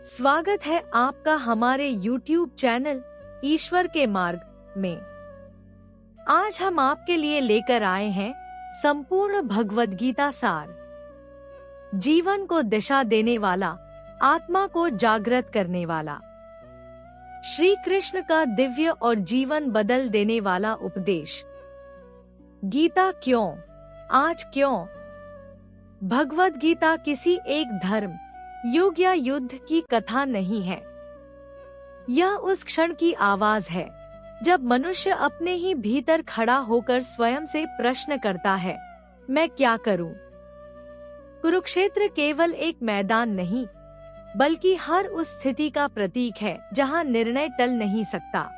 स्वागत है आपका हमारे YouTube चैनल ईश्वर के मार्ग में। आज हम आपके लिए लेकर आए हैं संपूर्ण भगवद गीता सार, जीवन को दिशा देने वाला, आत्मा को जागृत करने वाला, श्री कृष्ण का दिव्य और जीवन बदल देने वाला उपदेश। गीता क्यों, आज क्यों? भगवद गीता किसी एक धर्म, युग या युद्ध की कथा नहीं है। यह उस क्षण की आवाज है जब मनुष्य अपने ही भीतर खड़ा होकर स्वयं से प्रश्न करता है, मैं क्या करूं? कुरुक्षेत्र केवल एक मैदान नहीं, बल्कि हर उस स्थिति का प्रतीक है जहां निर्णय टल नहीं सकता।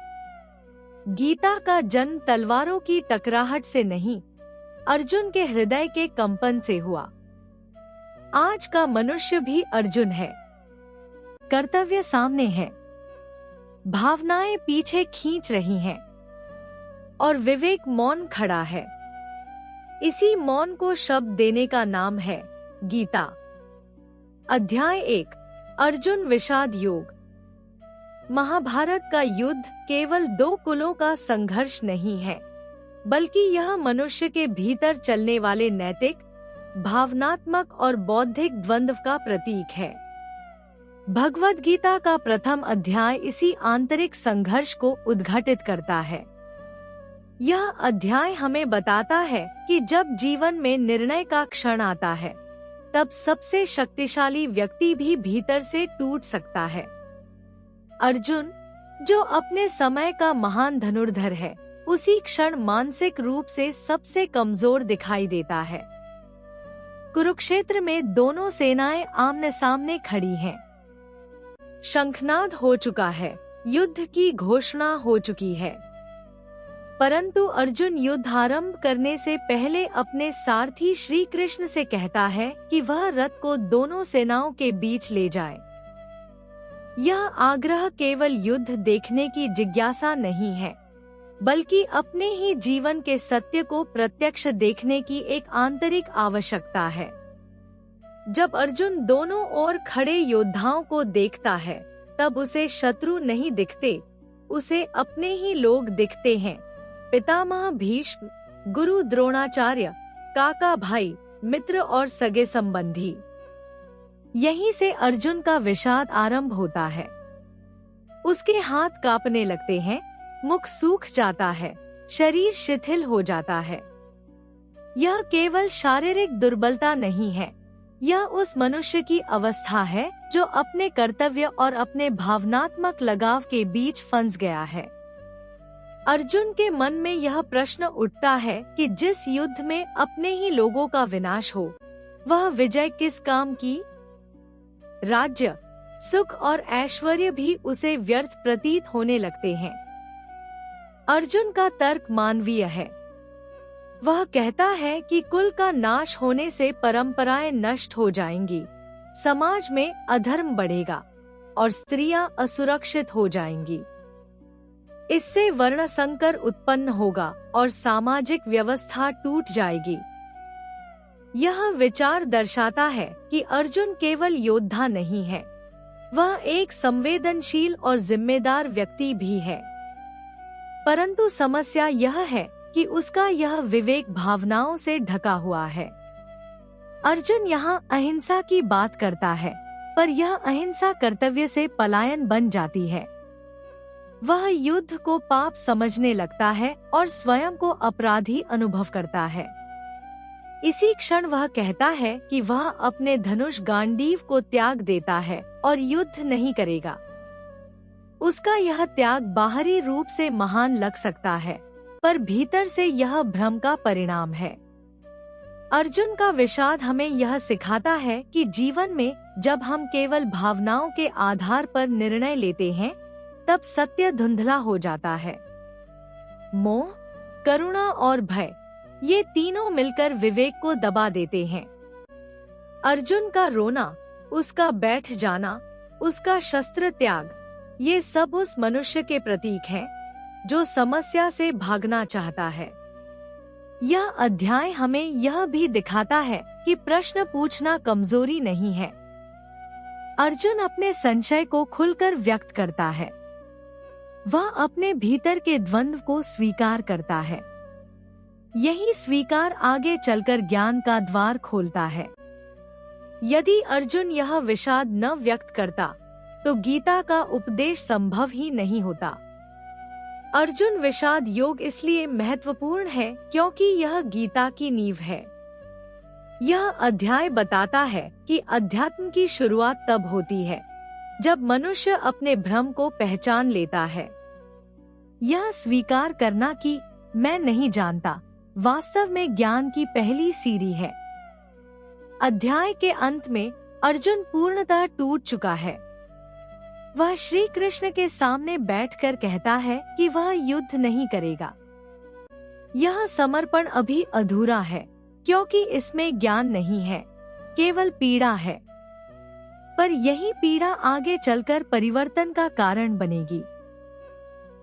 गीता का जन्म तलवारों की टकराहट से नहीं, अर्जुन के हृदय के कंपन से हुआ। आज का मनुष्य भी अर्जुन है। कर्तव्य सामने है, भावनाएं पीछे खींच रही हैं और विवेक मौन खड़ा है। इसी मौन को शब्द देने का नाम है गीता। अध्याय 1, अर्जुन विषाद योग। महाभारत का युद्ध केवल दो कुलों का संघर्ष नहीं है, बल्कि यह मनुष्य के भीतर चलने वाले नैतिक, भावनात्मक और बौद्धिक द्वंद्व का प्रतीक है। भगवद गीता का प्रथम अध्याय इसी आंतरिक संघर्ष को उद्घाटित करता है। यह अध्याय हमें बताता है कि जब जीवन में निर्णय का क्षण आता है, तब सबसे शक्तिशाली व्यक्ति भी भीतर से टूट सकता है। अर्जुन, जो अपने समय का महान धनुर्धर है, उसी क्षण मानसिक रूप से सबसे कमजोर दिखाई देता है। कुरुक्षेत्र में दोनों सेनाएं आमने सामने खड़ी हैं। शंखनाद हो चुका है, युद्ध की घोषणा हो चुकी है। परंतु अर्जुन युद्ध आरंभ करने से पहले अपने सारथी श्री कृष्ण से कहता है कि वह रथ को दोनों सेनाओं के बीच ले जाए। यह आग्रह केवल युद्ध देखने की जिज्ञासा नहीं है, बल्कि अपने ही जीवन के सत्य को प्रत्यक्ष देखने की एक आंतरिक आवश्यकता है। जब अर्जुन दोनों ओर खड़े योद्धाओं को देखता है, तब उसे शत्रु नहीं दिखते, उसे अपने ही लोग दिखते हैं। पितामह भीष्म, गुरु द्रोणाचार्य, काका भाई, मित्र और सगे संबंधी। यहीं से अर्जुन का विषाद आरंभ होता है। उसके हाथ कांपने लगते हैं, मुख सूख जाता है, शरीर शिथिल हो जाता है। यह केवल शारीरिक दुर्बलता नहीं है, यह उस मनुष्य की अवस्था है जो अपने कर्तव्य और अपने भावनात्मक लगाव के बीच फंस गया है। अर्जुन के मन में यह प्रश्न उठता है कि जिस युद्ध में अपने ही लोगों का विनाश हो, वह विजय किस काम की? राज्य, सुख और ऐश्वर्य भी उसे व्यर्थ प्रतीत होने लगते हैं। अर्जुन का तर्क मानवीय है। वह कहता है कि कुल का नाश होने से परंपराएं नष्ट हो जाएंगी, समाज में अधर्म बढ़ेगा और स्त्रियां असुरक्षित हो जाएंगी। इससे वर्ण संकर उत्पन्न होगा और सामाजिक व्यवस्था टूट जाएगी। यह विचार दर्शाता है कि अर्जुन केवल योद्धा नहीं है, वह एक संवेदनशील और जिम्मेदार व्यक्ति भी है। परंतु समस्या यह है कि उसका यह विवेक भावनाओं से ढका हुआ है। अर्जुन यहाँ अहिंसा की बात करता है, पर यह अहिंसा कर्तव्य से पलायन बन जाती है। वह युद्ध को पाप समझने लगता है और स्वयं को अपराधी अनुभव करता है। इसी क्षण वह कहता है कि वह अपने धनुष गांडीव को त्याग देता है और युद्ध नहीं करेगा। उसका यह त्याग बाहरी रूप से महान लग सकता है, पर भीतर से यह भ्रम का परिणाम है। अर्जुन का विषाद हमें यह सिखाता है कि जीवन में जब हम केवल भावनाओं के आधार पर निर्णय लेते हैं, तब सत्य धुंधला हो जाता है। मोह, करुणा और भय, ये तीनों मिलकर विवेक को दबा देते हैं। अर्जुन का रोना, उसका बैठ जाना, उसका शस्त्र त्याग, ये सब उस मनुष्य के प्रतीक हैं जो समस्या से भागना चाहता है। यह अध्याय हमें यह भी दिखाता है कि प्रश्न पूछना कमजोरी नहीं है, अर्जुन अपने संशय को खुलकर व्यक्त करता है। वह अपने भीतर के द्वंद्व को स्वीकार करता है। यही स्वीकार आगे चलकर ज्ञान का द्वार खोलता है। यदि अर्जुन यह विषाद न व्यक्त करता तो गीता का उपदेश संभव ही नहीं होता। अर्जुन विषाद योग इसलिए महत्वपूर्ण है क्योंकि यह गीता की नींव है। यह अध्याय बताता है कि अध्यात्म की शुरुआत तब होती है जब मनुष्य अपने भ्रम को पहचान लेता है। यह स्वीकार करना कि मैं नहीं जानता वास्तव में ज्ञान की पहली सीढ़ी है। अध्याय के अंत में अर्जुन पूर्णतः टूट चुका है। वह श्री कृष्ण के सामने बैठकर कहता है कि वह युद्ध नहीं करेगा। यह समर्पण अभी अधूरा है क्योंकि इसमें ज्ञान नहीं है, केवल पीड़ा है। पर यही पीड़ा आगे चलकर परिवर्तन का कारण बनेगी।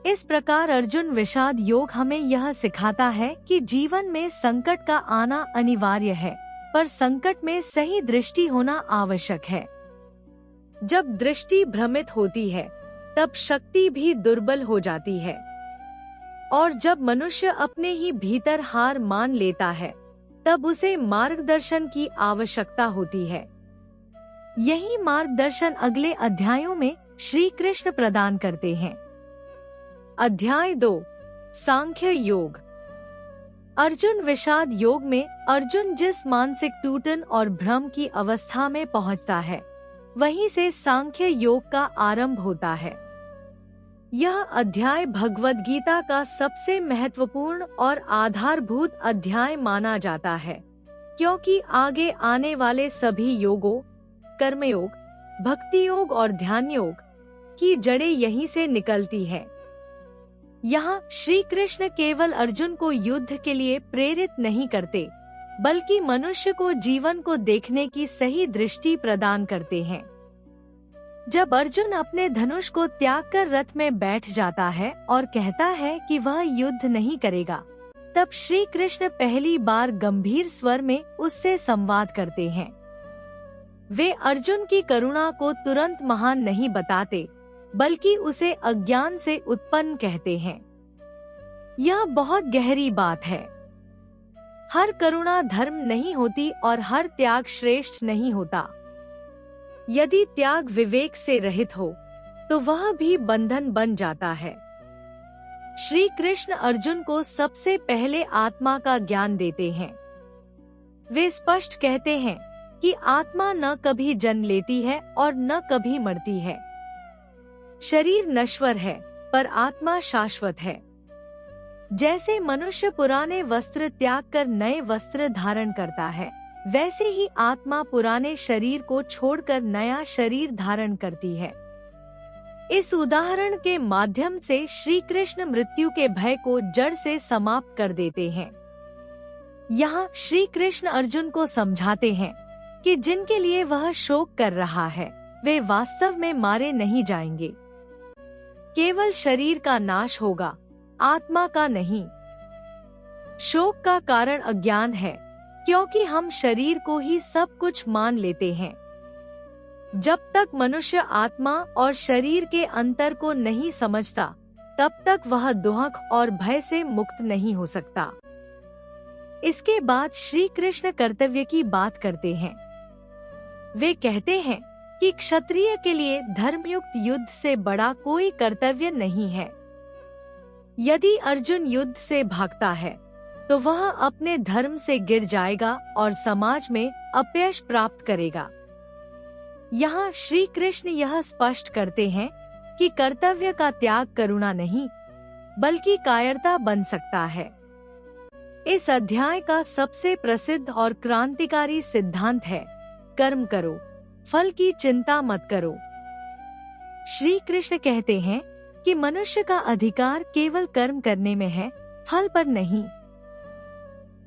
इस प्रकार अर्जुन विषाद योग हमें यह सिखाता है कि जीवन में संकट का आना अनिवार्य है, पर संकट में सही दृष्टि होना आवश्यक है। जब दृष्टि भ्रमित होती है तब शक्ति भी दुर्बल हो जाती है, और जब मनुष्य अपने ही भीतर हार मान लेता है तब उसे मार्गदर्शन की आवश्यकता होती है। यही मार्गदर्शन अगले अध्यायों में श्री कृष्ण प्रदान करते हैं। अध्याय 2 सांख्य योग। अर्जुन विषाद योग में अर्जुन जिस मानसिक टूटन और भ्रम की अवस्था में पहुंचता है, वहीं से सांख्य योग का आरंभ होता है। यह अध्याय भगवद गीता का सबसे महत्वपूर्ण और आधारभूत अध्याय माना जाता है, क्योंकि आगे आने वाले सभी योगों, कर्मयोग, भक्ति योग और ध्यान योग की जड़ें यहीं से निकलती है। यहाँ श्री कृष्ण केवल अर्जुन को युद्ध के लिए प्रेरित नहीं करते, बल्कि मनुष्य को जीवन को देखने की सही दृष्टि प्रदान करते हैं। जब अर्जुन अपने धनुष को त्याग कर रथ में बैठ जाता है और कहता है कि वह युद्ध नहीं करेगा, तब श्री कृष्ण पहली बार गंभीर स्वर में उससे संवाद करते हैं। वे अर्जुन की करुणा को तुरंत महान नहीं बताते, बल्कि उसे अज्ञान से उत्पन्न कहते हैं। यह बहुत गहरी बात है। हर करुणा धर्म नहीं होती और हर त्याग श्रेष्ठ नहीं होता। यदि त्याग विवेक से रहित हो तो वह भी बंधन बन जाता है। श्री कृष्ण अर्जुन को सबसे पहले आत्मा का ज्ञान देते हैं। वे स्पष्ट कहते हैं कि आत्मा न कभी जन्म लेती है और न कभी मरती है। शरीर नश्वर है पर आत्मा शाश्वत है। जैसे मनुष्य पुराने वस्त्र त्याग कर नए वस्त्र धारण करता है, वैसे ही आत्मा पुराने शरीर को छोड़कर नया शरीर धारण करती है। इस उदाहरण के माध्यम से श्री कृष्ण मृत्यु के भय को जड़ से समाप्त कर देते हैं। यहाँ श्री कृष्ण अर्जुन को समझाते हैं कि जिनके लिए वह शोक कर रहा है, वे वास्तव में मारे नहीं जाएंगे। केवल शरीर का नाश होगा, आत्मा का नहीं। शोक का कारण अज्ञान है, क्योंकि हम शरीर को ही सब कुछ मान लेते हैं। जब तक मनुष्य आत्मा और शरीर के अंतर को नहीं समझता, तब तक वह दुख और भय से मुक्त नहीं हो सकता। इसके बाद श्री कृष्ण कर्तव्य की बात करते हैं। वे कहते हैं कि क्षत्रिय के लिए धर्मयुक्त युद्ध से बड़ा कोई कर्तव्य नहीं है। यदि अर्जुन युद्ध से भागता है तो वह अपने धर्म से गिर जाएगा और समाज में अपयश प्राप्त करेगा। यहाँ श्री कृष्ण यह स्पष्ट करते हैं कि कर्तव्य का त्याग करुणा नहीं, बल्कि कायरता बन सकता है। इस अध्याय का सबसे प्रसिद्ध और क्रांतिकारी सिद्धांत है, कर्म करो, फल की चिंता मत करो। श्री कृष्ण कहते हैं कि मनुष्य का अधिकार केवल कर्म करने में है, फल पर नहीं।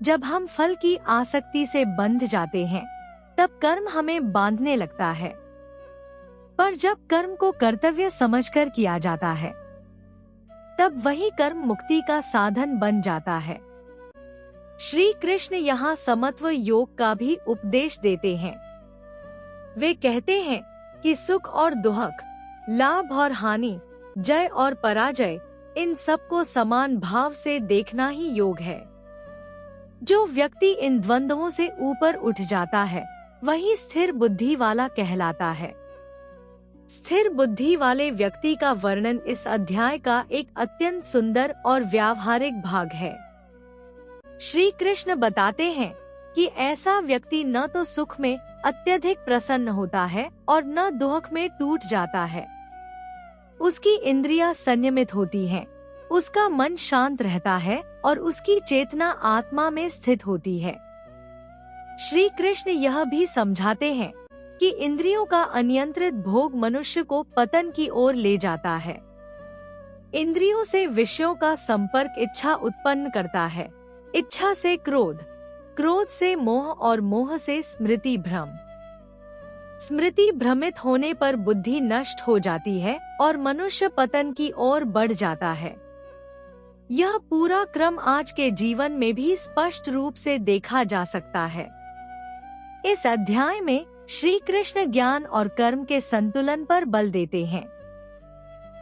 जब हम फल की आसक्ति से बंध जाते हैं, तब कर्म हमें बांधने लगता है। पर जब कर्म को कर्तव्य समझकर किया जाता है, तब वही कर्म मुक्ति का साधन बन जाता है। श्री कृष्ण यहाँ समत्व योग का भी उपदेश देते हैं। वे कहते हैं कि सुख और दुख, लाभ और हानि, जय और पराजय, इन सबको समान भाव से देखना ही योग है। जो व्यक्ति इन द्वंद्वों से ऊपर उठ जाता है वही स्थिर बुद्धि वाला कहलाता है। स्थिर बुद्धि वाले व्यक्ति का वर्णन इस अध्याय का एक अत्यंत सुंदर और व्यावहारिक भाग है। श्री कृष्ण बताते हैं कि ऐसा व्यक्ति न तो सुख में अत्यधिक प्रसन्न होता है और न दुख में टूट जाता है। उसकी इंद्रियां संयमित होती हैं, उसका मन शांत रहता है और उसकी चेतना आत्मा में स्थित होती है। श्री कृष्ण यह भी समझाते हैं कि इंद्रियों का अनियंत्रित भोग मनुष्य को पतन की ओर ले जाता है। इंद्रियों से विषयों का संपर्क इच्छा उत्पन्न करता है, इच्छा से क्रोध, क्रोध से मोह और मोह से स्मृति भ्रम। स्मृति भ्रमित होने पर बुद्धि नष्ट हो जाती है और मनुष्य पतन की ओर बढ़ जाता है। यह पूरा क्रम आज के जीवन में भी स्पष्ट रूप से देखा जा सकता है। इस अध्याय में श्री कृष्ण ज्ञान और कर्म के संतुलन पर बल देते हैं।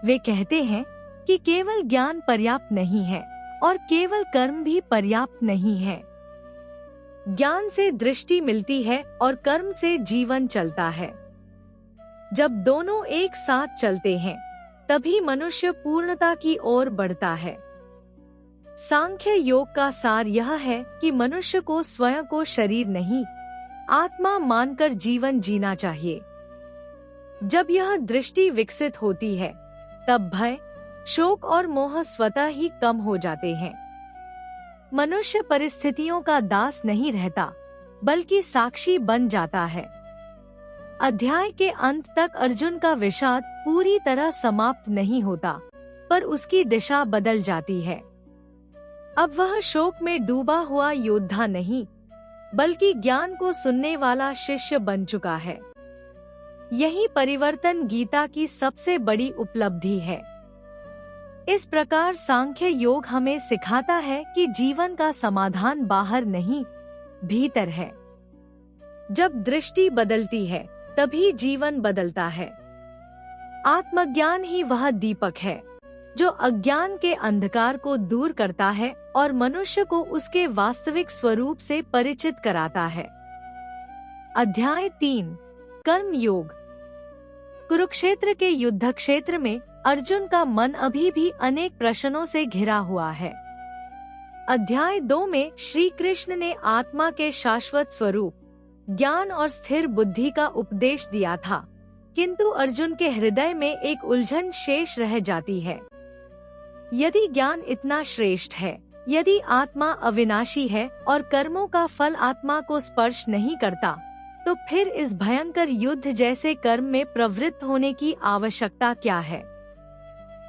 वे कहते हैं कि केवल ज्ञान पर्याप्त नहीं है और केवल कर्म भी पर्याप्त नहीं है। ज्ञान से दृष्टि मिलती है और कर्म से जीवन चलता है। जब दोनों एक साथ चलते हैं तभी मनुष्य पूर्णता की ओर बढ़ता है। सांख्य योग का सार यह है कि मनुष्य को स्वयं को शरीर नहीं, आत्मा मानकर जीवन जीना चाहिए। जब यह दृष्टि विकसित होती है तब भय, शोक और मोह स्वतः ही कम हो जाते हैं। मनुष्य परिस्थितियों का दास नहीं रहता बल्कि साक्षी बन जाता है। अध्याय के अंत तक अर्जुन का विषाद पूरी तरह समाप्त नहीं होता, पर उसकी दिशा बदल जाती है। अब वह शोक में डूबा हुआ योद्धा नहीं बल्कि ज्ञान को सुनने वाला शिष्य बन चुका है। यही परिवर्तन गीता की सबसे बड़ी उपलब्धि है। इस प्रकार सांख्य योग हमें सिखाता है कि जीवन का समाधान बाहर नहीं, भीतर है। जब दृष्टि बदलती है तभी जीवन बदलता है। आत्मज्ञान ही वह दीपक है जो अज्ञान के अंधकार को दूर करता है और मनुष्य को उसके वास्तविक स्वरूप से परिचित कराता है। अध्याय 3 कर्म योग। कुरुक्षेत्र के युद्ध क्षेत्र में अर्जुन का मन अभी भी अनेक प्रश्नों से घिरा हुआ है। अध्याय 2 में श्री कृष्ण ने आत्मा के शाश्वत स्वरूप, ज्ञान और स्थिर बुद्धि का उपदेश दिया था, किंतु अर्जुन के हृदय में एक उलझन शेष रह जाती है। यदि ज्ञान इतना श्रेष्ठ है, यदि आत्मा अविनाशी है और कर्मों का फल आत्मा को स्पर्श नहीं करता, तो फिर इस भयंकर युद्ध जैसे कर्म में प्रवृत्त होने की आवश्यकता क्या है?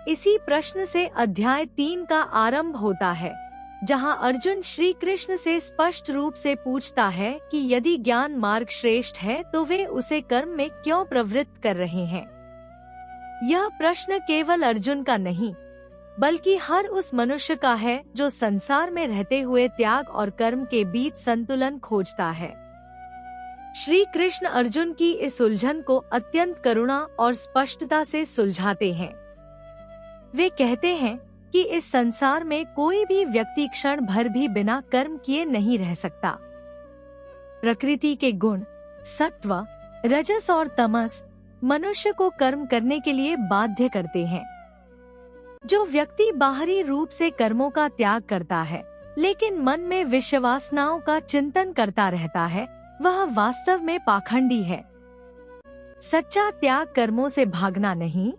इसी प्रश्न से अध्याय 3 का आरंभ होता है, जहां अर्जुन श्री कृष्ण से स्पष्ट रूप से पूछता है कि यदि ज्ञान मार्ग श्रेष्ठ है तो वे उसे कर्म में क्यों प्रवृत्त कर रहे हैं। यह प्रश्न केवल अर्जुन का नहीं बल्कि हर उस मनुष्य का है जो संसार में रहते हुए त्याग और कर्म के बीच संतुलन खोजता है। श्री कृष्ण अर्जुन की इस उलझन को अत्यंत करुणा और स्पष्टता से सुलझाते हैं। वे कहते हैं कि इस संसार में कोई भी व्यक्ति क्षण भर भी बिना कर्म किए नहीं रह सकता। प्रकृति के गुण सत्व, रजस और तमस मनुष्य को कर्म करने के लिए बाध्य करते हैं। जो व्यक्ति बाहरी रूप से कर्मों का त्याग करता है लेकिन मन में विषयवासनाओं का चिंतन करता रहता है, वह वास्तव में पाखंडी है। सच्चा त्याग कर्मों से भागना नहीं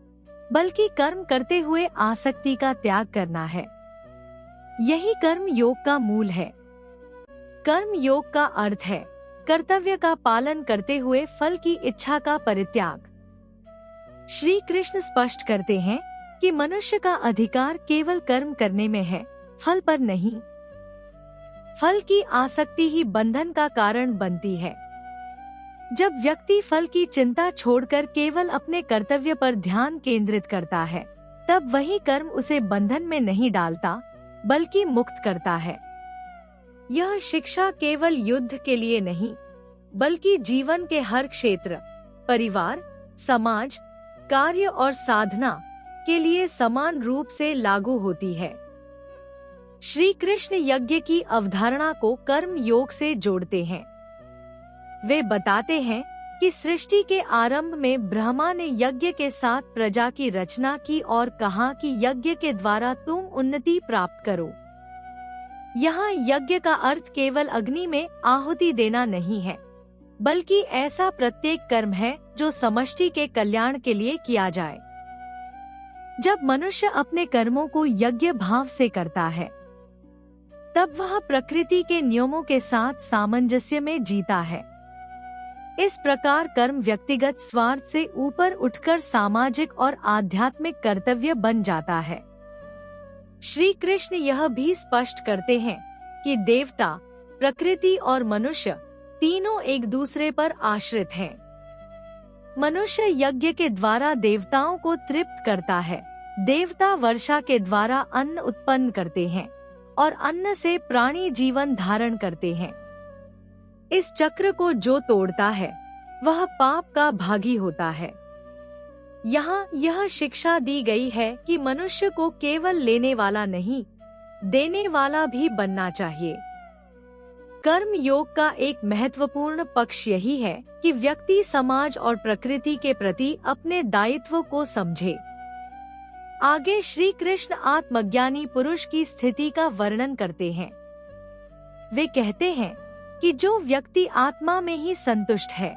बल्कि कर्म करते हुए आसक्ति का त्याग करना है। यही कर्म योग का मूल है। कर्म योग का अर्थ है कर्तव्य का पालन करते हुए फल की इच्छा का परित्याग। श्री कृष्ण स्पष्ट करते हैं कि मनुष्य का अधिकार केवल कर्म करने में है, फल पर नहीं। फल की आसक्ति ही बंधन का कारण बनती है। जब व्यक्ति फल की चिंता छोड़कर केवल अपने कर्तव्य पर ध्यान केंद्रित करता है, तब वही कर्म उसे बंधन में नहीं डालता बल्कि मुक्त करता है। यह शिक्षा केवल युद्ध के लिए नहीं बल्कि जीवन के हर क्षेत्र, परिवार, समाज, कार्य और साधना के लिए समान रूप से लागू होती है। श्री कृष्ण यज्ञ की अवधारणा को कर्म योग से जोड़ते हैं। वे बताते हैं कि सृष्टि के आरंभ में ब्रह्मा ने यज्ञ के साथ प्रजा की रचना की और कहा कि यज्ञ के द्वारा तुम उन्नति प्राप्त करो। यहाँ यज्ञ का अर्थ केवल अग्नि में आहुति देना नहीं है, बल्कि ऐसा प्रत्येक कर्म है जो समष्टि के कल्याण के लिए किया जाए। जब मनुष्य अपने कर्मों को यज्ञ भाव से करता है, तब वह प्रकृति के नियमों के साथ सामंजस्य में जीता है। इस प्रकार कर्म व्यक्तिगत स्वार्थ से ऊपर उठकर सामाजिक और आध्यात्मिक कर्तव्य बन जाता है। श्री कृष्ण यह भी स्पष्ट करते हैं कि देवता, प्रकृति और मनुष्य तीनों एक दूसरे पर आश्रित हैं। मनुष्य यज्ञ के द्वारा देवताओं को तृप्त करता है, देवता वर्षा के द्वारा अन्न उत्पन्न करते हैं और अन्न से प्राणी जीवन धारण करते हैं। इस चक्र को जो तोड़ता है वह पाप का भागी होता है। यहाँ यह शिक्षा दी गई है कि मनुष्य को केवल लेने वाला नहीं, देने वाला भी बनना चाहिए। कर्म योग का एक महत्वपूर्ण पक्ष यही है कि व्यक्ति समाज और प्रकृति के प्रति अपने दायित्व को समझे। आगे श्री कृष्ण आत्मज्ञानी पुरुष की स्थिति का वर्णन करते हैं। वे कहते हैं कि जो व्यक्ति आत्मा में ही संतुष्ट है,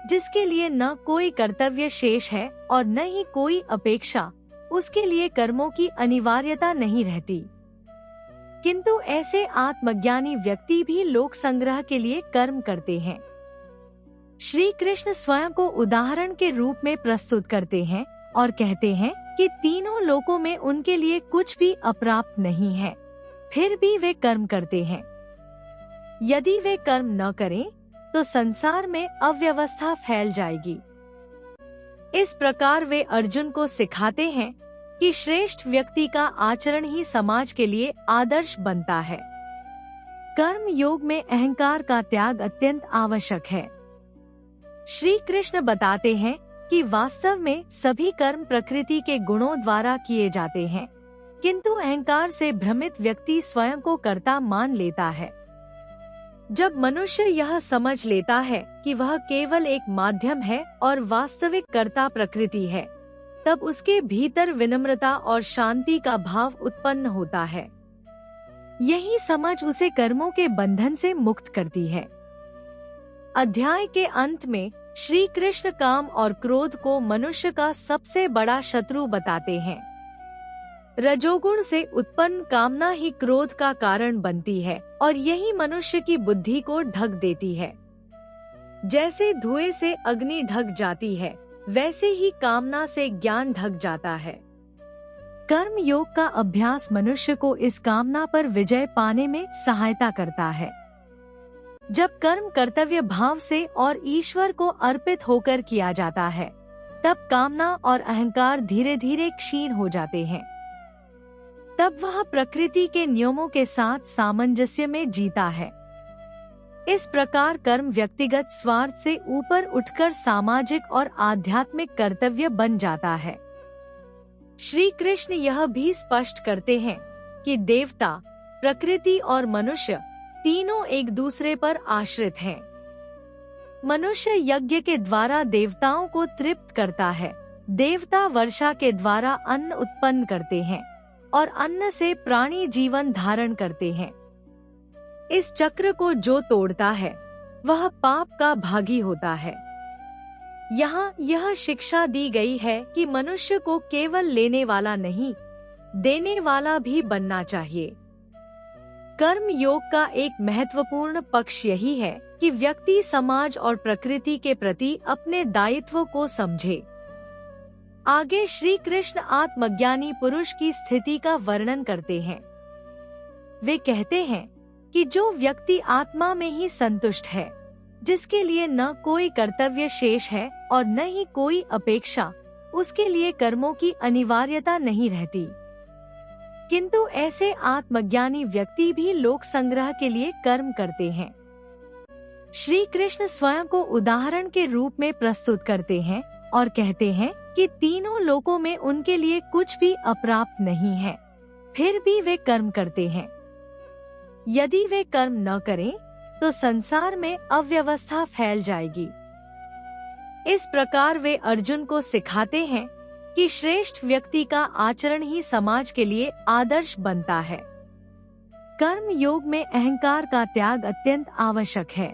जिसके लिए न कोई कर्तव्य शेष है और न ही कोई अपेक्षा, उसके लिए कर्मों की अनिवार्यता नहीं रहती। किंतु ऐसे आत्मज्ञानी व्यक्ति भी लोक संग्रह के लिए कर्म करते हैं। श्री कृष्ण स्वयं को उदाहरण के रूप में प्रस्तुत करते हैं और कहते हैं कि तीनों लोकों में उनके लिए कुछ भी अप्राप्त नहीं है, फिर भी वे कर्म करते हैं। यदि वे कर्म न करें तो संसार में अव्यवस्था फैल जाएगी। इस प्रकार वे अर्जुन को सिखाते हैं कि श्रेष्ठ व्यक्ति का आचरण ही समाज के लिए आदर्श बनता है। कर्म योग में अहंकार का त्याग अत्यंत आवश्यक है। श्री कृष्ण बताते हैं कि वास्तव में सभी कर्म प्रकृति के गुणों द्वारा किए जाते हैं, किंतु अहंकार से भ्रमित व्यक्ति स्वयं को कर्ता मान लेता है। जब मनुष्य यह समझ लेता है कि वह केवल एक माध्यम है और वास्तविक कर्ता प्रकृति है, तब उसके भीतर विनम्रता और शांति का भाव उत्पन्न होता है। यही समझ उसे कर्मों के बंधन से मुक्त करती है। अध्याय के अंत में श्री कृष्ण काम और क्रोध को मनुष्य का सबसे बड़ा शत्रु बताते हैं। रजोगुण से उत्पन्न कामना ही क्रोध का कारण बनती है और यही मनुष्य की बुद्धि को ढक देती है। जैसे धुएं से अग्नि ढक जाती है, वैसे ही कामना से ज्ञान ढक जाता है। कर्म योग का अभ्यास मनुष्य को इस कामना पर विजय पाने में सहायता करता है। जब कर्म कर्तव्य भाव से और ईश्वर को अर्पित होकर किया जाता है, तब कामना और अहंकार धीरे धीरे क्षीण हो जाते हैं। तब वह प्रकृति के नियमों के साथ सामंजस्य में जीता है। इस प्रकार कर्म व्यक्तिगत स्वार्थ से ऊपर उठकर सामाजिक और आध्यात्मिक कर्तव्य बन जाता है। श्री कृष्ण यह भी स्पष्ट करते हैं कि देवता, प्रकृति और मनुष्य तीनों एक दूसरे पर आश्रित हैं। मनुष्य यज्ञ के द्वारा देवताओं को तृप्त करता है, देवता वर्षा के द्वारा अन्न उत्पन्न करते हैं और अन्न से प्राणी जीवन धारण करते हैं। इस चक्र को जो तोड़ता है वह पाप का भागी होता है। यहाँ यह शिक्षा दी गई है कि मनुष्य को केवल लेने वाला नहीं, देने वाला भी बनना चाहिए। कर्म योग का एक महत्वपूर्ण पक्ष यही है कि व्यक्ति समाज और प्रकृति के प्रति अपने दायित्व को समझे। आगे श्री कृष्ण आत्मज्ञानी पुरुष की स्थिति का वर्णन करते हैं। वे कहते हैं कि जो व्यक्ति आत्मा में ही संतुष्ट है, जिसके लिए न कोई कर्तव्य शेष है और न ही कोई अपेक्षा, उसके लिए कर्मों की अनिवार्यता नहीं रहती। किंतु ऐसे आत्मज्ञानी व्यक्ति भी लोक संग्रह के लिए कर्म करते हैं। श्री कृष्ण स्वयं को उदाहरण के रूप में प्रस्तुत करते हैं और कहते हैं कि तीनों लोकों में उनके लिए कुछ भी अप्राप्त नहीं है, फिर भी वे कर्म करते हैं। यदि वे कर्म न करें तो संसार में अव्यवस्था फैल जाएगी। इस प्रकार वे अर्जुन को सिखाते हैं कि श्रेष्ठ व्यक्ति का आचरण ही समाज के लिए आदर्श बनता है। कर्म योग में अहंकार का त्याग अत्यंत आवश्यक है।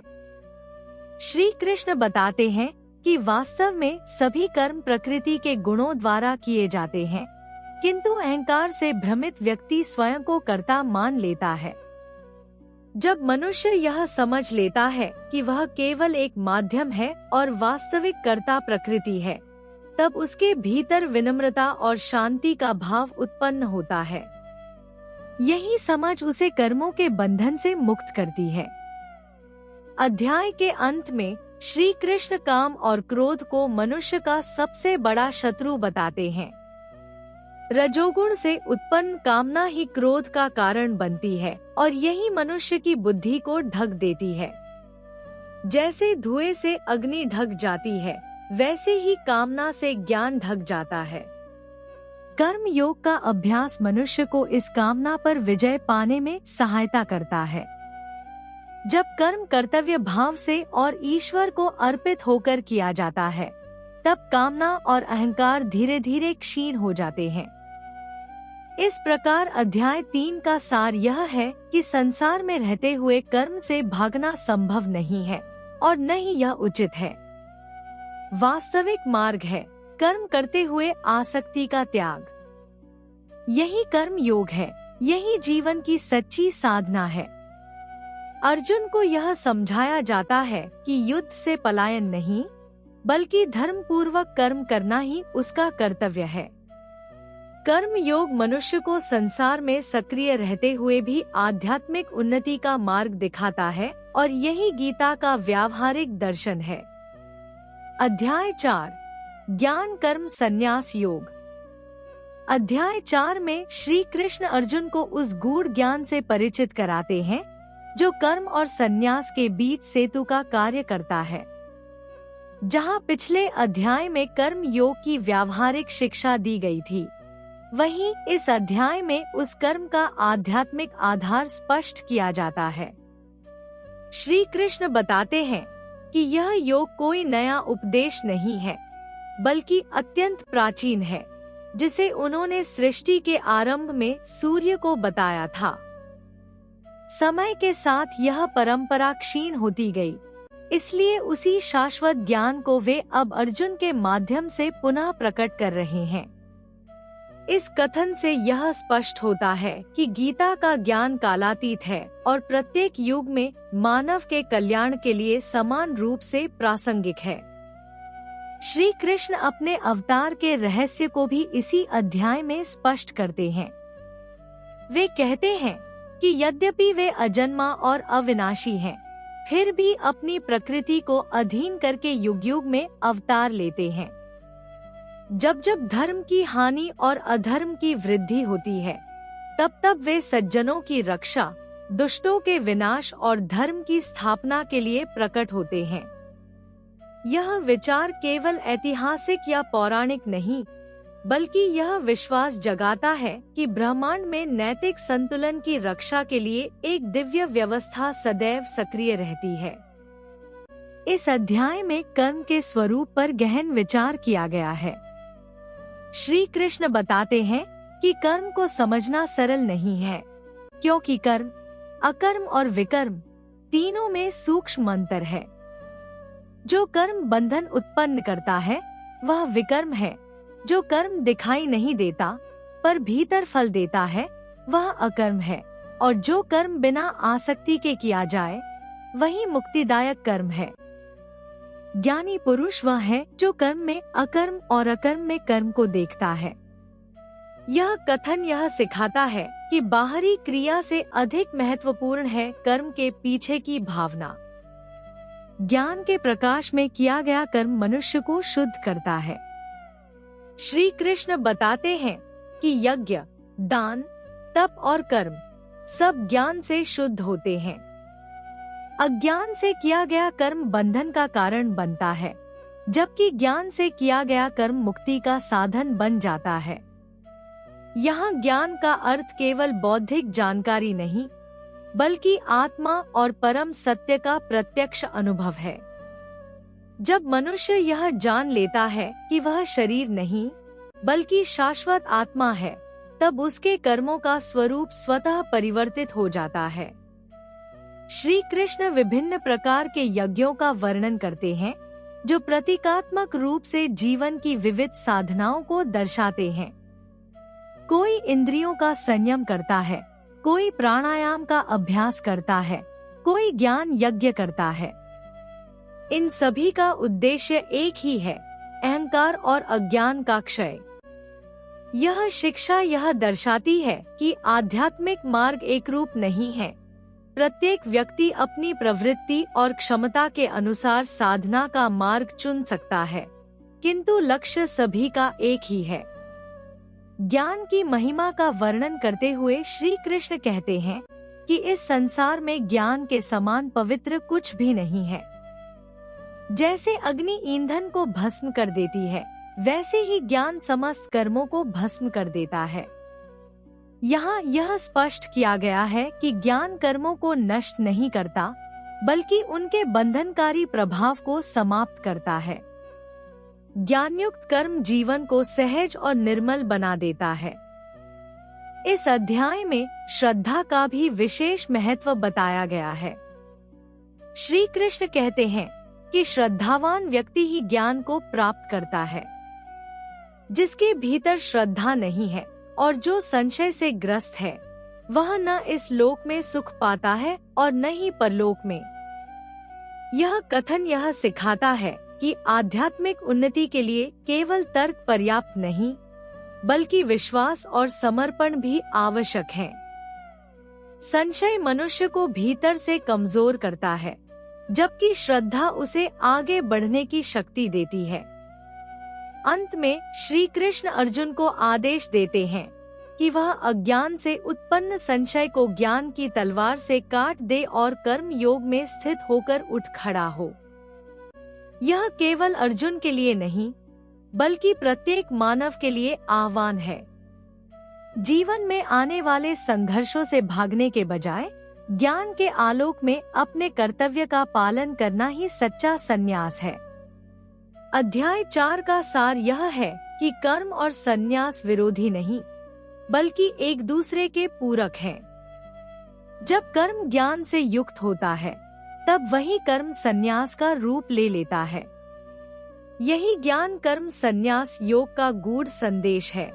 श्री कृष्ण बताते हैं कि वास्तव में सभी कर्म प्रकृति के गुणों द्वारा किए जाते हैं, किंतु अहंकार से भ्रमित व्यक्ति स्वयं को कर्ता मान लेता है। जब मनुष्य यह समझ लेता है कि वह केवल एक माध्यम है और वास्तविक कर्ता प्रकृति है, तब उसके भीतर विनम्रता और शांति का भाव उत्पन्न होता है। यही समझ उसे कर्मों के बंधन से मुक्त करती है। अध्याय के अंत में श्री कृष्ण काम और क्रोध को मनुष्य का सबसे बड़ा शत्रु बताते हैं। रजोगुण से उत्पन्न कामना ही क्रोध का कारण बनती है और यही मनुष्य की बुद्धि को ढक देती है। जैसे धुएं से अग्नि ढक जाती है, वैसे ही कामना से ज्ञान ढक जाता है। कर्म योग का अभ्यास मनुष्य को इस कामना पर विजय पाने में सहायता करता है। जब कर्म कर्तव्य भाव से और ईश्वर को अर्पित होकर किया जाता है, तब कामना और अहंकार धीरे धीरे क्षीण हो जाते हैं। इस प्रकार अध्याय 3 का सार यह है कि संसार में रहते हुए कर्म से भागना संभव नहीं है और न ही यह उचित है। वास्तविक मार्ग है कर्म करते हुए आसक्ति का त्याग। यही कर्म योग है, यही जीवन की सच्ची साधना है। अर्जुन को यह समझाया जाता है कि युद्ध से पलायन नहीं, बल्कि धर्म पूर्वक कर्म करना ही उसका कर्तव्य है। कर्म योग मनुष्य को संसार में सक्रिय रहते हुए भी आध्यात्मिक उन्नति का मार्ग दिखाता है और यही गीता का व्यावहारिक दर्शन है। अध्याय 4 ज्ञान कर्म संन्यास योग। अध्याय 4 में श्री कृष्ण अर्जुन को उस गूढ़ ज्ञान से परिचित कराते हैं जो कर्म और संन्यास के बीच सेतु का कार्य करता है। जहाँ पिछले अध्याय में कर्म योग की व्यावहारिक शिक्षा दी गई थी, वहीं इस अध्याय में उस कर्म का आध्यात्मिक आधार स्पष्ट किया जाता है। श्री कृष्ण बताते हैं कि यह योग कोई नया उपदेश नहीं है, बल्कि अत्यंत प्राचीन है, जिसे उन्होंने सृष्टि के आरंभ में सूर्य को बताया था। समय के साथ यह परंपरा क्षीण होती गई, इसलिए उसी शाश्वत ज्ञान को वे अब अर्जुन के माध्यम से पुनः प्रकट कर रहे हैं। इस कथन से यह स्पष्ट होता है कि गीता का ज्ञान कालातीत है और प्रत्येक युग में मानव के कल्याण के लिए समान रूप से प्रासंगिक है। श्री कृष्ण अपने अवतार के रहस्य को भी इसी अध्याय में स्पष्ट करते हैं। वे कहते हैं कि यद्यपि वे अजन्मा और अविनाशी हैं, फिर भी अपनी प्रकृति को अधीन करके युग युग में अवतार लेते हैं। जब जब धर्म की हानि और अधर्म की वृद्धि होती है, तब तब वे सज्जनों की रक्षा, दुष्टों के विनाश और धर्म की स्थापना के लिए प्रकट होते हैं। यह विचार केवल ऐतिहासिक या पौराणिक नहीं, बल्कि यह विश्वास जगाता है कि ब्रह्मांड में नैतिक संतुलन की रक्षा के लिए एक दिव्य व्यवस्था सदैव सक्रिय रहती है। इस अध्याय में कर्म के स्वरूप पर गहन विचार किया गया है। श्री कृष्ण बताते हैं कि कर्म को समझना सरल नहीं है, क्योंकि कर्म, अकर्म और विकर्म तीनों में सूक्ष्म अंतर है। जो कर्म बंधन उत्पन्न करता है वह विकर्म है, जो कर्म दिखाई नहीं देता पर भीतर फल देता है वह अकर्म है, और जो कर्म बिना आसक्ति के किया जाए वही मुक्तिदायक कर्म है। ज्ञानी पुरुष वह है जो कर्म में अकर्म और अकर्म में कर्म को देखता है। यह कथन यह सिखाता है कि बाहरी क्रिया से अधिक महत्वपूर्ण है कर्म के पीछे की भावना। ज्ञान के प्रकाश में किया गया कर्म मनुष्य को शुद्ध करता है। श्री कृष्ण बताते हैं कि यज्ञ, दान, तप और कर्म सब ज्ञान से शुद्ध होते हैं। अज्ञान से किया गया कर्म बंधन का कारण बनता है, जबकि ज्ञान से किया गया कर्म मुक्ति का साधन बन जाता है। यहाँ ज्ञान का अर्थ केवल बौद्धिक जानकारी नहीं, बल्कि आत्मा और परम सत्य का प्रत्यक्ष अनुभव है। जब मनुष्य यह जान लेता है कि वह शरीर नहीं, बल्कि शाश्वत आत्मा है, तब उसके कर्मों का स्वरूप स्वतः परिवर्तित हो जाता है। श्री कृष्ण विभिन्न प्रकार के यज्ञों का वर्णन करते हैं, जो प्रतीकात्मक रूप से जीवन की विविध साधनाओं को दर्शाते हैं। कोई इंद्रियों का संयम करता है, कोई प्राणायाम का अभ्यास करता है, कोई ज्ञान यज्ञ करता है। इन सभी का उद्देश्य एक ही है, अहंकार और अज्ञान का क्षय। यह शिक्षा यह दर्शाती है कि आध्यात्मिक मार्ग एक रूप नहीं है। प्रत्येक व्यक्ति अपनी प्रवृत्ति और क्षमता के अनुसार साधना का मार्ग चुन सकता है, किंतु लक्ष्य सभी का एक ही है। ज्ञान की महिमा का वर्णन करते हुए श्री कृष्ण कहते हैं कि इस संसार में ज्ञान के समान पवित्र कुछ भी नहीं है। जैसे अग्नि ईंधन को भस्म कर देती है, वैसे ही ज्ञान समस्त कर्मों को भस्म कर देता है। यहाँ यह स्पष्ट किया गया है कि ज्ञान कर्मों को नष्ट नहीं करता, बल्कि उनके बंधनकारी प्रभाव को समाप्त करता है। ज्ञानयुक्त कर्म जीवन को सहज और निर्मल बना देता है। इस अध्याय में श्रद्धा का भी विशेष महत्व बताया गया है। श्री कृष्ण कहते हैं कि श्रद्धावान व्यक्ति ही ज्ञान को प्राप्त करता है। जिसके भीतर श्रद्धा नहीं है और जो संशय से ग्रस्त है, वह न इस लोक में सुख पाता है और न ही परलोक में। यह कथन यह सिखाता है कि आध्यात्मिक उन्नति के लिए केवल तर्क पर्याप्त नहीं, बल्कि विश्वास और समर्पण भी आवश्यक है। संशय मनुष्य को भीतर से कमजोर करता है, जबकि श्रद्धा उसे आगे बढ़ने की शक्ति देती है। अंत में श्री कृष्ण अर्जुन को आदेश देते हैं कि वह अज्ञान से उत्पन्न संशय को ज्ञान की तलवार से काट दे और कर्म योग में स्थित होकर उठ खड़ा हो। यह केवल अर्जुन के लिए नहीं, बल्कि प्रत्येक मानव के लिए आह्वान है। जीवन में आने वाले संघर्षों से भागने के बजाय ज्ञान के आलोक में अपने कर्तव्य का पालन करना ही सच्चा संन्यास है। अध्याय 4 का सार यह है कि कर्म और संन्यास विरोधी नहीं, बल्कि एक दूसरे के पूरक हैं। जब कर्म ज्ञान से युक्त होता है, तब वही कर्म संन्यास का रूप ले लेता है। यही ज्ञान कर्म संन्यास योग का गूढ़ संदेश है,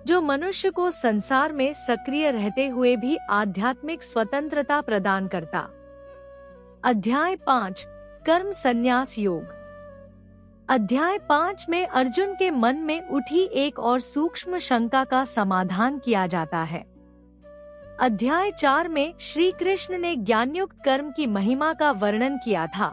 जो मनुष्य को संसार में सक्रिय रहते हुए भी आध्यात्मिक स्वतंत्रता प्रदान करता। अध्याय 5 कर्म संन्यास योग। अध्याय 5 में अर्जुन के मन में उठी एक और सूक्ष्म शंका का समाधान किया जाता है। अध्याय 4 में श्री कृष्ण ने ज्ञानयुक्त कर्म की महिमा का वर्णन किया था,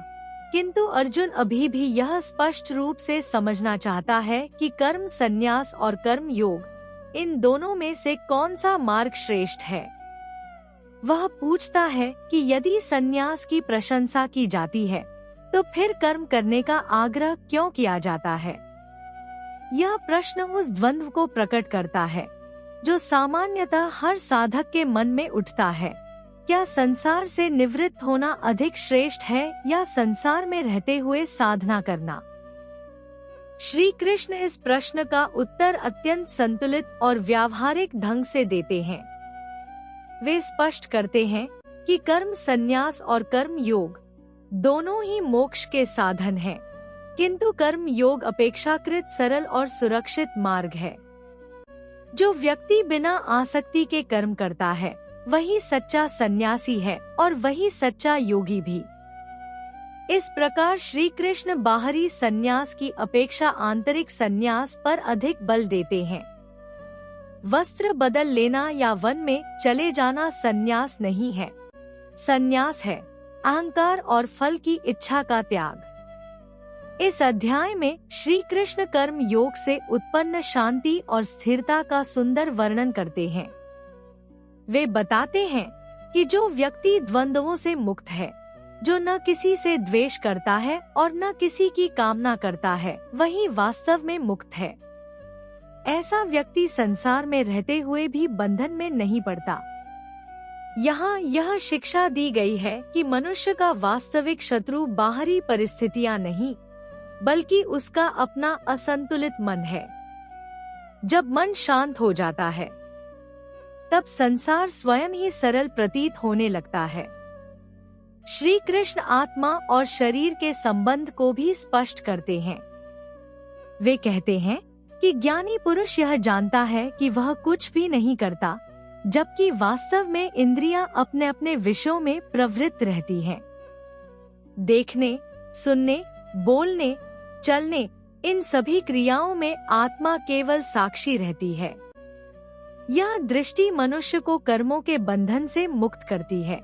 किंतु अर्जुन अभी भी यह स्पष्ट रूप से समझना चाहता है कि कर्म संन्यास और कर्म योग, इन दोनों में से कौन सा मार्ग श्रेष्ठ है। वह पूछता है कि यदि संन्यास की प्रशंसा की जाती है, तो फिर कर्म करने का आग्रह क्यों किया जाता है। यह प्रश्न उस द्वंद्व को प्रकट करता है जो सामान्यतः हर साधक के मन में उठता है। क्या संसार से निवृत्त होना अधिक श्रेष्ठ है या संसार में रहते हुए साधना करना। श्री कृष्ण इस प्रश्न का उत्तर अत्यंत संतुलित और व्यावहारिक ढंग से देते हैं। वे स्पष्ट करते हैं कि कर्म संन्यास और कर्म योग दोनों ही मोक्ष के साधन हैं, किंतु कर्म योग अपेक्षाकृत सरल और सुरक्षित मार्ग है। जो व्यक्ति बिना आसक्ति के कर्म करता है, वही सच्चा सन्यासी है और वही सच्चा योगी भी। इस प्रकार श्री कृष्ण बाहरी सन्यास की अपेक्षा आंतरिक सन्यास पर अधिक बल देते हैं। वस्त्र बदल लेना या वन में चले जाना सन्यास नहीं है। सन्यास है अहंकार और फल की इच्छा का त्याग। इस अध्याय में श्री कृष्ण कर्म योग से उत्पन्न शांति और स्थिरता का सुंदर वर्णन करते हैं। वे बताते हैं कि जो व्यक्ति द्वंद्वों से मुक्त है, जो न किसी से द्वेष करता है और न किसी की कामना करता है, वही वास्तव में मुक्त है। ऐसा व्यक्ति संसार में रहते हुए भी बंधन में नहीं पड़ता। यहाँ यह शिक्षा दी गई है कि मनुष्य का वास्तविक शत्रु बाहरी परिस्थितियाँ नहीं, बल्कि उसका अपना असंतुलित मन है। जब मन शांत हो जाता है, तब संसार स्वयं ही सरल प्रतीत होने लगता है। श्री कृष्ण आत्मा और शरीर के संबंध को भी स्पष्ट करते हैं। वे कहते हैं कि ज्ञानी पुरुष यह जानता है कि वह कुछ भी नहीं करता, जबकि वास्तव में इंद्रियां अपने अपने विषयों में प्रवृत्त रहती हैं। देखने, सुनने, बोलने, चलने, इन सभी क्रियाओं में आत्मा केवल साक्षी रहती है। यह दृष्टि मनुष्य को कर्मों के बंधन से मुक्त करती है।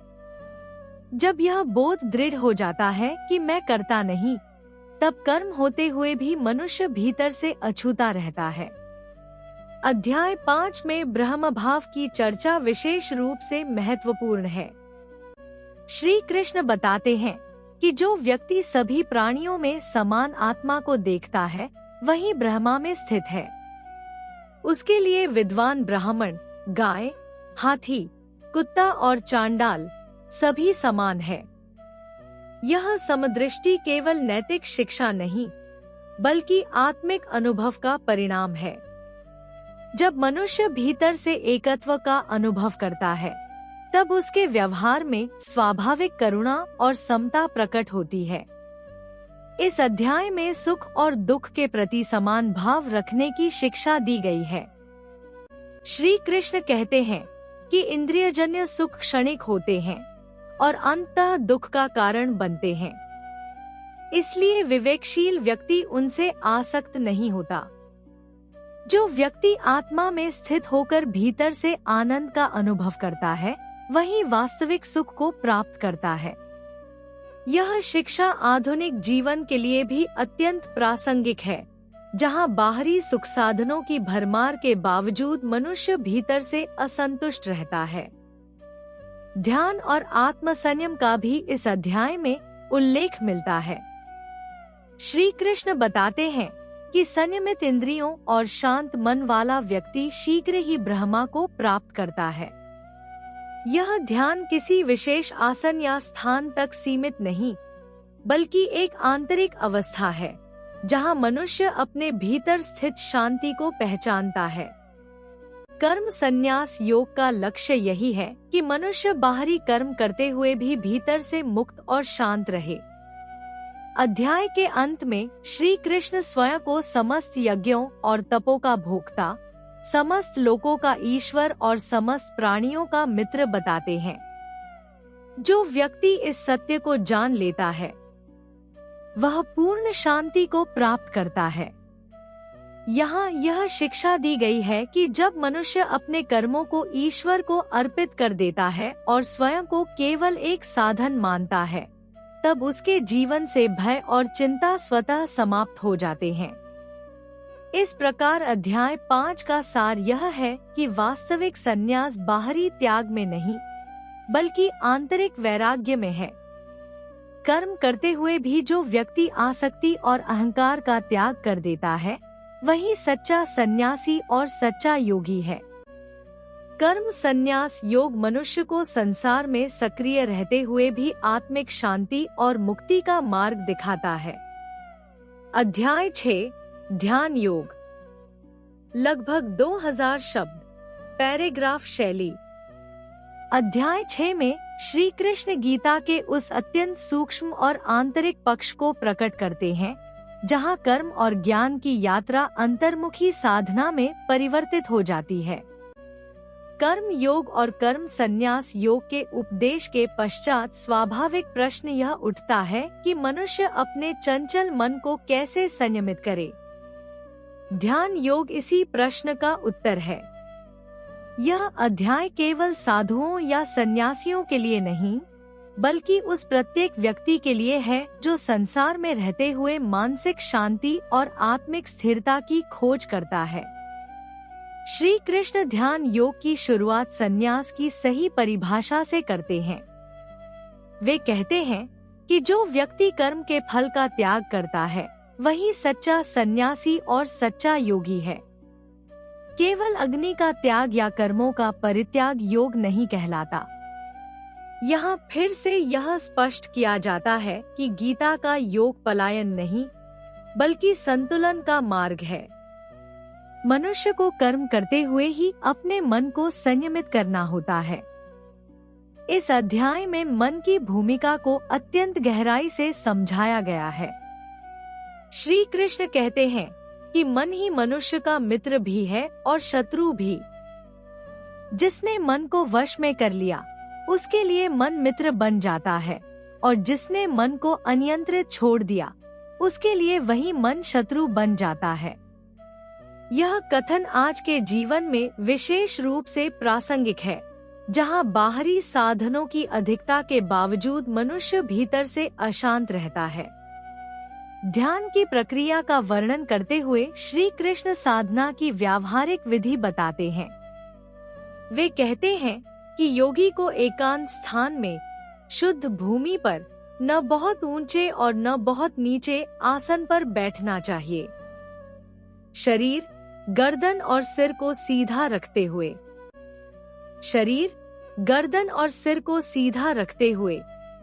जब यह बोध दृढ़ हो जाता है कि मैं करता नहीं, तब कर्म होते हुए भी मनुष्य भीतर से अछूता रहता है। अध्याय 5 में ब्रह्म भाव की चर्चा विशेष रूप से महत्वपूर्ण है। श्री कृष्ण बताते हैं कि जो व्यक्ति सभी प्राणियों में समान आत्मा को देखता है, वही ब्रह्मा में स्थित है। उसके लिए विद्वान ब्राह्मण, गाय, हाथी, कुत्ता और चांडाल सभी समान है। यह समदृष्टि केवल नैतिक शिक्षा नहीं, बल्कि आत्मिक अनुभव का परिणाम है। जब मनुष्य भीतर से एकत्व का अनुभव करता है, तब उसके व्यवहार में स्वाभाविक करुणा और समता प्रकट होती है। इस अध्याय में सुख और दुख के प्रति समान भाव रखने की शिक्षा दी गई है। श्री कृष्ण कहते हैं कि इंद्रियजन्य सुख क्षणिक होते हैं और अंततः दुख का कारण बनते हैं। इसलिए विवेकशील व्यक्ति उनसे आसक्त नहीं होता। जो व्यक्ति आत्मा में स्थित होकर भीतर से आनंद का अनुभव करता है, वही वास्तविक सुख को प्राप्त करता है। यह शिक्षा आधुनिक जीवन के लिए भी अत्यंत प्रासंगिक है, जहां बाहरी सुख साधनों की भरमार के बावजूद मनुष्य भीतर से असंतुष्ट रहता है। ध्यान और आत्मसंयम का भी इस अध्याय में उल्लेख मिलता है। श्री कृष्ण बताते हैं कि संयमित इंद्रियों और शांत मन वाला व्यक्ति शीघ्र ही ब्रह्मा को प्राप्त करता है। यह ध्यान किसी विशेष आसन या स्थान तक सीमित नहीं, बल्कि एक आंतरिक अवस्था है, जहां मनुष्य अपने भीतर स्थित शांति को पहचानता है। कर्म संन्यास योग का लक्ष्य यही है कि मनुष्य बाहरी कर्म करते हुए भी भीतर से मुक्त और शांत रहे। अध्याय के अंत में श्री कृष्ण स्वयं को समस्त यज्ञों और तपों का भोक्ता, समस्त लोकों का ईश्वर और समस्त प्राणियों का मित्र बताते हैं। जो व्यक्ति इस सत्य को जान लेता है, वह पूर्ण शांति को प्राप्त करता है। यहाँ यह शिक्षा दी गई है कि जब मनुष्य अपने कर्मों को ईश्वर को अर्पित कर देता है और स्वयं को केवल एक साधन मानता है, तब उसके जीवन से भय और चिंता स्वतः समाप्त हो जाते हैं। इस प्रकार अध्याय 5 का सार यह है कि वास्तविक संन्यास बाहरी त्याग में नहीं, बल्कि आंतरिक वैराग्य में है। कर्म करते हुए भी जो व्यक्ति आसक्ति और अहंकार का त्याग कर देता है, वही सच्चा सन्यासी और सच्चा योगी है। कर्म संन्यास योग मनुष्य को संसार में सक्रिय रहते हुए भी आत्मिक शांति और मुक्ति का मार्ग दिखाता है। अध्याय 6 ध्यान योग। लगभग 2000 शब्द, पैराग्राफ शैली। अध्याय 6 में श्री कृष्ण गीता के उस अत्यंत सूक्ष्म और आंतरिक पक्ष को प्रकट करते हैं, जहां कर्म और ज्ञान की यात्रा अंतर्मुखी साधना में परिवर्तित हो जाती है। कर्म योग और कर्म संन्यास योग के उपदेश के पश्चात स्वाभाविक प्रश्न यह उठता है कि मनुष्य अपने चंचल मन को कैसे संयमित करे। ध्यान योग इसी प्रश्न का उत्तर है। यह अध्याय केवल साधुओं या सन्यासियों के लिए नहीं, बल्कि उस प्रत्येक व्यक्ति के लिए है जो संसार में रहते हुए मानसिक शांति और आत्मिक स्थिरता की खोज करता है। श्री कृष्ण ध्यान योग की शुरुआत संन्यास की सही परिभाषा से करते हैं। वे कहते हैं कि जो व्यक्ति कर्म के फल का त्याग करता है वही सच्चा सन्यासी और सच्चा योगी है। केवल अग्नि का त्याग या कर्मों का परित्याग योग नहीं कहलाता। यहाँ फिर से यह स्पष्ट किया जाता है कि गीता का योग पलायन नहीं बल्कि संतुलन का मार्ग है। मनुष्य को कर्म करते हुए ही अपने मन को संयमित करना होता है। इस अध्याय में मन की भूमिका को अत्यंत गहराई से समझाया गया है। श्री कृष्ण कहते हैं कि मन ही मनुष्य का मित्र भी है और शत्रु भी। जिसने मन को वश में कर लिया उसके लिए मन मित्र बन जाता है, और जिसने मन को अनियंत्रित छोड़ दिया उसके लिए वही मन शत्रु बन जाता है। यह कथन आज के जीवन में विशेष रूप से प्रासंगिक है, जहां बाहरी साधनों की अधिकता के बावजूद मनुष्य भीतर से अशांत रहता है। ध्यान की प्रक्रिया का वर्णन करते हुए श्री कृष्ण साधना की व्यावहारिक विधि बताते हैं। वे कहते हैं कि योगी को एकांत स्थान में शुद्ध भूमि पर न बहुत ऊंचे और न बहुत नीचे आसन पर बैठना चाहिए। शरीर, गर्दन और सिर को सीधा रखते हुए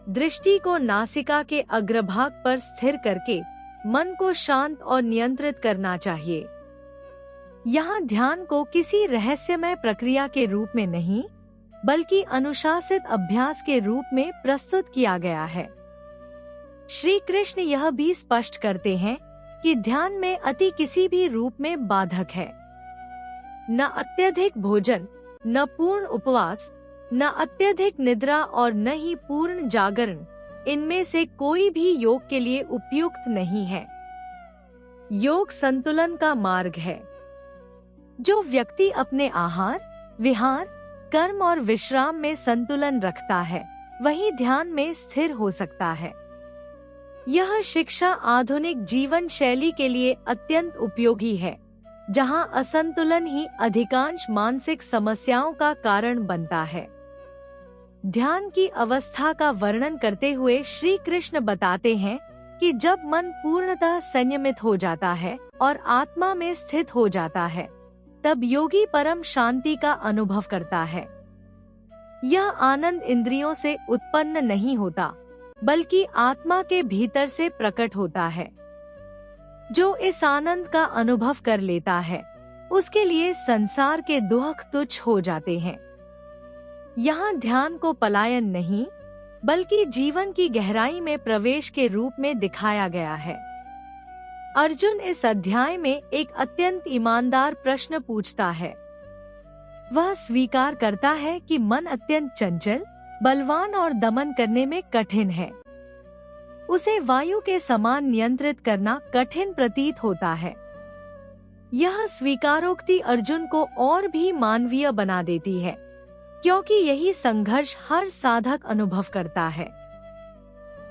दृष्टि को नासिका के अग्रभाग पर स्थिर करके मन को शांत और नियंत्रित करना चाहिए। यहाँ ध्यान को किसी रहस्यमय प्रक्रिया के रूप में नहीं बल्कि अनुशासित अभ्यास के रूप में प्रस्तुत किया गया है। श्री कृष्ण यह भी स्पष्ट करते हैं कि ध्यान में अति किसी भी रूप में बाधक है। न अत्यधिक भोजन, न पूर्ण उपवास, न अत्यधिक निद्रा और न ही पूर्ण जागरण, इनमें से कोई भी योग के लिए उपयुक्त नहीं है। योग संतुलन का मार्ग है। जो व्यक्ति अपने आहार, विहार, कर्म और विश्राम में संतुलन रखता है वही ध्यान में स्थिर हो सकता है। यह शिक्षा आधुनिक जीवन शैली के लिए अत्यंत उपयोगी है, जहां असंतुलन ही अधिकांश मानसिक समस्याओं का कारण बनता है। ध्यान की अवस्था का वर्णन करते हुए श्री कृष्ण बताते हैं कि जब मन पूर्णतः संयमित हो जाता है और आत्मा में स्थित हो जाता है, तब योगी परम शांति का अनुभव करता है। यह आनंद इंद्रियों से उत्पन्न नहीं होता बल्कि आत्मा के भीतर से प्रकट होता है। जो इस आनंद का अनुभव कर लेता है उसके लिए संसार के दुख तुच्छ हो जाते हैं। यहाँ ध्यान को पलायन नहीं बल्कि जीवन की गहराई में प्रवेश के रूप में दिखाया गया है। अर्जुन इस अध्याय में एक अत्यंत ईमानदार प्रश्न पूछता है। वह स्वीकार करता है कि मन अत्यंत चंचल, बलवान और दमन करने में कठिन है। उसे वायु के समान नियंत्रित करना कठिन प्रतीत होता है। यह स्वीकारोक्ति अर्जुन को और भी मानवीय बना देती है, क्योंकि यही संघर्ष हर साधक अनुभव करता है।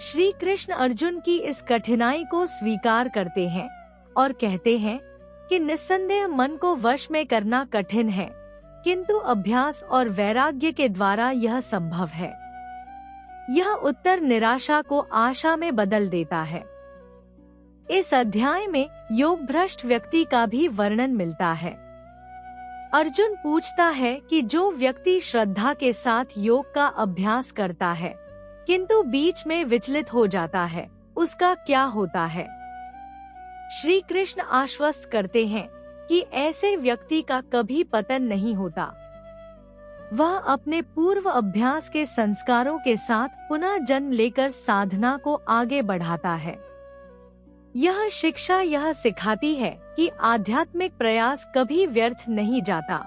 श्री कृष्ण अर्जुन की इस कठिनाई को स्वीकार करते हैं और कहते हैं कि निस्संदेह मन को वश में करना कठिन है, किंतु अभ्यास और वैराग्य के द्वारा यह संभव है। यह उत्तर निराशा को आशा में बदल देता है। इस अध्याय में योग भ्रष्ट व्यक्ति का भी वर्णन मिलता है। अर्जुन पूछता है कि जो व्यक्ति श्रद्धा के साथ योग का अभ्यास करता है किंतु बीच में विचलित हो जाता है, उसका क्या होता है? श्री कृष्ण आश्वस्त करते हैं कि ऐसे व्यक्ति का कभी पतन नहीं होता। वह अपने पूर्व अभ्यास के संस्कारों के साथ पुनः जन्म लेकर साधना को आगे बढ़ाता है। यह शिक्षा यह सिखाती है कि आध्यात्मिक प्रयास कभी व्यर्थ नहीं जाता।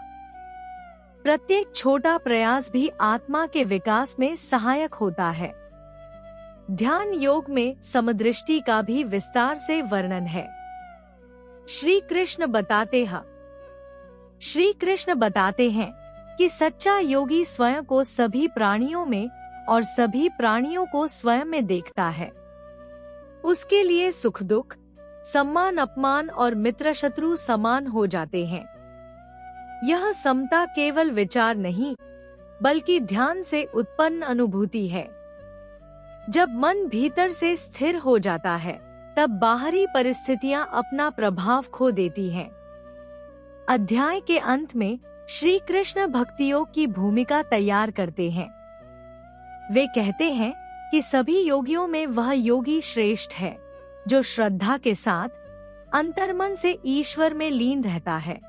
प्रत्येक छोटा प्रयास भी आत्मा के विकास में सहायक होता है। ध्यान योग में समदृष्टि का भी विस्तार से वर्णन है। श्री कृष्ण बताते हैं कि सच्चा योगी स्वयं को सभी प्राणियों में और सभी प्राणियों को स्वयं में देखता है। उसके लिए सुख दुख, सम्मान अपमान और मित्र शत्रु समान हो जाते हैं। यह समता केवल विचार नहीं बल्कि ध्यान से उत्पन्न अनुभूति है। जब मन भीतर से स्थिर हो जाता है, तब बाहरी परिस्थितियां अपना प्रभाव खो देती हैं। अध्याय के अंत में श्री कृष्ण भक्तियों की भूमिका तैयार करते हैं। वे कहते हैं कि सभी योगियों में वह योगी श्रेष्ठ है जो श्रद्धा के साथ अंतर्मन से ईश्वर में लीन रहता है।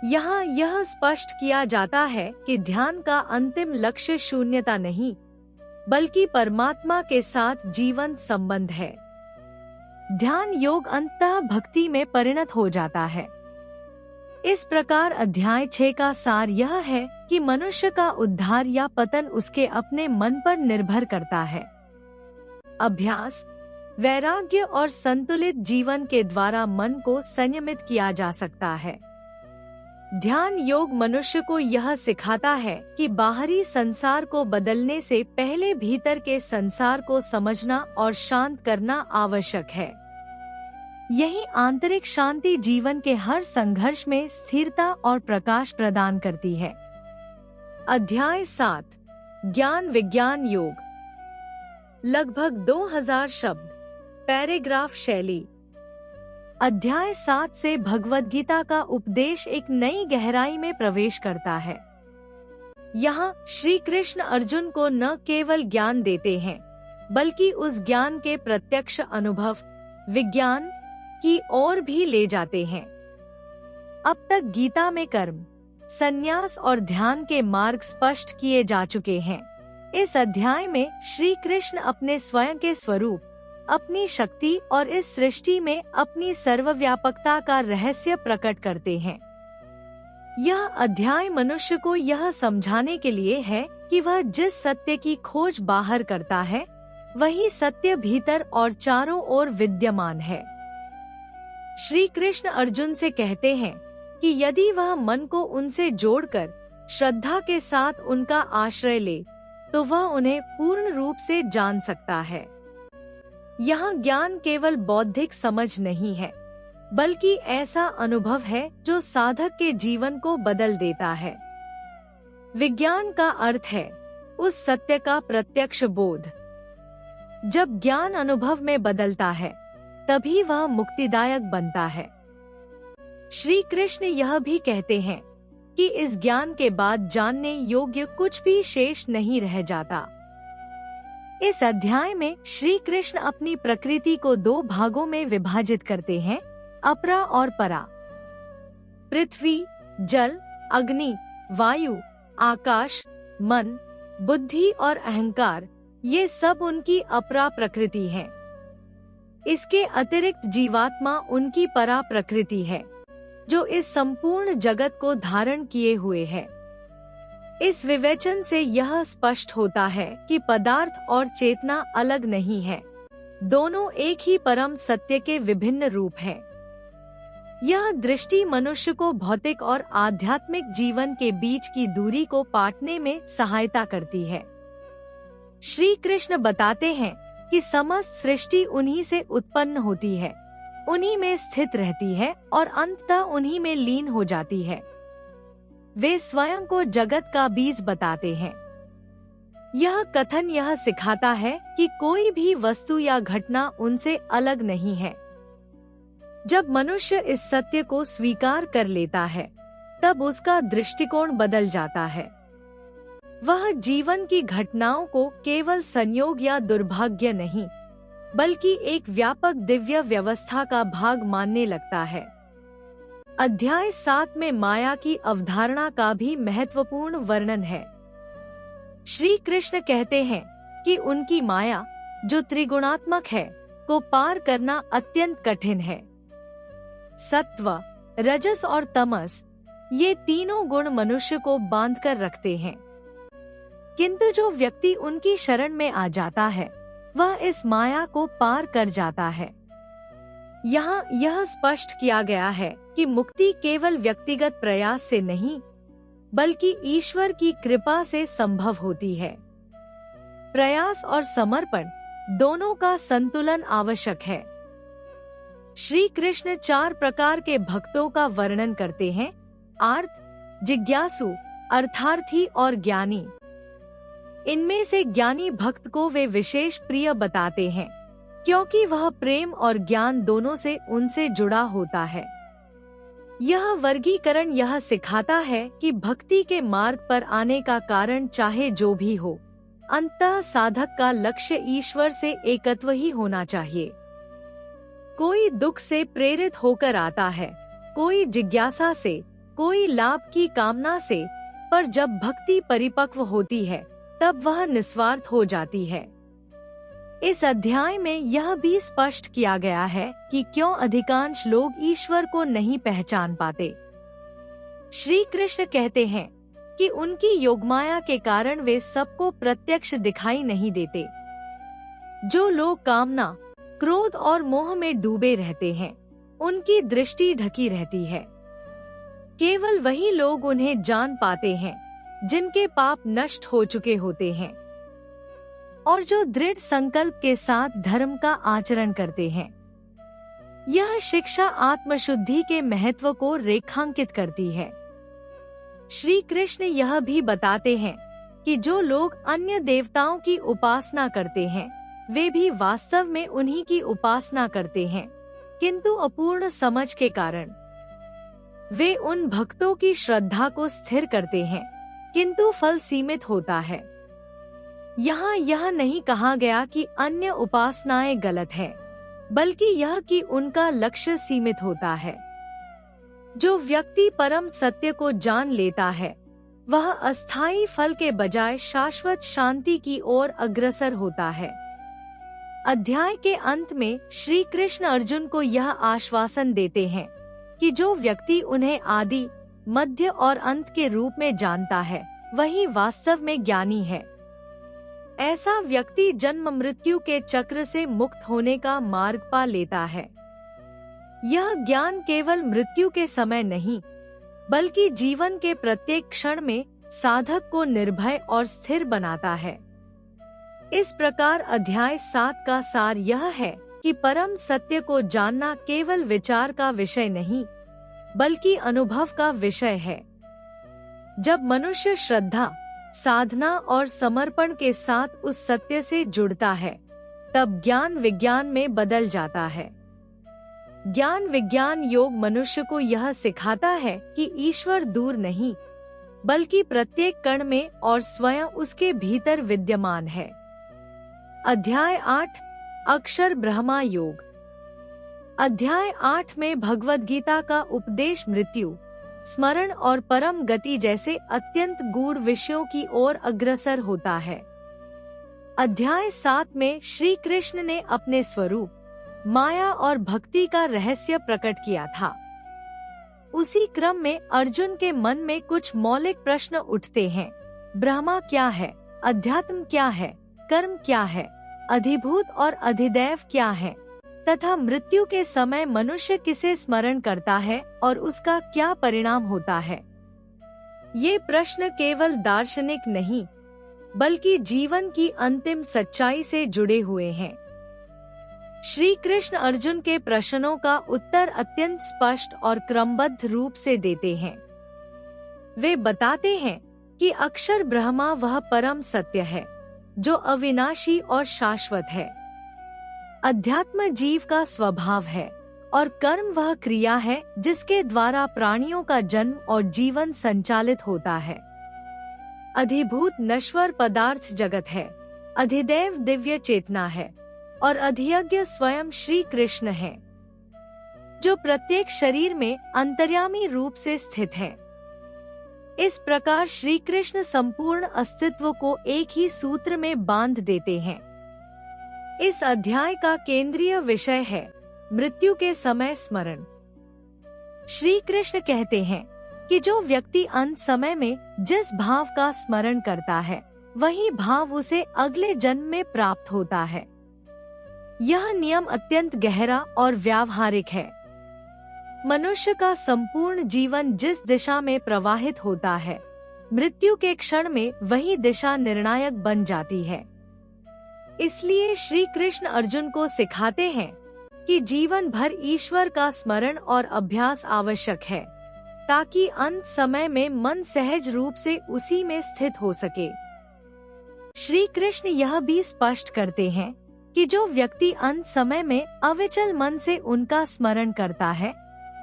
यहाँ यह स्पष्ट किया जाता है कि ध्यान का अंतिम लक्ष्य शून्यता नहीं, बल्कि परमात्मा के साथ जीवंत संबंध है। ध्यान योग अंततः भक्ति में परिणत हो जाता है। इस प्रकार अध्याय 6 का सार यह है कि मनुष्य का उद्धार या पतन उसके अपने मन पर निर्भर करता है। अभ्यास, वैराग्य और संतुलित जीवन के द्वारा मन को संयमित किया जा सकता है। ध्यान योग मनुष्य को यह सिखाता है कि बाहरी संसार को बदलने से पहले भीतर के संसार को समझना और शांत करना आवश्यक है। यही आंतरिक शांति जीवन के हर संघर्ष में स्थिरता और प्रकाश प्रदान करती है। अध्याय 7 ज्ञान विज्ञान योग, लगभग 2000 शब्द, पैराग्राफ शैली। अध्याय 7 से भगवद गीता का उपदेश एक नई गहराई में प्रवेश करता है। यहाँ श्री कृष्ण अर्जुन को न केवल ज्ञान देते हैं, बल्कि उस ज्ञान के प्रत्यक्ष अनुभव, विज्ञान की ओर भी ले जाते हैं। अब तक गीता में कर्म, संन्यास और ध्यान के मार्ग स्पष्ट किए जा चुके हैं। इस अध्याय में श्री कृष्ण अपने स्वयं के स्वरूप, अपनी शक्ति और इस सृष्टि में अपनी सर्वव्यापकता का रहस्य प्रकट करते हैं। यह अध्याय मनुष्य को यह समझाने के लिए है कि वह जिस सत्य की खोज बाहर करता है, वही सत्य भीतर और चारों ओर विद्यमान है। श्री कृष्ण अर्जुन से कहते हैं कि यदि वह मन को उनसे जोड़कर श्रद्धा के साथ उनका आश्रय ले, तो वह उन्हें पूर्ण रूप से जान सकता है। यहाँ ज्ञान केवल बौद्धिक समझ नहीं है, बल्कि ऐसा अनुभव है जो साधक के जीवन को बदल देता है। विज्ञान का अर्थ है उस सत्य का प्रत्यक्ष बोध। जब ज्ञान अनुभव में बदलता है, तभी वह मुक्तिदायक बनता है। श्री कृष्ण यह भी कहते हैं कि इस ज्ञान के बाद जानने योग्य कुछ भी शेष नहीं रह जाता। इस अध्याय में श्री कृष्ण अपनी प्रकृति को 2 भागों में विभाजित करते हैं, अपरा और परा। पृथ्वी, जल, अग्नि, वायु, आकाश, मन, बुद्धि और अहंकार, ये सब उनकी अपरा प्रकृति है। इसके अतिरिक्त जीवात्मा उनकी परा प्रकृति है, जो इस संपूर्ण जगत को धारण किए हुए है। इस विवेचन से यह स्पष्ट होता है कि पदार्थ और चेतना अलग नहीं है, दोनों एक ही परम सत्य के विभिन्न रूप हैं। यह दृष्टि मनुष्य को भौतिक और आध्यात्मिक जीवन के बीच की दूरी को पाटने में सहायता करती है। श्री कृष्ण बताते हैं कि समस्त सृष्टि उन्हीं से उत्पन्न होती है, उन्हीं में स्थित रहती है और अंततः उन्हीं में लीन हो जाती है। वे स्वयं को जगत का बीज बताते हैं। यह कथन यह सिखाता है कि कोई भी वस्तु या घटना उनसे अलग नहीं है। जब मनुष्य इस सत्य को स्वीकार कर लेता है, तब उसका दृष्टिकोण बदल जाता है। वह जीवन की घटनाओं को केवल संयोग या दुर्भाग्य नहीं, बल्कि एक व्यापक दिव्य व्यवस्था का भाग मानने लगता है। अध्याय 7 में माया की अवधारणा का भी महत्वपूर्ण वर्णन है। श्री कृष्ण कहते हैं कि उनकी माया, जो त्रिगुणात्मक है, को पार करना अत्यंत कठिन है। सत्व, रजस और तमस, ये तीनों गुण मनुष्य को बांध कर रखते हैं। किंतु जो व्यक्ति उनकी शरण में आ जाता है, वह इस माया को पार कर जाता है। यहाँ यह स्पष्ट किया गया है कि मुक्ति केवल व्यक्तिगत प्रयास से नहीं, बल्कि ईश्वर की कृपा से संभव होती है। प्रयास और समर्पण दोनों का संतुलन आवश्यक है। श्री कृष्ण 4 प्रकार के भक्तों का वर्णन करते हैं: आर्त, जिज्ञासु, अर्थार्थी और ज्ञानी। इनमें से ज्ञानी भक्त को वे विशेष प्रिय बताते हैं, क्योंकि वह प्रेम और ज्ञान दोनों से उनसे जुड़ा होता है। यह वर्गीकरण यह सिखाता है कि भक्ति के मार्ग पर आने का कारण चाहे जो भी हो, अंततः साधक का लक्ष्य ईश्वर से एकत्व ही होना चाहिए। कोई दुख से प्रेरित होकर आता है, कोई जिज्ञासा से, कोई लाभ की कामना से, पर जब भक्ति परिपक्व होती है तब वह निस्वार्थ हो जाती है। इस अध्याय में यह भी स्पष्ट किया गया है कि क्यों अधिकांश लोग ईश्वर को नहीं पहचान पाते। श्री कृष्ण कहते हैं कि उनकी योगमाया के कारण वे सबको प्रत्यक्ष दिखाई नहीं देते। जो लोग कामना, क्रोध और मोह में डूबे रहते हैं, उनकी दृष्टि ढकी रहती है। केवल वही लोग उन्हें जान पाते हैं जिनके पाप नष्ट हो चुके होते हैं और जो दृढ़ संकल्प के साथ धर्म का आचरण करते हैं। यह शिक्षा आत्मशुद्धि के महत्व को रेखांकित करती है। श्री कृष्ण यह भी बताते हैं कि जो लोग अन्य देवताओं की उपासना करते हैं, वे भी वास्तव में उन्हीं की उपासना करते हैं, किंतु अपूर्ण समझ के कारण वे उन भक्तों की श्रद्धा को स्थिर करते हैं, किंतु फल सीमित होता है। यहाँ यह नहीं कहा गया कि अन्य उपासनाएं गलत है, बल्कि यह कि उनका लक्ष्य सीमित होता है। जो व्यक्ति परम सत्य को जान लेता है, वह अस्थायी फल के बजाय शाश्वत शांति की ओर अग्रसर होता है। अध्याय के अंत में श्री कृष्ण अर्जुन को यह आश्वासन देते हैं कि जो व्यक्ति उन्हें आदि, मध्य और अंत के रूप में जानता है, वही वास्तव में ज्ञानी है। ऐसा व्यक्ति जन्म मृत्यु के चक्र से मुक्त होने का मार्ग पा लेता है। यह ज्ञान केवल मृत्यु के समय नहीं, बल्कि जीवन के प्रत्येक क्षण में साधक को निर्भय और स्थिर बनाता है। इस प्रकार अध्याय 7 का सार यह है कि परम सत्य को जानना केवल विचार का विषय नहीं, बल्कि अनुभव का विषय है। जब मनुष्य श्रद्धा, साधना और समर्पण के साथ उस सत्य से जुड़ता है, तब ज्ञान विज्ञान में बदल जाता है। ज्ञान विज्ञान योग मनुष्य को यह सिखाता है कि ईश्वर दूर नहीं, बल्कि प्रत्येक कण में और स्वयं उसके भीतर विद्यमान है। अध्याय 8 अक्षर ब्रह्मा योग। अध्याय 8 में भगवद गीता का उपदेश मृत्यु, स्मरण और परम गति जैसे अत्यंत गूढ़ विषयों की ओर अग्रसर होता है। अध्याय 7 में श्री कृष्ण ने अपने स्वरूप, माया और भक्ति का रहस्य प्रकट किया था। उसी क्रम में अर्जुन के मन में कुछ मौलिक प्रश्न उठते हैं। ब्रह्मा क्या है? अध्यात्म क्या है? कर्म क्या है? अधिभूत और अधिदैव क्या है? तथा मृत्यु के समय मनुष्य किसे स्मरण करता है और उसका क्या परिणाम होता है? ये प्रश्न केवल दार्शनिक नहीं, बल्कि जीवन की अंतिम सच्चाई से जुड़े हुए हैं। श्री कृष्ण अर्जुन के प्रश्नों का उत्तर अत्यंत स्पष्ट और क्रमबद्ध रूप से देते हैं। वे बताते हैं कि अक्षर ब्रह्मा वह परम सत्य है जो अविनाशी और शाश्वत है। अध्यात्म जीव का स्वभाव है और कर्म वह क्रिया है जिसके द्वारा प्राणियों का जन्म और जीवन संचालित होता है। अधिभूत नश्वर पदार्थ जगत है, अधिदैव दिव्य चेतना है और अधियज्ञ स्वयं श्री कृष्ण है, जो प्रत्येक शरीर में अंतर्यामी रूप से स्थित है। इस प्रकार श्री कृष्ण संपूर्ण अस्तित्व को एक ही सूत्र में बांध देते हैं। इस अध्याय का केंद्रीय विषय है मृत्यु के समय स्मरण। श्री कृष्ण कहते हैं कि जो व्यक्ति अंत समय में जिस भाव का स्मरण करता है, वही भाव उसे अगले जन्म में प्राप्त होता है। यह नियम अत्यंत गहरा और व्यावहारिक है। मनुष्य का संपूर्ण जीवन जिस दिशा में प्रवाहित होता है, मृत्यु के क्षण में वही दिशा निर्णायक बन जाती है। इसलिए श्री कृष्ण अर्जुन को सिखाते हैं कि जीवन भर ईश्वर का स्मरण और अभ्यास आवश्यक है, ताकि अंत समय में मन सहज रूप से उसी में स्थित हो सके। श्री कृष्ण यह भी स्पष्ट करते हैं कि जो व्यक्ति अंत समय में अविचल मन से उनका स्मरण करता है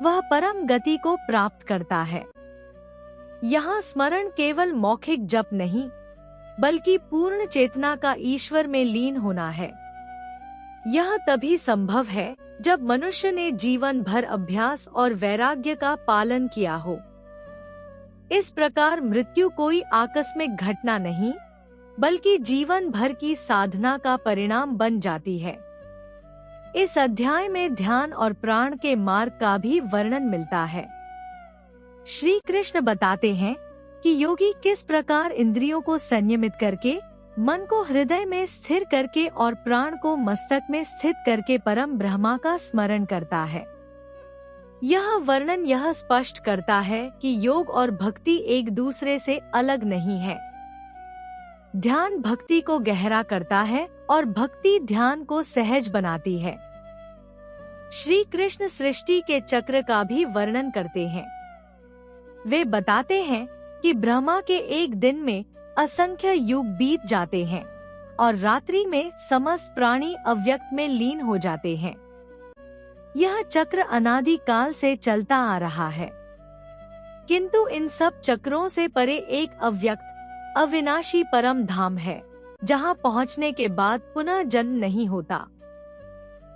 वह परम गति को प्राप्त करता है। यहाँ स्मरण केवल मौखिक जप नहीं बल्कि पूर्ण चेतना का ईश्वर में लीन होना है। यह तभी संभव है जब मनुष्य ने जीवन भर अभ्यास और वैराग्य का पालन किया हो। इस प्रकार मृत्यु कोई आकस्मिक घटना नहीं बल्कि जीवन भर की साधना का परिणाम बन जाती है। इस अध्याय में ध्यान और प्राण के मार्ग का भी वर्णन मिलता है। श्री कृष्ण बताते हैं कि योगी किस प्रकार इंद्रियों को संयमित करके, मन को हृदय में स्थिर करके और प्राण को मस्तक में स्थित करके परम ब्रह्मा का स्मरण करता है। यह वर्णन यह स्पष्ट करता है कि योग और भक्ति एक दूसरे से अलग नहीं है। ध्यान भक्ति को गहरा करता है और भक्ति ध्यान को सहज बनाती है। श्री कृष्ण सृष्टि के चक्र का भी वर्णन करते हैं। वे बताते हैं कि ब्रह्मा के एक दिन में असंख्य युग बीत जाते हैं और रात्रि में समस्त प्राणी अव्यक्त में लीन हो जाते हैं। यह चक्र अनादि काल से चलता आ रहा है, किंतु इन सब चक्रों से परे एक अव्यक्त अविनाशी परम धाम है जहाँ पहुँचने के बाद पुनः जन्म नहीं होता।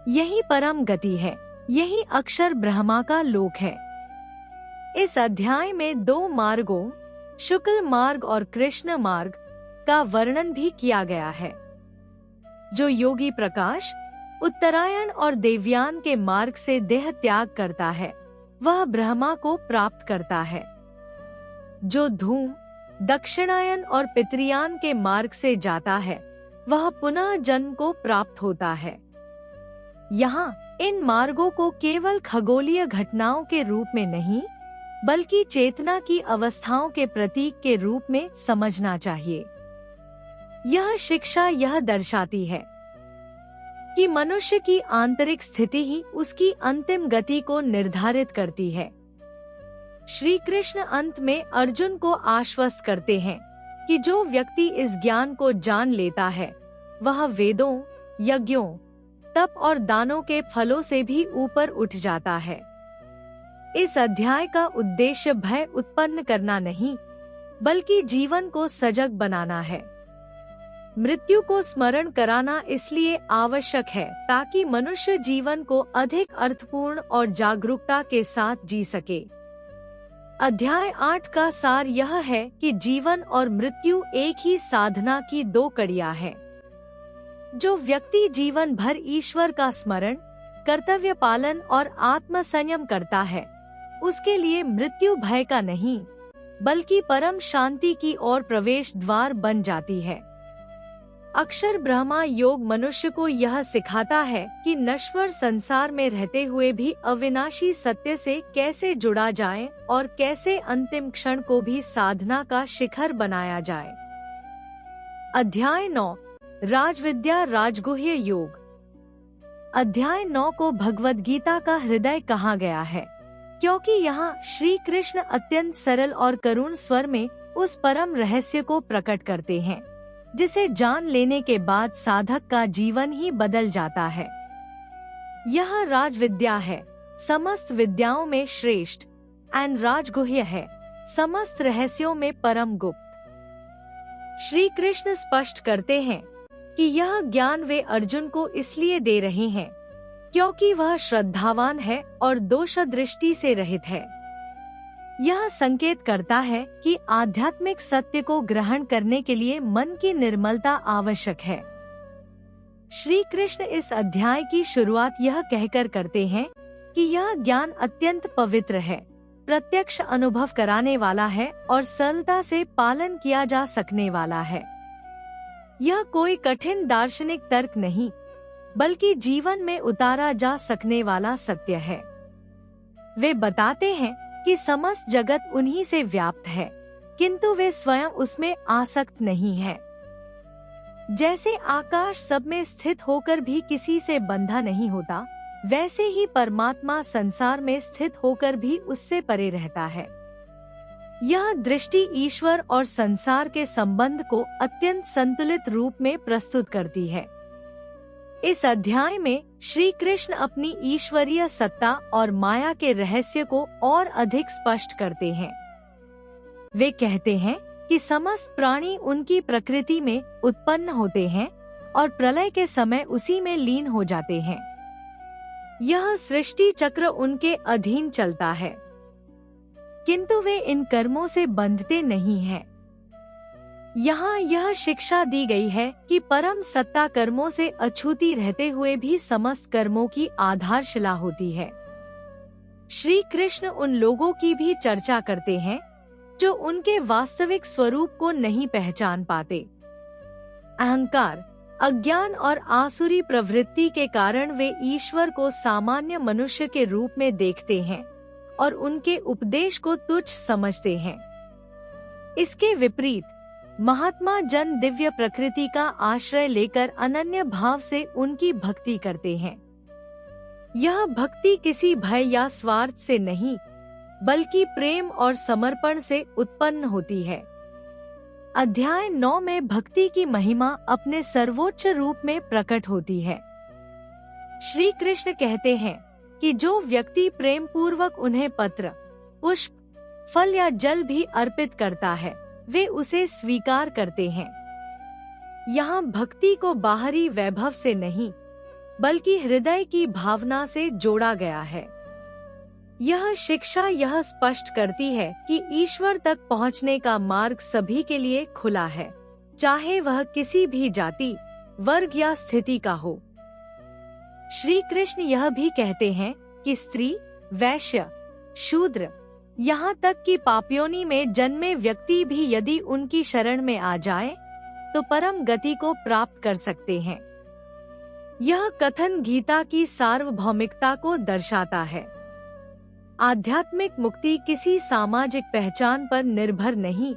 यही परम गति है, यही अक्षर ब्रह्मा का लोक है। इस अध्याय में दो मार्गों, शुक्ल मार्ग और कृष्ण मार्ग का वर्णन भी किया गया है। जो योगी प्रकाश, उत्तरायण और देवयान के मार्ग से देह त्याग करता है वह ब्रह्मा को प्राप्त करता है। जो धूम, दक्षिणायन और पितृयान के मार्ग से जाता है वह पुनः जन्म को प्राप्त होता है। यहाँ इन मार्गों को केवल खगोलीय घटनाओं के रूप में नहीं बल्कि चेतना की अवस्थाओं के प्रतीक के रूप में समझना चाहिए। यह शिक्षा यह दर्शाती है कि मनुष्य की आंतरिक स्थिति ही उसकी अंतिम गति को निर्धारित करती है। श्री कृष्ण अंत में अर्जुन को आश्वस्त करते हैं कि जो व्यक्ति इस ज्ञान को जान लेता है वह वेदों, यज्ञों, तप और दानों के फलों से भी ऊपर उठ जाता है। इस अध्याय का उद्देश्य भय उत्पन्न करना नहीं बल्कि जीवन को सजग बनाना है। मृत्यु को स्मरण कराना इसलिए आवश्यक है ताकि मनुष्य जीवन को अधिक अर्थपूर्ण और जागरूकता के साथ जी सके। अध्याय 8 का सार यह है कि जीवन और मृत्यु एक ही साधना की दो कड़ियां हैं। जो व्यक्ति जीवन भर ईश्वर का स्मरण, कर्तव्य पालन और आत्म संयम करता है उसके लिए मृत्यु भय का नहीं बल्कि परम शांति की ओर प्रवेश द्वार बन जाती है। अक्षर ब्रह्मा योग मनुष्य को यह सिखाता है कि नश्वर संसार में रहते हुए भी अविनाशी सत्य से कैसे जुड़ा जाए और कैसे अंतिम क्षण को भी साधना का शिखर बनाया जाए। अध्याय 9 राजविद्या राजगुह्य योग। अध्याय 9 को भगवद गीता का हृदय कहा गया है क्योंकि यहाँ श्री कृष्ण अत्यंत सरल और करुण स्वर में उस परम रहस्य को प्रकट करते हैं जिसे जान लेने के बाद साधक का जीवन ही बदल जाता है। यह राजविद्या है, समस्त विद्याओं में श्रेष्ठ, एंड राजगुह्य है, समस्त रहस्यों में परम गुप्त। श्री कृष्ण स्पष्ट करते हैं कि यह ज्ञान वे अर्जुन को इसलिए दे रहे हैं क्योंकि वह श्रद्धावान है और दोष दृष्टि से रहित है। यह संकेत करता है कि आध्यात्मिक सत्य को ग्रहण करने के लिए मन की निर्मलता आवश्यक है। श्री कृष्ण इस अध्याय की शुरुआत यह कहकर करते हैं कि यह ज्ञान अत्यंत पवित्र है, प्रत्यक्ष अनुभव कराने वाला है और सरलता से पालन किया जा सकने वाला है। यह कोई कठिन दार्शनिक तर्क नहीं बल्कि जीवन में उतारा जा सकने वाला सत्य है। वे बताते हैं कि समस्त जगत उन्हीं से व्याप्त है किंतु वे स्वयं उसमें आसक्त नहीं है। जैसे आकाश सब में स्थित होकर भी किसी से बंधा नहीं होता वैसे ही परमात्मा संसार में स्थित होकर भी उससे परे रहता है। यह दृष्टि ईश्वर और संसार के संबंध को अत्यंत संतुलित रूप में प्रस्तुत करती है। इस अध्याय में श्री कृष्ण अपनी ईश्वरीय सत्ता और माया के रहस्य को और अधिक स्पष्ट करते हैं। वे कहते हैं कि समस्त प्राणी उनकी प्रकृति में उत्पन्न होते हैं और प्रलय के समय उसी में लीन हो जाते हैं। यह सृष्टि चक्र उनके अधीन चलता है, किंतु वे इन कर्मों से बंधते नहीं हैं। यहाँ यह शिक्षा दी गई है कि परम सत्ता कर्मों से अछूती रहते हुए भी समस्त कर्मों की आधारशिला होती है। श्री कृष्ण उन लोगों की भी चर्चा करते हैं जो उनके वास्तविक स्वरूप को नहीं पहचान पाते। अहंकार, अज्ञान और आसुरी प्रवृत्ति के कारण वे ईश्वर को सामान्य मनुष्य के रूप में देखते हैं और उनके उपदेश को तुच्छ समझते हैं। इसके विपरीत महात्मा जन दिव्य प्रकृति का आश्रय लेकर अनन्य भाव से उनकी भक्ति करते हैं। यह भक्ति किसी भय या स्वार्थ से नहीं, बल्कि प्रेम और समर्पण से उत्पन्न होती है। अध्याय 9 में भक्ति की महिमा अपने सर्वोच्च रूप में प्रकट होती है। श्री कृष्ण कहते हैं कि जो व्यक्ति प्रेम पूर्वक उन्हें पत्र, पुष्प, फल या जल भी अर्पित करता है, वे उसे स्वीकार करते हैं। यहाँ भक्ति को बाहरी वैभव से नहीं, बल्कि हृदय की भावना से जोड़ा गया है। यह शिक्षा यह स्पष्ट करती है कि ईश्वर तक पहुँचने का मार्ग सभी के लिए खुला है, चाहे वह किसी भी जाति, वर्ग या स्थिति का हो। श्री कृष्ण यह भी कहते हैं कि स्त्री, वैश्य, शूद्र, यहाँ तक कि पापयोनि में जन्मे व्यक्ति भी यदि उनकी शरण में आ जाए, तो परम गति को प्राप्त कर सकते हैं। यह कथन गीता की सार्वभौमिकता को दर्शाता है। आध्यात्मिक मुक्ति किसी सामाजिक पहचान पर निर्भर नहीं,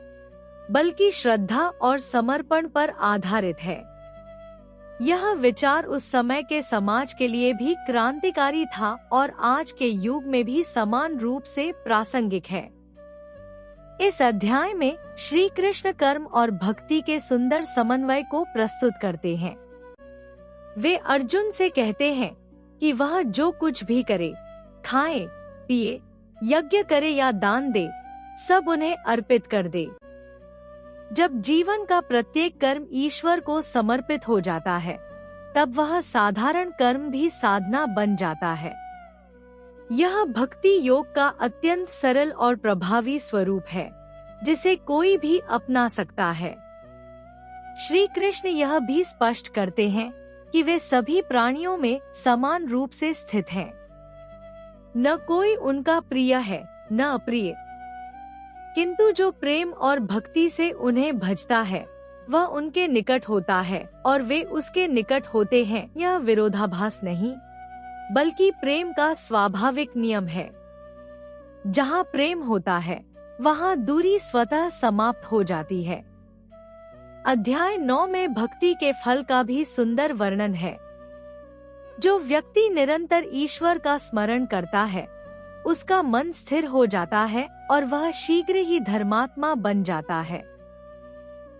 बल्कि श्रद्धा और समर्पण पर आधारित है। यह विचार उस समय के समाज के लिए भी क्रांतिकारी था और आज के युग में भी समान रूप से प्रासंगिक है। इस अध्याय में श्री कृष्ण कर्म और भक्ति के सुंदर समन्वय को प्रस्तुत करते हैं। वे अर्जुन से कहते हैं कि वह जो कुछ भी करे, खाए, पिए, यज्ञ करे या दान दे, सब उन्हें अर्पित कर दे। जब जीवन का प्रत्येक कर्म ईश्वर को समर्पित हो जाता है, तब वह साधारण कर्म भी साधना बन जाता है। यह भक्ति योग का अत्यंत सरल और प्रभावी स्वरूप है, जिसे कोई भी अपना सकता है। श्री कृष्ण यह भी स्पष्ट करते हैं कि वे सभी प्राणियों में समान रूप से स्थित हैं। न कोई उनका प्रिय है, न अप्रिय, किंतु जो प्रेम और भक्ति से उन्हें भजता है, वह उनके निकट होता है और वे उसके निकट होते हैं। यह विरोधाभास नहीं, बल्कि प्रेम का स्वाभाविक नियम है। जहाँ प्रेम होता है, वहाँ दूरी स्वतः समाप्त हो जाती है। अध्याय 9 में भक्ति के फल का भी सुंदर वर्णन है। जो व्यक्ति निरंतर ईश्वर का स्मरण करता है, उसका मन स्थिर हो जाता है और वह शीघ्र ही धर्मात्मा बन जाता है।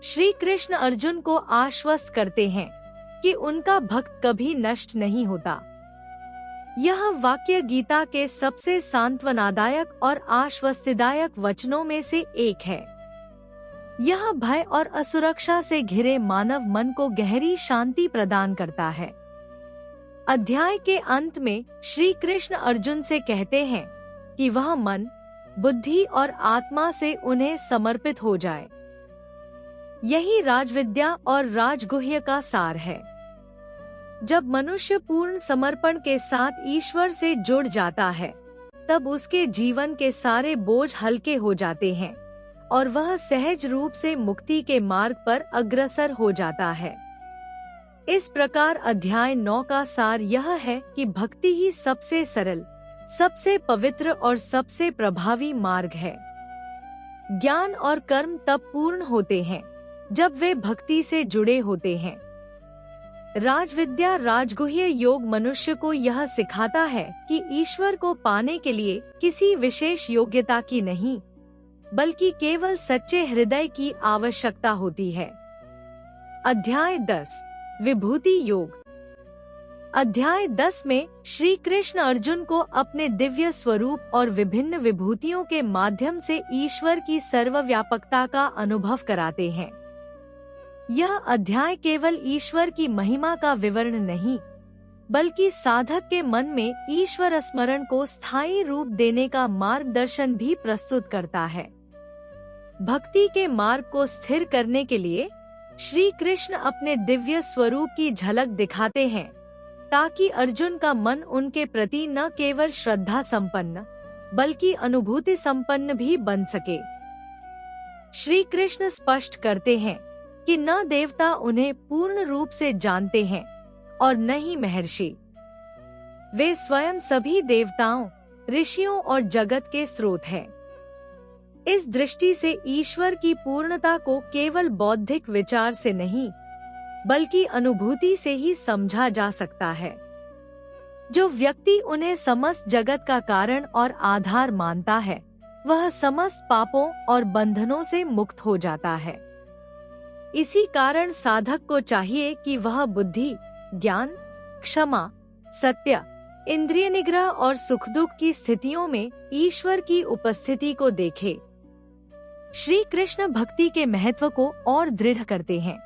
श्री कृष्ण अर्जुन को आश्वस्त करते हैं कि उनका भक्त कभी नष्ट नहीं होता। यह वाक्य गीता के सबसे सांत्वनादायक और आश्वस्तिदायक वचनों में से एक है। यह भय और असुरक्षा से घिरे मानव मन को गहरी शांति प्रदान करता है। अध्याय के अंत में श्री कृष्ण अर्जुन से कहते हैं कि वह मन, बुद्धि और आत्मा से उन्हें समर्पित हो जाए। यही राजविद्या और राजगुह्य का सार है। जब मनुष्य पूर्ण समर्पण के साथ ईश्वर से जुड़ जाता है, तब उसके जीवन के सारे बोझ हल्के हो जाते हैं और वह सहज रूप से मुक्ति के मार्ग पर अग्रसर हो जाता है। इस प्रकार अध्याय 9 का सार यह है कि भक्ति ही सबसे सरल, सबसे पवित्र और सबसे प्रभावी मार्ग है। ज्ञान और कर्म तब पूर्ण होते हैं जब वे भक्ति से जुड़े होते हैं। राजविद्या राजगुह्य योग मनुष्य को यह सिखाता है कि ईश्वर को पाने के लिए किसी विशेष योग्यता की नहीं, बल्कि केवल सच्चे हृदय की आवश्यकता होती है। अध्याय 10 विभूति योग। अध्याय 10 में श्री कृष्ण अर्जुन को अपने दिव्य स्वरूप और विभिन्न विभूतियों के माध्यम से ईश्वर की सर्वव्यापकता का अनुभव कराते हैं। यह अध्याय केवल ईश्वर की महिमा का विवरण नहीं, बल्कि साधक के मन में ईश्वर स्मरण को स्थायी रूप देने का मार्गदर्शन भी प्रस्तुत करता है। भक्ति के मार्ग को स्थिर करने के लिए श्री कृष्ण अपने दिव्य स्वरूप की झलक दिखाते हैं, ताकि अर्जुन का मन उनके प्रति न केवल श्रद्धा संपन्न बल्कि अनुभूति संपन्न भी बन सके। श्री कृष्ण स्पष्ट करते हैं कि न देवता उन्हें पूर्ण रूप से जानते हैं और न ही महर्षि। वे स्वयं सभी देवताओं, ऋषियों और जगत के स्रोत हैं। इस दृष्टि से ईश्वर की पूर्णता को केवल बौद्धिक विचार से नहीं, बल्कि अनुभूति से ही समझा जा सकता है। जो व्यक्ति उन्हें समस्त जगत का कारण और आधार मानता है, वह समस्त पापों और बंधनों से मुक्त हो जाता है। इसी कारण साधक को चाहिए कि वह बुद्धि, ज्ञान, क्षमा, सत्य, इंद्रिय निग्रह और सुख दुख की स्थितियों में ईश्वर की उपस्थिति को देखे। श्री कृष्ण भक्ति के महत्व को और दृढ़ करते हैं।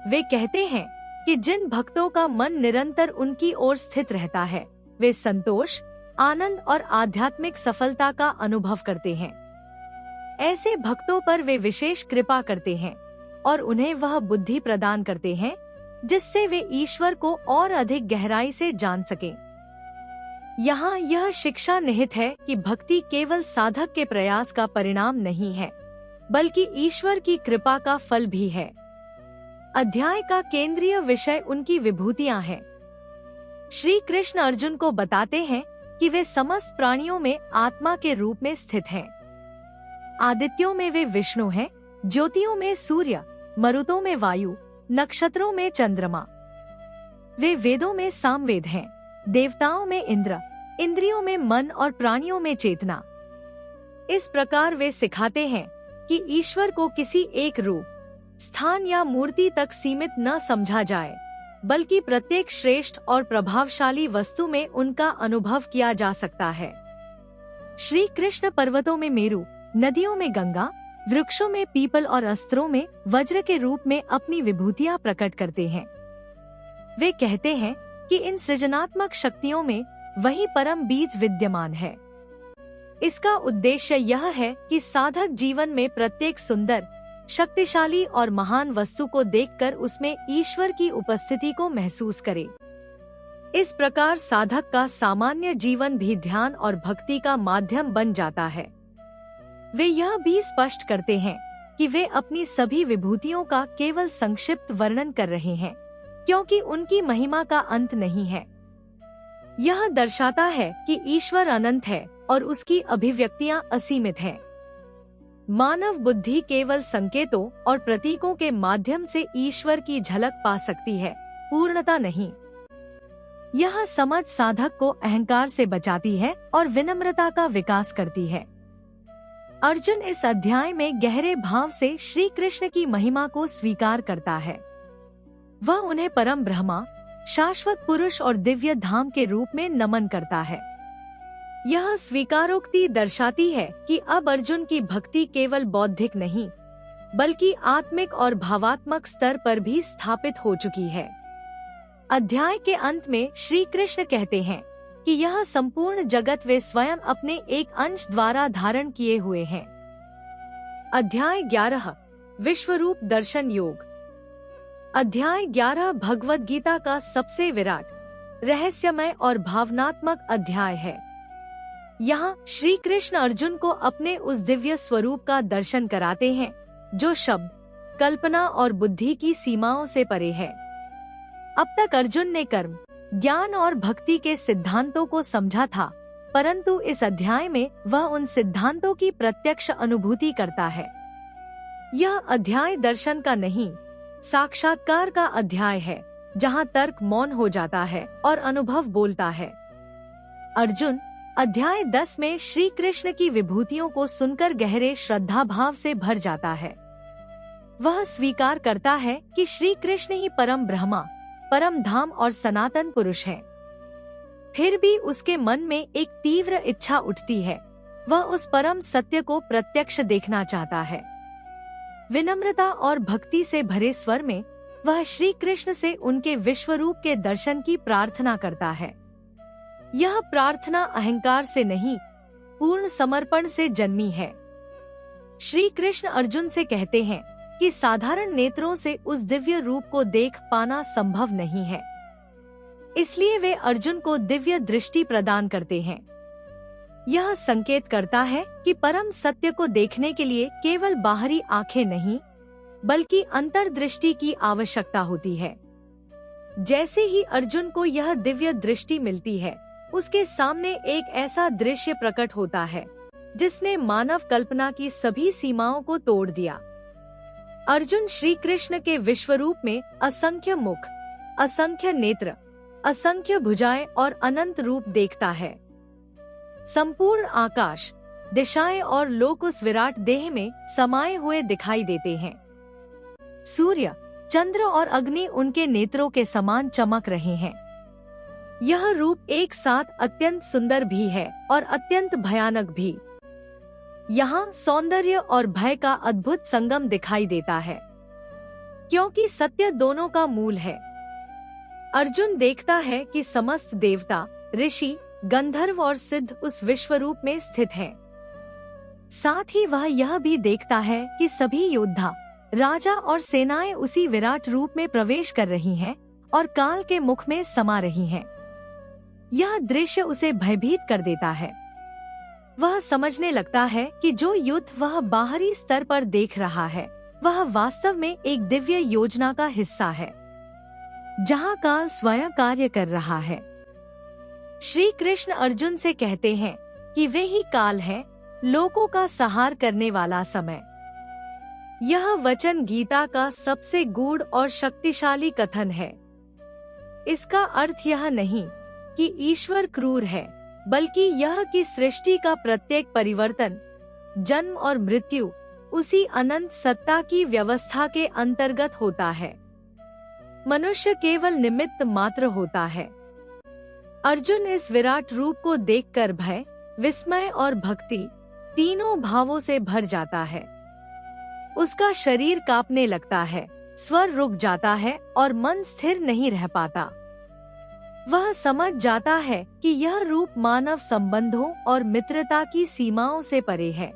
वे कहते हैं कि जिन भक्तों का मन निरंतर उनकी ओर स्थित रहता है, वे संतोष, आनंद और आध्यात्मिक सफलता का अनुभव करते हैं। ऐसे भक्तों पर वे विशेष कृपा करते हैं और उन्हें वह बुद्धि प्रदान करते हैं जिससे वे ईश्वर को और अधिक गहराई से जान सकें। यहाँ यह शिक्षा निहित है कि भक्ति केवल साधक के प्रयास का परिणाम नहीं है, बल्कि ईश्वर की कृपा का फल भी है। अध्याय का केंद्रीय विषय उनकी विभूतियां हैं। श्री कृष्ण अर्जुन को बताते हैं कि वे समस्त प्राणियों में आत्मा के रूप में स्थित हैं। आदित्यों में वे विष्णु हैं, ज्योतियों में सूर्य, मरुतों में वायु, नक्षत्रों में चंद्रमा। वे वेदों में सामवेद हैं, देवताओं में इंद्र, इंद्रियों में मन और प्राणियों में चेतना। इस प्रकार वे सिखाते हैं कि ईश्वर को किसी एक रूप, स्थान या मूर्ति तक सीमित न समझा जाए, बल्कि प्रत्येक श्रेष्ठ और प्रभावशाली वस्तु में उनका अनुभव किया जा सकता है। श्री कृष्ण पर्वतों में मेरु, नदियों में गंगा, वृक्षों में पीपल और अस्त्रों में वज्र के रूप में अपनी विभूतियां प्रकट करते हैं। वे कहते हैं कि इन सृजनात्मक शक्तियों में वही परम बीज विद्यमान है। इसका उद्देश्य यह है कि साधक जीवन में प्रत्येक सुंदर, शक्तिशाली और महान वस्तु को देखकर उसमें ईश्वर की उपस्थिति को महसूस करे। इस प्रकार साधक का सामान्य जीवन भी ध्यान और भक्ति का माध्यम बन जाता है। वे यह भी स्पष्ट करते हैं कि वे अपनी सभी विभूतियों का केवल संक्षिप्त वर्णन कर रहे हैं, क्योंकि उनकी महिमा का अंत नहीं है। यह दर्शाता है कि ईश्वर अनंत है और उसकी अभिव्यक्तियां असीमित हैं। मानव बुद्धि केवल संकेतों और प्रतीकों के माध्यम से ईश्वर की झलक पा सकती है, पूर्णता नहीं। यह समझ साधक को अहंकार से बचाती है और विनम्रता का विकास करती है। अर्जुन इस अध्याय में गहरे भाव से श्री कृष्ण की महिमा को स्वीकार करता है। वह उन्हें परम ब्रह्मा, शाश्वत पुरुष और दिव्य धाम के रूप में नमन करता है। यह स्वीकारोक्ति दर्शाती है कि अब अर्जुन की भक्ति केवल बौद्धिक नहीं, बल्कि आत्मिक और भावात्मक स्तर पर भी स्थापित हो चुकी है। अध्याय के अंत में श्री कृष्ण कहते हैं कि यह संपूर्ण जगत वे स्वयं अपने एक अंश द्वारा धारण किए हुए हैं। अध्याय 11 विश्वरूप दर्शन योग। अध्याय 11 भगवद गीता का सबसे विराट, रहस्यमय और भावनात्मक अध्याय है। यहाँ श्री कृष्ण अर्जुन को अपने उस दिव्य स्वरूप का दर्शन कराते हैं जो शब्द, कल्पना और बुद्धि की सीमाओं से परे है। अब तक अर्जुन ने कर्म, ज्ञान और भक्ति के सिद्धांतों को समझा था, परंतु इस अध्याय में वह उन सिद्धांतों की प्रत्यक्ष अनुभूति करता है। यह अध्याय दर्शन का नहीं, साक्षात्कार का अध्याय है, जहाँ तर्क मौन हो जाता है और अनुभव बोलता है। अर्जुन, अध्याय 10 में श्री कृष्ण की विभूतियों को सुनकर गहरे श्रद्धा भाव से भर जाता है। वह स्वीकार करता है कि श्री कृष्ण ही परम ब्रह्मा, परम धाम और सनातन पुरुष हैं। फिर भी उसके मन में एक तीव्र इच्छा उठती है, वह उस परम सत्य को प्रत्यक्ष देखना चाहता है। विनम्रता और भक्ति से भरे स्वर में वह श्री कृष्ण से उनके विश्वरूप के दर्शन की प्रार्थना करता है। यह प्रार्थना अहंकार से नहीं, पूर्ण समर्पण से जन्मी है। श्री कृष्ण अर्जुन से कहते हैं कि साधारण नेत्रों से उस दिव्य रूप को देख पाना संभव नहीं है, इसलिए वे अर्जुन को दिव्य दृष्टि प्रदान करते हैं। यह संकेत करता है कि परम सत्य को देखने के लिए केवल बाहरी आंखें नहीं, बल्कि अंतर्दृष्टि की आवश्यकता होती है। जैसे ही अर्जुन को यह दिव्य दृष्टि मिलती है, उसके सामने एक ऐसा दृश्य प्रकट होता है जिसने मानव कल्पना की सभी सीमाओं को तोड़ दिया। अर्जुन श्री कृष्ण के विश्वरूप में असंख्य मुख, असंख्य नेत्र, असंख्य भुजाएं और अनंत रूप देखता है। संपूर्ण आकाश, दिशाएं और लोक उस विराट देह में समाये हुए दिखाई देते हैं। सूर्य, चंद्र और अग्नि उनके नेत्रों के समान चमक रहे हैं। यह रूप एक साथ अत्यंत सुंदर भी है और अत्यंत भयानक भी। यहाँ सौंदर्य और भय का अद्भुत संगम दिखाई देता है, क्योंकि सत्य दोनों का मूल है। अर्जुन देखता है कि समस्त देवता, ऋषि, गंधर्व और सिद्ध उस विश्वरूप में स्थित हैं। साथ ही वह यह भी देखता है कि सभी योद्धा, राजा और सेनाएं उसी विराट रूप में प्रवेश कर रही हैं और काल के मुख में समा रही हैं। यह दृश्य उसे भयभीत कर देता है। वह समझने लगता है कि जो युद्ध वह बाहरी स्तर पर देख रहा है, वह वास्तव में एक दिव्य योजना का हिस्सा है, जहां काल स्वयं कार्य कर रहा है। श्री कृष्ण अर्जुन से कहते हैं कि वे ही काल है, लोकों का संहार करने वाला समय। यह वचन गीता का सबसे गूढ़ और शक्तिशाली कथन है। इसका अर्थ यह नहीं कि ईश्वर क्रूर है, बल्कि यह कि सृष्टि का प्रत्येक परिवर्तन, जन्म और मृत्यु उसी अनंत सत्ता की व्यवस्था के अंतर्गत होता है। मनुष्य केवल निमित्त मात्र होता है। अर्जुन इस विराट रूप को देखकर भय, विस्मय और भक्ति तीनों भावों से भर जाता है। उसका शरीर कांपने लगता है, स्वर रुक जाता है और मन स्थिर नहीं रह पाता। वह समझ जाता है कि यह रूप मानव संबंधों और मित्रता की सीमाओं से परे है।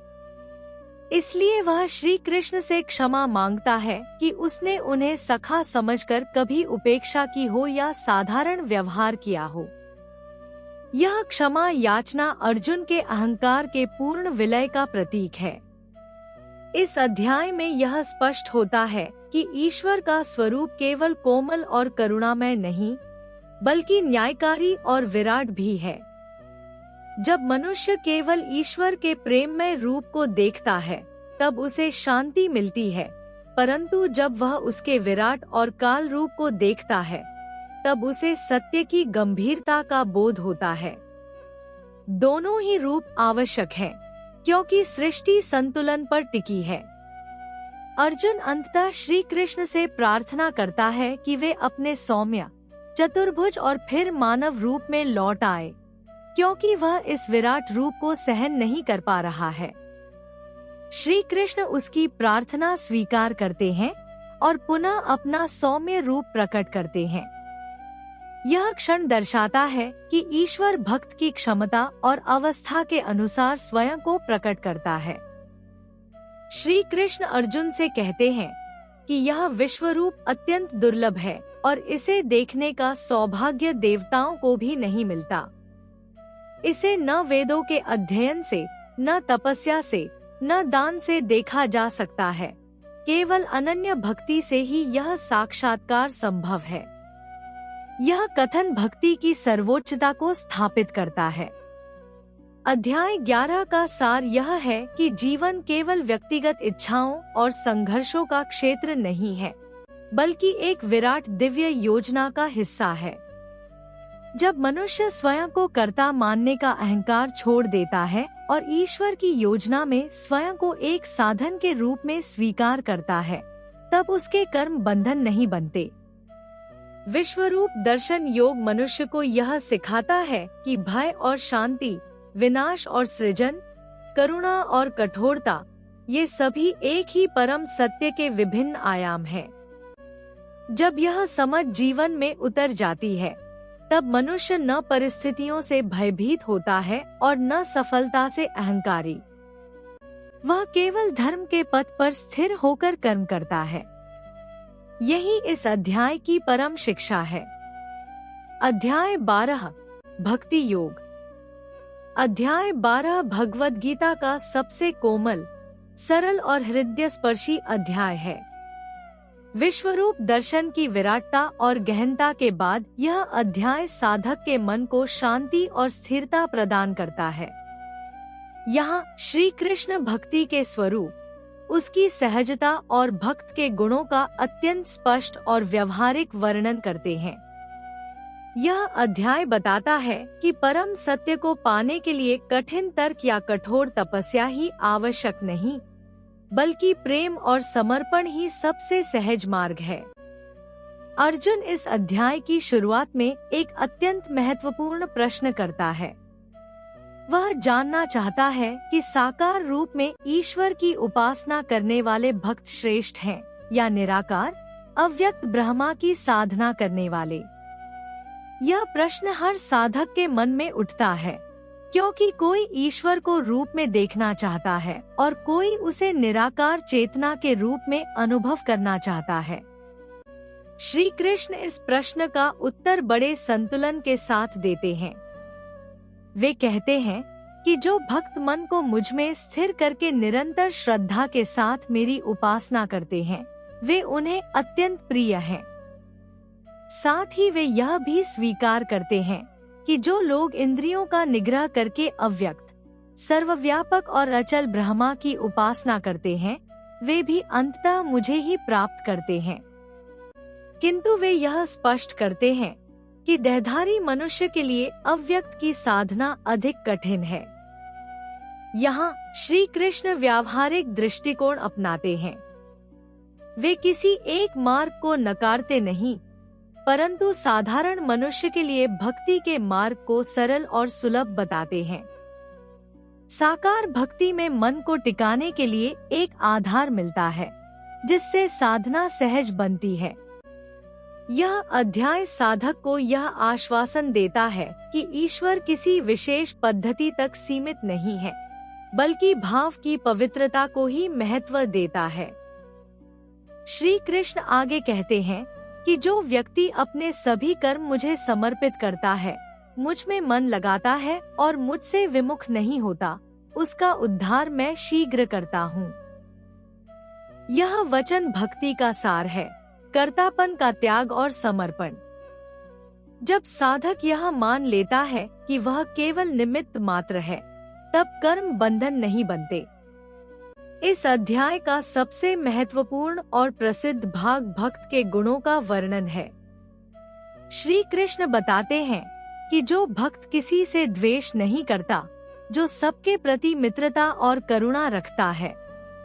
इसलिए वह श्री कृष्ण से क्षमा मांगता है कि उसने उन्हें सखा समझकर कभी उपेक्षा की हो या साधारण व्यवहार किया हो। यह क्षमा याचना अर्जुन के अहंकार के पूर्ण विलय का प्रतीक है। इस अध्याय में यह स्पष्ट होता है कि ईश्वर का स्वरूप केवल कोमल और करुणामय नहीं, बल्कि न्यायकारी और विराट भी है। जब मनुष्य केवल ईश्वर के प्रेममय रूप को देखता है, तब उसे शांति मिलती है, परंतु जब वह उसके विराट और काल रूप को देखता है, तब उसे सत्य की गंभीरता का बोध होता है। दोनों ही रूप आवश्यक हैं, क्योंकि सृष्टि संतुलन पर टिकी है। अर्जुन अंततः श्री कृष्ण से प्रार्थना करता है कि वे अपने सौम्य, चतुर्भुज और फिर मानव रूप में लौट आए, क्योंकि वह इस विराट रूप को सहन नहीं कर पा रहा है। श्री कृष्ण उसकी प्रार्थना स्वीकार करते हैं और पुनः अपना सौम्य रूप प्रकट करते हैं। यह क्षण दर्शाता है कि ईश्वर भक्त की क्षमता और अवस्था के अनुसार स्वयं को प्रकट करता है। श्री कृष्ण अर्जुन से कहते हैं कि यह विश्वरूप अत्यंत दुर्लभ है और इसे देखने का सौभाग्य देवताओं को भी नहीं मिलता। इसे न वेदों के अध्ययन से, न तपस्या से, न दान से देखा जा सकता है। केवल अनन्य भक्ति से ही यह साक्षात्कार संभव है। यह कथन भक्ति की सर्वोच्चता को स्थापित करता है। अध्याय 11 का सार यह है कि जीवन केवल व्यक्तिगत इच्छाओं और संघर्षों का क्षेत्र नहीं है, बल्कि एक विराट दिव्य योजना का हिस्सा है। जब मनुष्य स्वयं को कर्ता मानने का अहंकार छोड़ देता है और ईश्वर की योजना में स्वयं को एक साधन के रूप में स्वीकार करता है, तब उसके कर्म बंधन नहीं बनते। विश्वरूप दर्शन योग मनुष्य को यह सिखाता है कि भय और शांति, विनाश और सृजन, करुणा और कठोरता, ये सभी एक ही परम सत्य के विभिन्न आयाम हैं। जब यह समझ जीवन में उतर जाती है, तब मनुष्य न परिस्थितियों से भयभीत होता है और न सफलता से अहंकारी। वह केवल धर्म के पथ पर स्थिर होकर कर्म करता है। यही इस अध्याय की परम शिक्षा है। अध्याय 12 भक्ति योग। अध्याय 12 भगवद गीता का सबसे कोमल, सरल और हृदयस्पर्शी अध्याय है। विश्वरूप दर्शन की विराटता और गहनता के बाद यह अध्याय साधक के मन को शांति और स्थिरता प्रदान करता है। यहाँ श्री कृष्ण भक्ति के स्वरूप, उसकी सहजता और भक्त के गुणों का अत्यंत स्पष्ट और व्यवहारिक वर्णन करते हैं। यह अध्याय बताता है कि परम सत्य को पाने के लिए कठिन तर्क या कठोर तपस्या ही आवश्यक नहीं, बल्कि प्रेम और समर्पण ही सबसे सहज मार्ग है। अर्जुन इस अध्याय की शुरुआत में एक अत्यंत महत्वपूर्ण प्रश्न करता है। वह जानना चाहता है कि साकार रूप में ईश्वर की उपासना करने वाले भक्त श्रेष्ठ हैं या निराकार, अव्यक्त ब्रह्मा की साधना करने वाले। यह प्रश्न हर साधक के मन में उठता है, क्योंकि कोई ईश्वर को रूप में देखना चाहता है और कोई उसे निराकार चेतना के रूप में अनुभव करना चाहता है। श्री कृष्ण इस प्रश्न का उत्तर बड़े संतुलन के साथ देते हैं। वे कहते हैं कि जो भक्त मन को मुझ में स्थिर करके निरंतर श्रद्धा के साथ मेरी उपासना करते हैं, वे उन्हें अत्यंत प्रिय हैं। साथ ही वे यह भी स्वीकार करते हैं कि जो लोग इंद्रियों का निग्रह करके अव्यक्त, सर्वव्यापक और अचल ब्रह्मा की उपासना करते हैं, वे भी अंततः मुझे ही प्राप्त करते हैं। किंतु वे यह स्पष्ट करते हैं कि देहधारी मनुष्य के लिए अव्यक्त की साधना अधिक कठिन है। यहाँ श्री कृष्ण व्यावहारिक दृष्टिकोण अपनाते हैं। वे किसी एक मार्ग को नकारते नहीं, परंतु साधारण मनुष्य के लिए भक्ति के मार्ग को सरल और सुलभ बताते हैं। साकार भक्ति में मन को टिकाने के लिए एक आधार मिलता है, जिससे साधना सहज बनती है। यह अध्याय साधक को यह आश्वासन देता है कि ईश्वर किसी विशेष पद्धति तक सीमित नहीं है, बल्कि भाव की पवित्रता को ही महत्व देता है। श्री कृष्ण आगे कहते हैं कि जो व्यक्ति अपने सभी कर्म मुझे समर्पित करता है, मुझ में मन लगाता है और मुझसे विमुख नहीं होता, उसका उद्धार मैं शीघ्र करता हूँ। यह वचन भक्ति का सार है, कर्तापन का त्याग और समर्पण। जब साधक यह मान लेता है कि वह केवल निमित्त मात्र है, तब कर्म बंधन नहीं बनते। इस अध्याय का सबसे महत्वपूर्ण और प्रसिद्ध भाग भक्त के गुणों का वर्णन है। श्री कृष्ण बताते हैं कि जो भक्त किसी से द्वेष नहीं करता, जो सबके प्रति मित्रता और करुणा रखता है,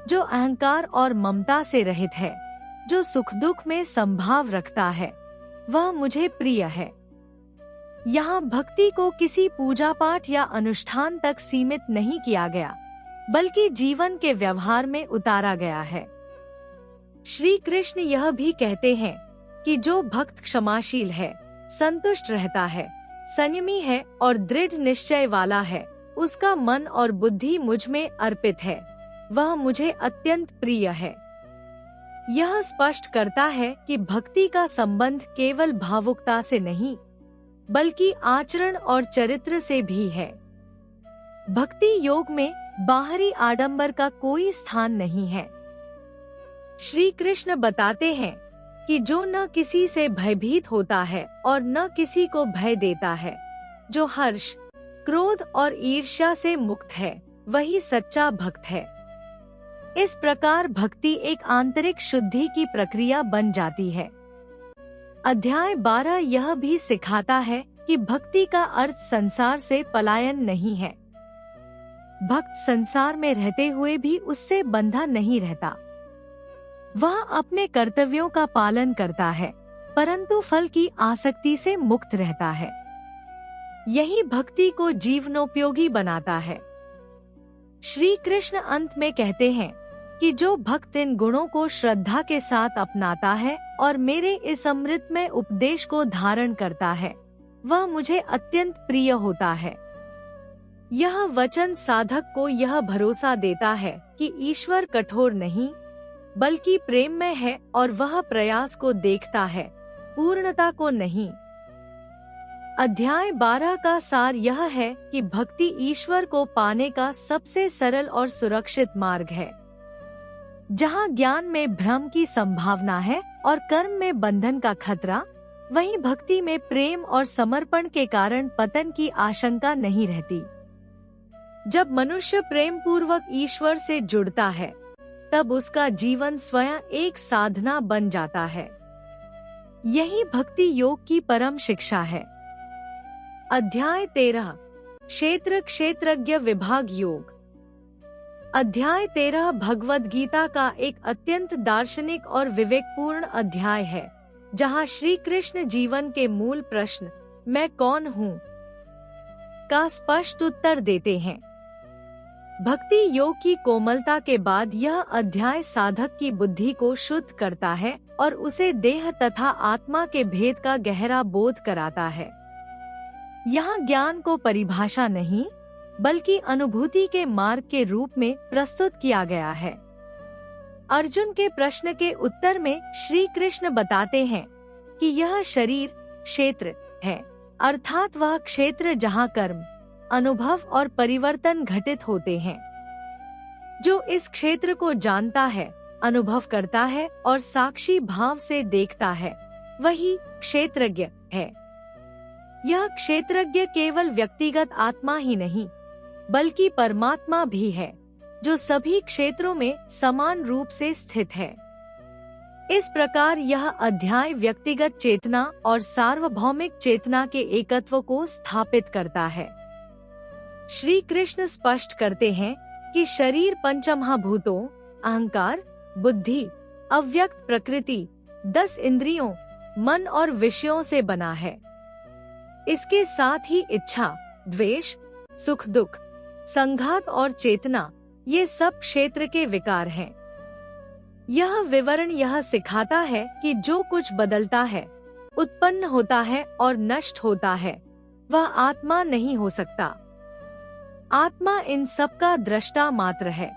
जो अहंकार और ममता से रहित है, जो सुख दुख में संभाव रखता है, वह मुझे प्रिय है। यहाँ भक्ति को किसी पूजा पाठ या अनुष्ठान तक सीमित नहीं किया गया, बल्कि जीवन के व्यवहार में उतारा गया है। श्री कृष्ण यह भी कहते हैं कि जो भक्त क्षमाशील है, संतुष्ट रहता है, संयमी है और दृढ़ निश्चय वाला है, उसका मन और बुद्धि मुझ में अर्पित है, वह मुझे अत्यंत प्रिय है। यह स्पष्ट करता है कि भक्ति का संबंध केवल भावुकता से नहीं, बल्कि आचरण और चरित्र से भी है। भक्ति योग में बाहरी आडंबर का कोई स्थान नहीं है। श्री कृष्ण बताते हैं कि जो न किसी से भयभीत होता है और न किसी को भय देता है, जो हर्ष, क्रोध और ईर्ष्या से मुक्त है, वही सच्चा भक्त है। इस प्रकार भक्ति एक आंतरिक शुद्धि की प्रक्रिया बन जाती है। अध्याय 12 यह भी सिखाता है कि भक्ति का अर्थ संसार से पलायन नहीं है। भक्त संसार में रहते हुए भी उससे बंधा नहीं रहता। वह अपने कर्तव्यों का पालन करता है, परंतु फल की आसक्ति से मुक्त रहता है। यही भक्ति को जीवनोपयोगी बनाता है। श्री कृष्ण अंत में कहते हैं कि जो भक्त इन गुणों को श्रद्धा के साथ अपनाता है और मेरे इस अमृतमय उपदेश को धारण करता है, वह मुझे अत्यंत प्रिय होता है। यह वचन साधक को यह भरोसा देता है कि ईश्वर कठोर नहीं बल्कि प्रेममय है और वह प्रयास को देखता है, पूर्णता को नहीं। अध्याय 12 का सार यह है कि भक्ति ईश्वर को पाने का सबसे सरल और सुरक्षित मार्ग है। जहाँ ज्ञान में भ्रम की संभावना है और कर्म में बंधन का खतरा, वहीं भक्ति में प्रेम और समर्पण के कारण पतन की आशंका नहीं रहती। जब मनुष्य प्रेम पूर्वक ईश्वर से जुड़ता है, तब उसका जीवन स्वयं एक साधना बन जाता है। यही भक्ति योग की परम शिक्षा है। अध्याय 13 क्षेत्र क्षेत्रज्ञ विभाग योग। अध्याय 13 भगवद गीता का एक अत्यंत दार्शनिक और विवेकपूर्ण अध्याय है, जहाँ श्री कृष्ण जीवन के मूल प्रश्न मैं कौन हूँ का स्पष्ट उत्तर देते हैं। भक्ति योग की कोमलता के बाद यह अध्याय साधक की बुद्धि को शुद्ध करता है और उसे देह तथा आत्मा के भेद का गहरा बोध कराता है। यहाँ ज्ञान को परिभाषा नहीं बल्कि अनुभूति के मार्ग के रूप में प्रस्तुत किया गया है। अर्जुन के प्रश्न के उत्तर में श्री कृष्ण बताते हैं कि यह शरीर क्षेत्र है, अर्थात वह क्षेत्र जहाँ कर्म, अनुभव और परिवर्तन घटित होते हैं। जो इस क्षेत्र को जानता है, अनुभव करता है और साक्षी भाव से देखता है, वही क्षेत्रज्ञ है। यह क्षेत्रज्ञ केवल व्यक्तिगत आत्मा ही नहीं बल्कि परमात्मा भी है, जो सभी क्षेत्रों में समान रूप से स्थित है। इस प्रकार यह अध्याय व्यक्तिगत चेतना और सार्वभौमिक चेतना के एकत्व को स्थापित करता है। श्री कृष्ण स्पष्ट करते हैं कि शरीर पंचमहाभूतों अहंकार, बुद्धि, अव्यक्त प्रकृति, 10 इंद्रियों, मन और विषयों से बना है। इसके साथ ही इच्छा, द्वेष, सुख दुख, संघात और चेतना, ये सब क्षेत्र के विकार हैं। यह विवरण यह सिखाता है कि जो कुछ बदलता है, उत्पन्न होता है और नष्ट होता है, वह आत्मा नहीं हो सकता। आत्मा इन सब का दृष्टा मात्र है।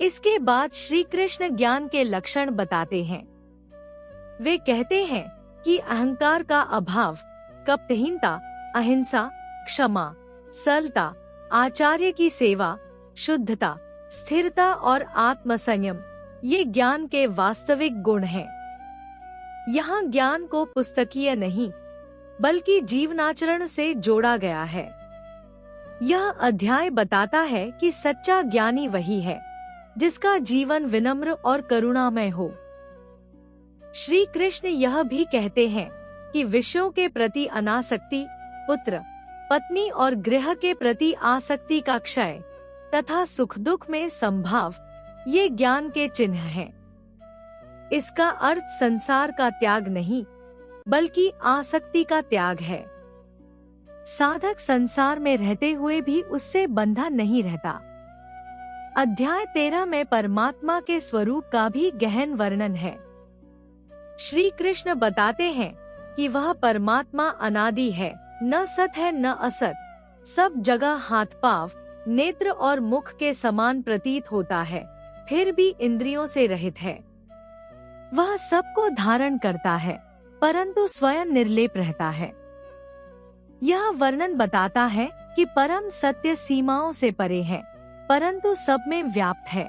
इसके बाद श्री कृष्ण ज्ञान के लक्षण बताते हैं। वे कहते हैं कि अहंकार का अभाव, कपटहीनता, अहिंसा, क्षमा, सरलता, आचार्य की सेवा, शुद्धता, स्थिरता और आत्मसंयम, ये ज्ञान के वास्तविक गुण हैं। यहाँ ज्ञान को पुस्तकीय नहीं बल्कि जीवनाचरण से जोड़ा गया है। यह अध्याय बताता है कि सच्चा ज्ञानी वही है जिसका जीवन विनम्र और करुणामय हो। श्री कृष्ण यह भी कहते हैं कि विषयों के प्रति अनासक्ति, पुत्र, पत्नी और गृह के प्रति आसक्ति का क्षय तथा सुख दुख में संभाव, ये ज्ञान के चिन्ह हैं। इसका अर्थ संसार का त्याग नहीं बल्कि आसक्ति का त्याग है। साधक संसार में रहते हुए भी उससे बंधा नहीं रहता। अध्याय 13 में परमात्मा के स्वरूप का भी गहन वर्णन है। श्री कृष्ण बताते हैं कि वह परमात्मा अनादि है, न सत है न असत, सब जगह हाथ पांव, नेत्र और मुख के समान प्रतीत होता है, फिर भी इंद्रियों से रहित है। वह सबको धारण करता है परंतु स्वयं निर्लेप रहता है। यह वर्णन बताता है कि परम सत्य सीमाओं से परे है परंतु सब में व्याप्त है।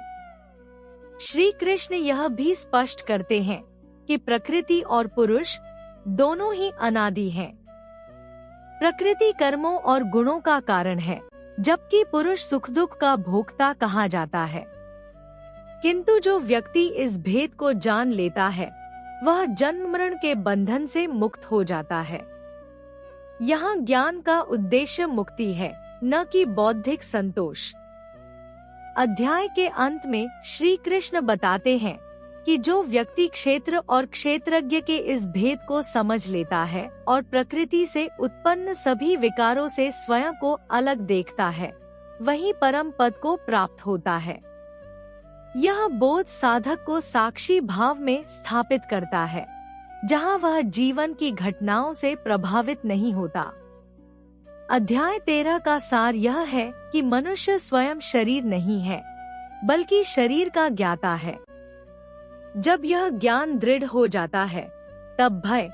श्री कृष्ण यह भी स्पष्ट करते हैं कि प्रकृति और पुरुष दोनों ही अनादि हैं। प्रकृति कर्मों और गुणों का कारण है, जबकि पुरुष सुख दुख का भोक्ता कहा जाता है। किंतु जो व्यक्ति इस भेद को जान लेता है, वह जन्म मरण के बंधन से मुक्त हो जाता है। यहाँ ज्ञान का उद्देश्य मुक्ति है, न कि बौद्धिक संतोष। अध्याय के अंत में श्री कृष्ण बताते हैं कि जो व्यक्ति क्षेत्र और क्षेत्रज्ञ के इस भेद को समझ लेता है और प्रकृति से उत्पन्न सभी विकारों से स्वयं को अलग देखता है, वही परम पद को प्राप्त होता है। यह बोध साधक को साक्षी भाव में स्थापित करता है, जहाँ वह जीवन की घटनाओं से प्रभावित नहीं होता। अध्याय 13 का सार यह है कि मनुष्य स्वयं शरीर नहीं है, बल्कि शरीर का ज्ञाता है। जब यह ज्ञान दृढ़ हो जाता है, तब भय,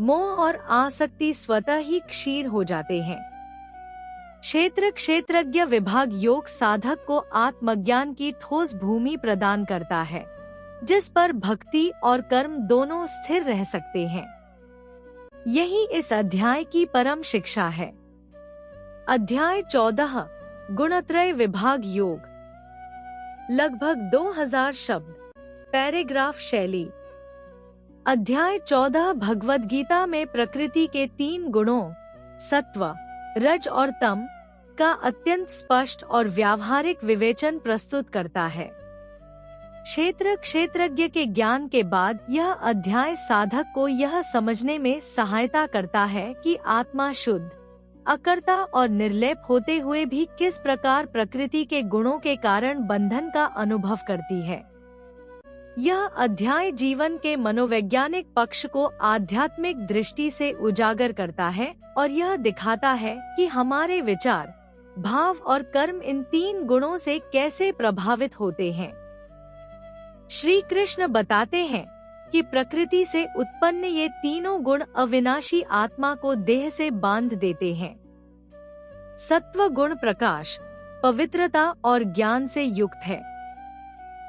मोह और आसक्ति स्वतः ही क्षीण हो जाते हैं। क्षेत्र क्षेत्रज्ञ विभाग योग साधक को आत्मज्ञान की ठोस भूमि प्रदान करता है, जिस पर भक्ति और कर्म दोनों स्थिर रह सकते हैं। यही इस अध्याय की परम शिक्षा है। अध्याय 14 गुणत्रय विभाग योग। लगभग 2000 शब्द, पैराग्राफ शैली। अध्याय 14 भगवद गीता में प्रकृति के 3 गुणों सत्व, रज और तम का अत्यंत स्पष्ट और व्यावहारिक विवेचन प्रस्तुत करता है। क्षेत्र क्षेत्रज्ञ के ज्ञान के बाद यह अध्याय साधक को यह समझने में सहायता करता है कि आत्मा शुद्ध, अकर्ता और निर्लेप होते हुए भी किस प्रकार प्रकृति के गुणों के कारण बंधन का अनुभव करती है। यह अध्याय जीवन के मनोवैज्ञानिक पक्ष को आध्यात्मिक दृष्टि से उजागर करता है और यह दिखाता है कि हमारे विचार, भाव और कर्म इन 3 गुणों से कैसे प्रभावित होते हैं। श्री कृष्ण बताते हैं कि प्रकृति से उत्पन्न ये तीनों गुण अविनाशी आत्मा को देह से बांध देते हैं। सत्व गुण प्रकाश, पवित्रता और ज्ञान से युक्त है।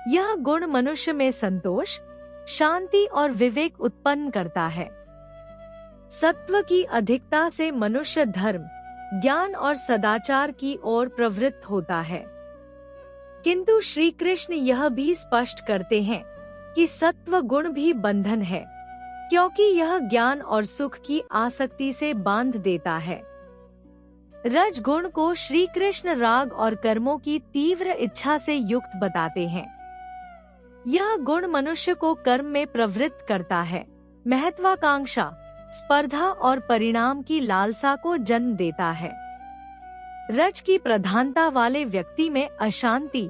यह गुण मनुष्य में संतोष, शांति और विवेक उत्पन्न करता है। सत्व की अधिकता से मनुष्य धर्म, ज्ञान और सदाचार की ओर प्रवृत्त होता है। किंतु श्री कृष्ण यह भी स्पष्ट करते हैं कि सत्व गुण भी बंधन है, क्योंकि यह ज्ञान और सुख की आसक्ति से बांध देता है। रज गुण को श्री कृष्ण राग और कर्मों की तीव्र इच्छा से युक्त बताते हैं। यह गुण मनुष्य को कर्म में प्रवृत्त करता है, महत्वाकांक्षा, स्पर्धा और परिणाम की लालसा को जन्म देता है। रज की प्रधानता वाले व्यक्ति में अशांति,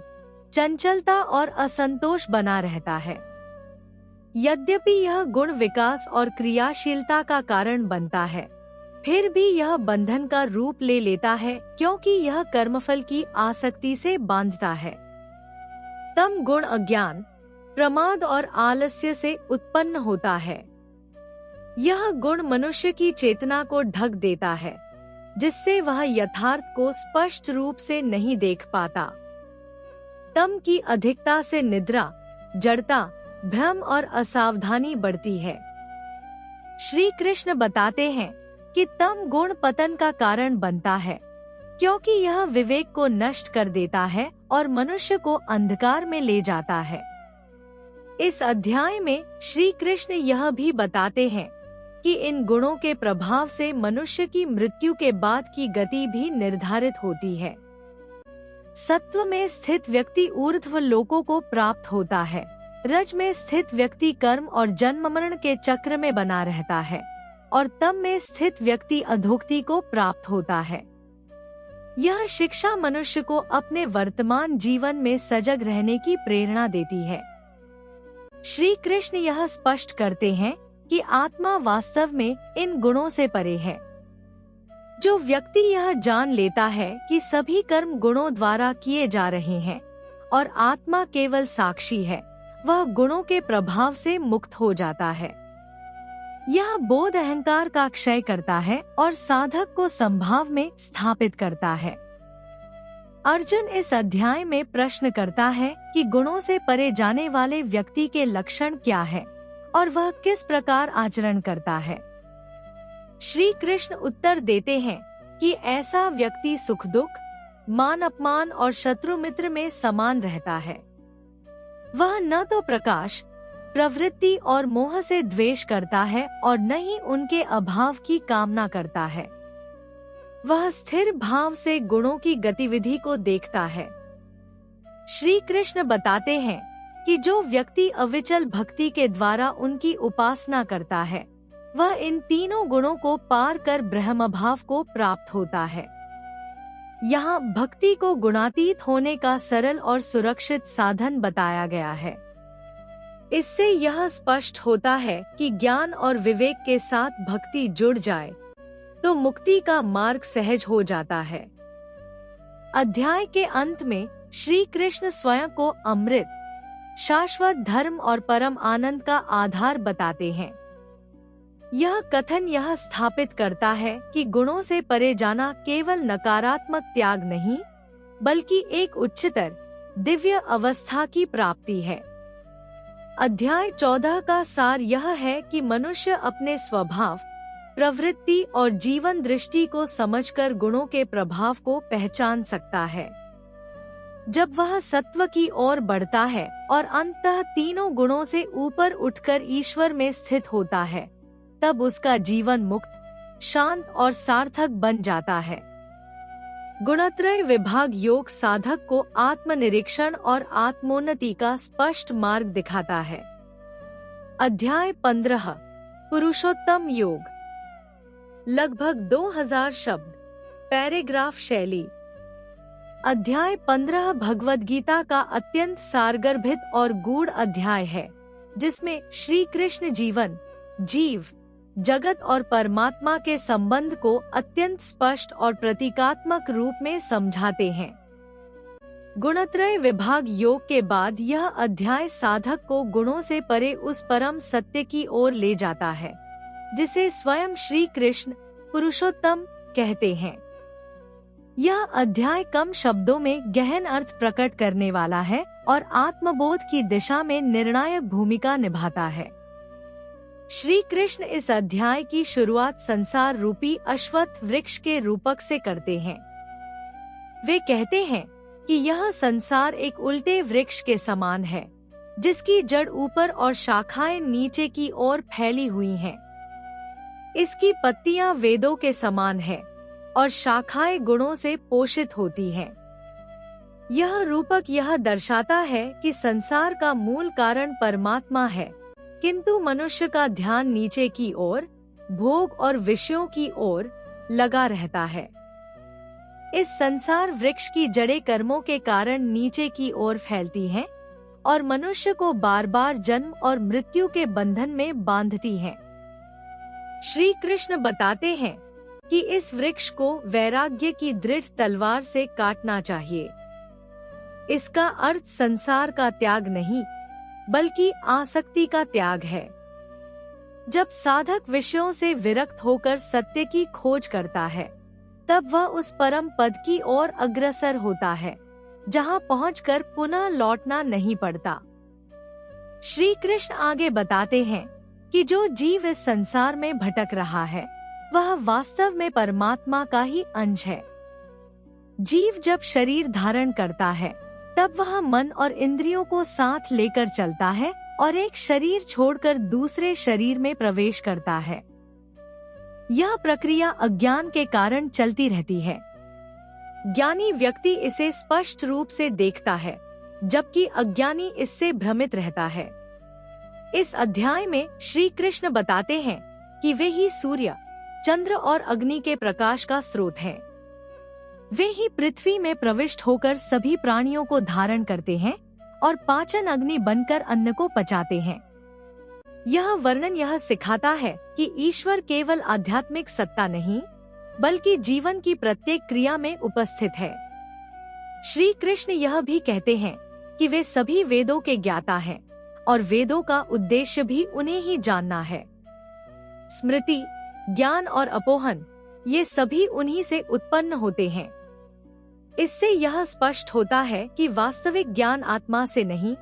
चंचलता और असंतोष बना रहता है। यद्यपि यह गुण विकास और क्रियाशीलता का कारण बनता है, फिर भी यह बंधन का रूप ले लेता है, क्योंकि यह कर्मफल की आसक्ति से बांधता है। तम गुण अज्ञान, प्रमाद और आलस्य से उत्पन्न होता है। यह गुण मनुष्य की चेतना को ढक देता है, जिससे वह यथार्थ को स्पष्ट रूप से नहीं देख पाता। तम की अधिकता से निद्रा, जड़ता, भ्रम और असावधानी बढ़ती है। श्री कृष्ण बताते हैं कि तम गुण पतन का कारण बनता है, क्योंकि यह विवेक को नष्ट कर देता है और मनुष्य को अंधकार में ले जाता है। इस अध्याय में श्री कृष्ण यह भी बताते हैं कि इन गुणों के प्रभाव से मनुष्य की मृत्यु के बाद की गति भी निर्धारित होती है। सत्व में स्थित व्यक्ति ऊर्ध्व लोकों को प्राप्त होता है। रज में स्थित व्यक्ति कर्म और जन्म मरण के चक्र में बना रहता है और तम में स्थित व्यक्ति अधोगति को प्राप्त होता है। यह शिक्षा मनुष्य को अपने वर्तमान जीवन में सजग रहने की प्रेरणा देती है। श्री कृष्ण यह स्पष्ट करते हैं कि आत्मा वास्तव में इन गुणों से परे है। जो व्यक्ति यह जान लेता है कि सभी कर्म गुणों द्वारा किए जा रहे हैं और आत्मा केवल साक्षी है, वह गुणों के प्रभाव से मुक्त हो जाता है। यह बोध अहंकार का क्षय करता है और साधक को संभाव में स्थापित करता है। अर्जुन इस अध्याय में प्रश्न करता है कि गुणों से परे जाने वाले व्यक्ति के लक्षण क्या है और वह किस प्रकार आचरण करता है। श्री कृष्ण उत्तर देते हैं कि ऐसा व्यक्ति सुख दुख, मान अपमान और शत्रु मित्र में समान रहता है। वह न तो प्रकाश, प्रवृत्ति और मोह से द्वेष करता है और न ही उनके अभाव की कामना करता है। वह स्थिर भाव से गुणों की गतिविधि को देखता है। श्री कृष्ण बताते हैं कि जो व्यक्ति अविचल भक्ति के द्वारा उनकी उपासना करता है, वह इन तीनों गुणों को पार कर ब्रह्म भाव को प्राप्त होता है। यहाँ भक्ति को गुणातीत होने का सरल और सुरक्षित साधन बताया गया है। इससे यह स्पष्ट होता है कि ज्ञान और विवेक के साथ भक्ति जुड़ जाए तो मुक्ति का मार्ग सहज हो जाता है। अध्याय के अंत में श्री कृष्ण स्वयं को अमृत, शाश्वत धर्म और परम आनंद का आधार बताते हैं। यह कथन यह स्थापित करता है कि गुणों से परे जाना केवल नकारात्मक त्याग नहीं, बल्कि एक उच्चतर दिव्य अवस्था की प्राप्ति है। अध्याय 14 का सार यह है कि मनुष्य अपने स्वभाव, प्रवृत्ति और जीवन दृष्टि को समझकर गुणों के प्रभाव को पहचान सकता है। जब वह सत्व की ओर बढ़ता है और अंततः तीनों गुणों से ऊपर उठकर ईश्वर में स्थित होता है, तब उसका जीवन मुक्त, शांत और सार्थक बन जाता है। गुणत्रय विभाग योग साधक को आत्मनिरीक्षण और आत्मोन्नति का स्पष्ट मार्ग दिखाता है। अध्याय 15 पुरुषोत्तम योग, लगभग 2000 शब्द, पैराग्राफ शैली। अध्याय 15 भगवद गीता का अत्यंत सारगर्भित और गूढ़ अध्याय है, जिसमें श्री कृष्ण जीवन, जीव, जगत और परमात्मा के संबंध को अत्यंत स्पष्ट और प्रतीकात्मक रूप में समझाते हैं। गुणत्रय विभाग योग के बाद यह अध्याय साधक को गुणों से परे उस परम सत्य की ओर ले जाता है, जिसे स्वयं श्री कृष्ण पुरुषोत्तम कहते हैं। यह अध्याय कम शब्दों में गहन अर्थ प्रकट करने वाला है और आत्मबोध की दिशा में निर्णायक भूमिका निभाता है। श्री कृष्ण इस अध्याय की शुरुआत संसार रूपी अश्वत्थ वृक्ष के रूपक से करते हैं। वे कहते हैं कि यह संसार एक उल्टे वृक्ष के समान है, जिसकी जड़ ऊपर और शाखाएं नीचे की ओर फैली हुई हैं। इसकी पत्तियां वेदों के समान है और शाखाएं गुणों से पोषित होती हैं। यह रूपक यह दर्शाता है कि संसार का मूल कारण परमात्मा है, किंतु मनुष्य का ध्यान नीचे की ओर, भोग और विषयों की ओर लगा रहता है। इस संसार वृक्ष की जड़ें कर्मों के कारण नीचे की ओर फैलती हैं और मनुष्य को बार बार जन्म और मृत्यु के बंधन में बांधती हैं। श्री कृष्ण बताते हैं कि इस वृक्ष को वैराग्य की दृढ़ तलवार से काटना चाहिए। इसका अर्थ संसार का त्याग नहीं, बल्कि आसक्ति का त्याग है। जब साधक विषयों से विरक्त होकर सत्य की खोज करता है, तब वह उस परम पद की ओर अग्रसर होता है, जहां पहुंचकर पुनः लौटना नहीं पड़ता। श्री कृष्ण आगे बताते हैं कि जो जीव इस संसार में भटक रहा है, वह वास्तव में परमात्मा का ही अंश है। जीव जब शरीर धारण करता है, तब वह मन और इंद्रियों को साथ लेकर चलता है और एक शरीर छोड़कर दूसरे शरीर में प्रवेश करता है। यह प्रक्रिया अज्ञान के कारण चलती रहती है। ज्ञानी व्यक्ति इसे स्पष्ट रूप से देखता है, जबकि अज्ञानी इससे भ्रमित रहता है। इस अध्याय में श्री कृष्ण बताते हैं कि वे ही सूर्य, चंद्र और अग्नि के प्रकाश का स्रोत हैं। वे ही पृथ्वी में प्रविष्ट होकर सभी प्राणियों को धारण करते हैं और पाचन अग्नि बनकर अन्न को पचाते हैं। यह वर्णन यह सिखाता है कि ईश्वर केवल आध्यात्मिक सत्ता नहीं, बल्कि जीवन की प्रत्येक क्रिया में उपस्थित है। श्री कृष्ण यह भी कहते हैं कि वे सभी वेदों के ज्ञाता हैं और वेदों का उद्देश्य भी उन्हें ही जानना है। स्मृति, ज्ञान और अपोहन, ये सभी उन्हीं से उत्पन्न होते हैं। इससे यह स्पष्ट होता है कि वास्तविक ज्ञान आत्मा से नहीं,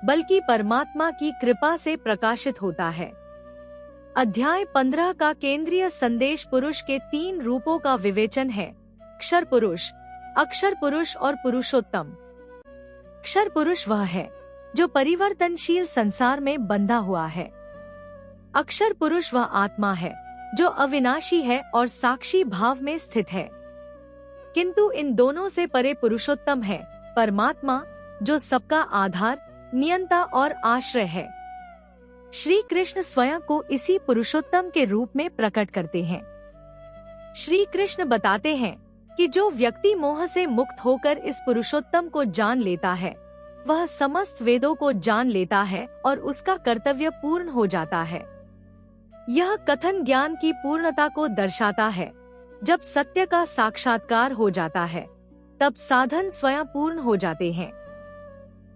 बल्कि परमात्मा की कृपा से प्रकाशित होता है। अध्याय 15 का केंद्रीय संदेश पुरुष के 3 रूपों का विवेचन है: क्षर पुरुष, अक्षर पुरुष और पुरुषोत्तम। क्षर पुरुष वह है जो परिवर्तनशील संसार में बंधा हुआ है। अक्षर पुरुष वह आत्मा है जो अविनाशी है और साक्षी भाव में स्थित है। किंतु इन दोनों से परे पुरुषोत्तम है परमात्मा, जो सबका आधार, नियंता और आश्रय है। श्री कृष्ण स्वयं को इसी पुरुषोत्तम के रूप में प्रकट करते हैं। श्री कृष्ण बताते हैं कि जो व्यक्ति मोह से मुक्त होकर इस पुरुषोत्तम को जान लेता है, वह समस्त वेदों को जान लेता है और उसका कर्तव्य पूर्ण हो जाता है। यह कथन ज्ञान की पूर्णता को दर्शाता है। जब सत्य का साक्षात्कार हो जाता है, तब साधन स्वयं पूर्ण हो जाते हैं।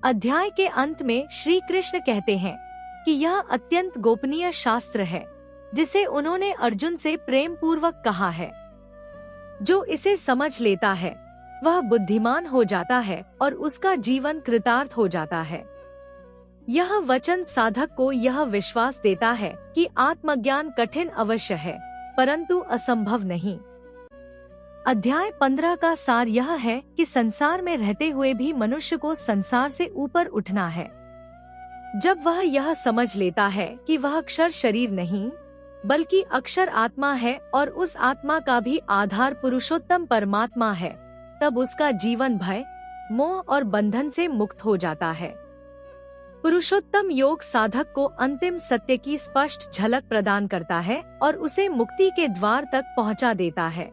अध्याय के अंत में श्री कृष्ण कहते हैं कि यह अत्यंत गोपनीय शास्त्र है, जिसे उन्होंने अर्जुन से प्रेम पूर्वक कहा है। जो इसे समझ लेता है, वह बुद्धिमान हो जाता है और उसका जीवन कृतार्थ हो जाता है। यह वचन साधक को यह विश्वास देता है कि आत्मज्ञान कठिन अवश्य है, परंतु असंभव नहीं। अध्याय 15 का सार यह है कि संसार में रहते हुए भी मनुष्य को संसार से ऊपर उठना है। जब वह यह समझ लेता है कि वह अक्षर शरीर नहीं, बल्कि अक्षर आत्मा है और उस आत्मा का भी आधार पुरुषोत्तम परमात्मा है, तब उसका जीवन भय, मोह और बंधन से मुक्त हो जाता है। पुरुषोत्तम योग साधक को अंतिम सत्य की स्पष्ट झलक प्रदान करता है और उसे मुक्ति के द्वार तक पहुंचा देता है।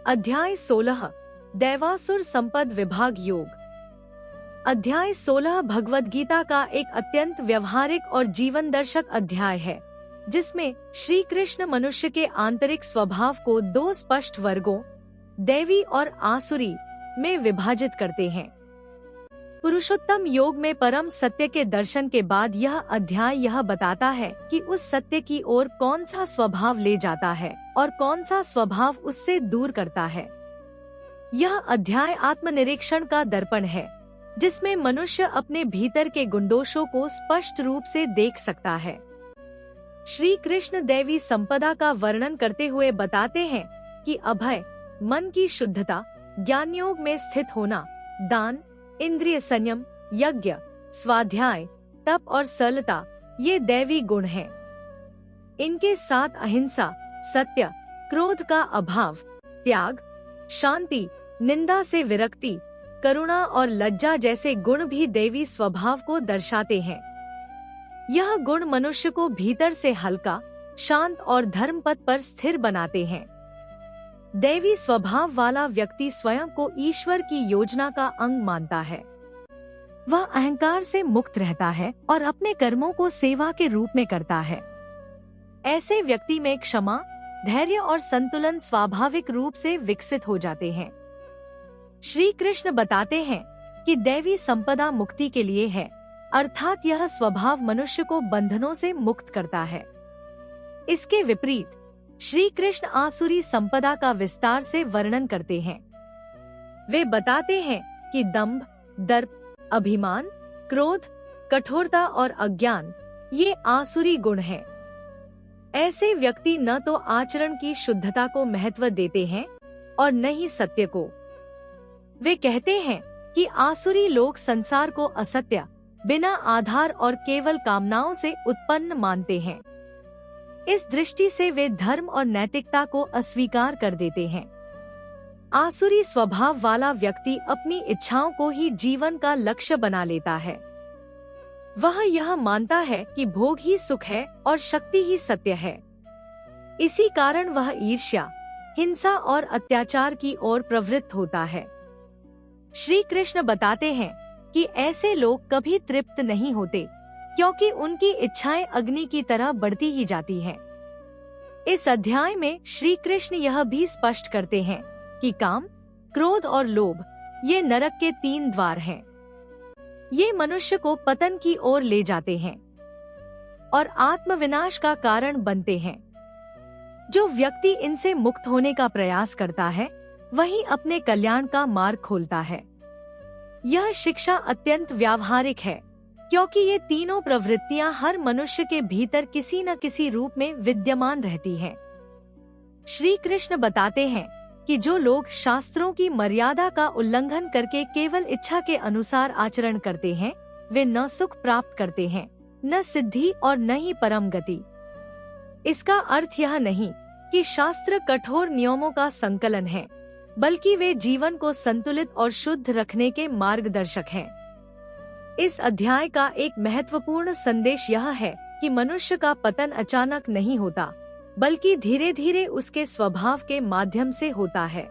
अध्याय 16 दैवासुर संपद विभाग योग। अध्याय 16 भगवद गीता का एक अत्यंत व्यवहारिक और जीवन दर्शक अध्याय है, जिसमें श्री कृष्ण मनुष्य के आंतरिक स्वभाव को दो स्पष्ट वर्गों, दैवी और आसुरी, में विभाजित करते हैं। पुरुषोत्तम योग में परम सत्य के दर्शन के बाद यह अध्याय यह बताता है कि उस सत्य की ओर कौन सा स्वभाव ले जाता है और कौन सा स्वभाव उससे दूर करता है। यह अध्याय आत्मनिरीक्षण का दर्पण है, जिसमें मनुष्य अपने भीतर के गुणदोषों को स्पष्ट रूप से देख सकता है। श्री कृष्ण दैवी संपदा का वर्णन करते हुए बताते हैं कि अभय, मन की शुद्धता, ज्ञान योग में स्थित होना, दान, इंद्रिय संयम, यज्ञ, स्वाध्याय, तप और सरलता, ये दैवी गुण हैं। इनके साथ अहिंसा, सत्य, क्रोध का अभाव, त्याग, शांति, निंदा से विरक्ति, करुणा और लज्जा जैसे गुण भी दैवी स्वभाव को दर्शाते हैं। यह गुण मनुष्य को भीतर से हल्का, शांत और धर्म पथ पर स्थिर बनाते हैं। दैवी स्वभाव वाला व्यक्ति स्वयं को ईश्वर की योजना का अंग मानता है। वह अहंकार से मुक्त रहता है और अपने कर्मों को सेवा के रूप में करता है। ऐसे व्यक्ति में क्षमा, धैर्य और संतुलन स्वाभाविक रूप से विकसित हो जाते हैं। श्री कृष्ण बताते हैं कि दैवी संपदा मुक्ति के लिए है, अर्थात यह स्वभाव मनुष्य को बंधनों से मुक्त करता है। इसके विपरीत श्री कृष्ण आसुरी संपदा का विस्तार से वर्णन करते हैं। वे बताते हैं कि दंभ, दर्प, अभिमान, क्रोध, कठोरता और अज्ञान, ये आसुरी गुण हैं। ऐसे व्यक्ति न तो आचरण की शुद्धता को महत्व देते हैं और न ही सत्य को। वे कहते हैं कि आसुरी लोग संसार को असत्य, बिना आधार और केवल कामनाओं से उत्पन्न मानते हैं। इस दृष्टि से वे धर्म और नैतिकता को अस्वीकार कर देते हैं। आसुरी स्वभाव वाला व्यक्ति अपनी इच्छाओं को ही जीवन का लक्ष्य बना लेता है। वह यह मानता है कि भोग ही सुख है और शक्ति ही सत्य है। इसी कारण वह ईर्ष्या, हिंसा और अत्याचार की ओर प्रवृत्त होता है। श्री कृष्ण बताते हैं कि ऐसे लोग कभी तृप्त नहीं होते, क्योंकि उनकी इच्छाएं अग्नि की तरह बढ़ती ही जाती हैं। इस अध्याय में श्री कृष्ण यह भी स्पष्ट करते हैं कि काम, क्रोध और लोभ, ये नरक के 3 द्वार हैं। ये मनुष्य को पतन की ओर ले जाते हैं और आत्मविनाश का कारण बनते हैं। जो व्यक्ति इनसे मुक्त होने का प्रयास करता है, वही अपने कल्याण का मार्ग खोलता है। यह शिक्षा अत्यंत व्यावहारिक है, क्योंकि ये तीनों प्रवृत्तियां हर मनुष्य के भीतर किसी न किसी रूप में विद्यमान रहती हैं। श्री कृष्ण बताते हैं कि जो लोग शास्त्रों की मर्यादा का उल्लंघन करके केवल इच्छा के अनुसार आचरण करते हैं, वे न सुख प्राप्त करते हैं, न सिद्धि और न ही परम गति। इसका अर्थ यह नहीं कि शास्त्र कठोर नियमों का संकलन है, बल्कि वे जीवन को संतुलित और शुद्ध रखने के मार्गदर्शक हैं। इस अध्याय का एक महत्वपूर्ण संदेश यह है कि मनुष्य का पतन अचानक नहीं होता, बल्कि धीरे धीरे उसके स्वभाव के माध्यम से होता है।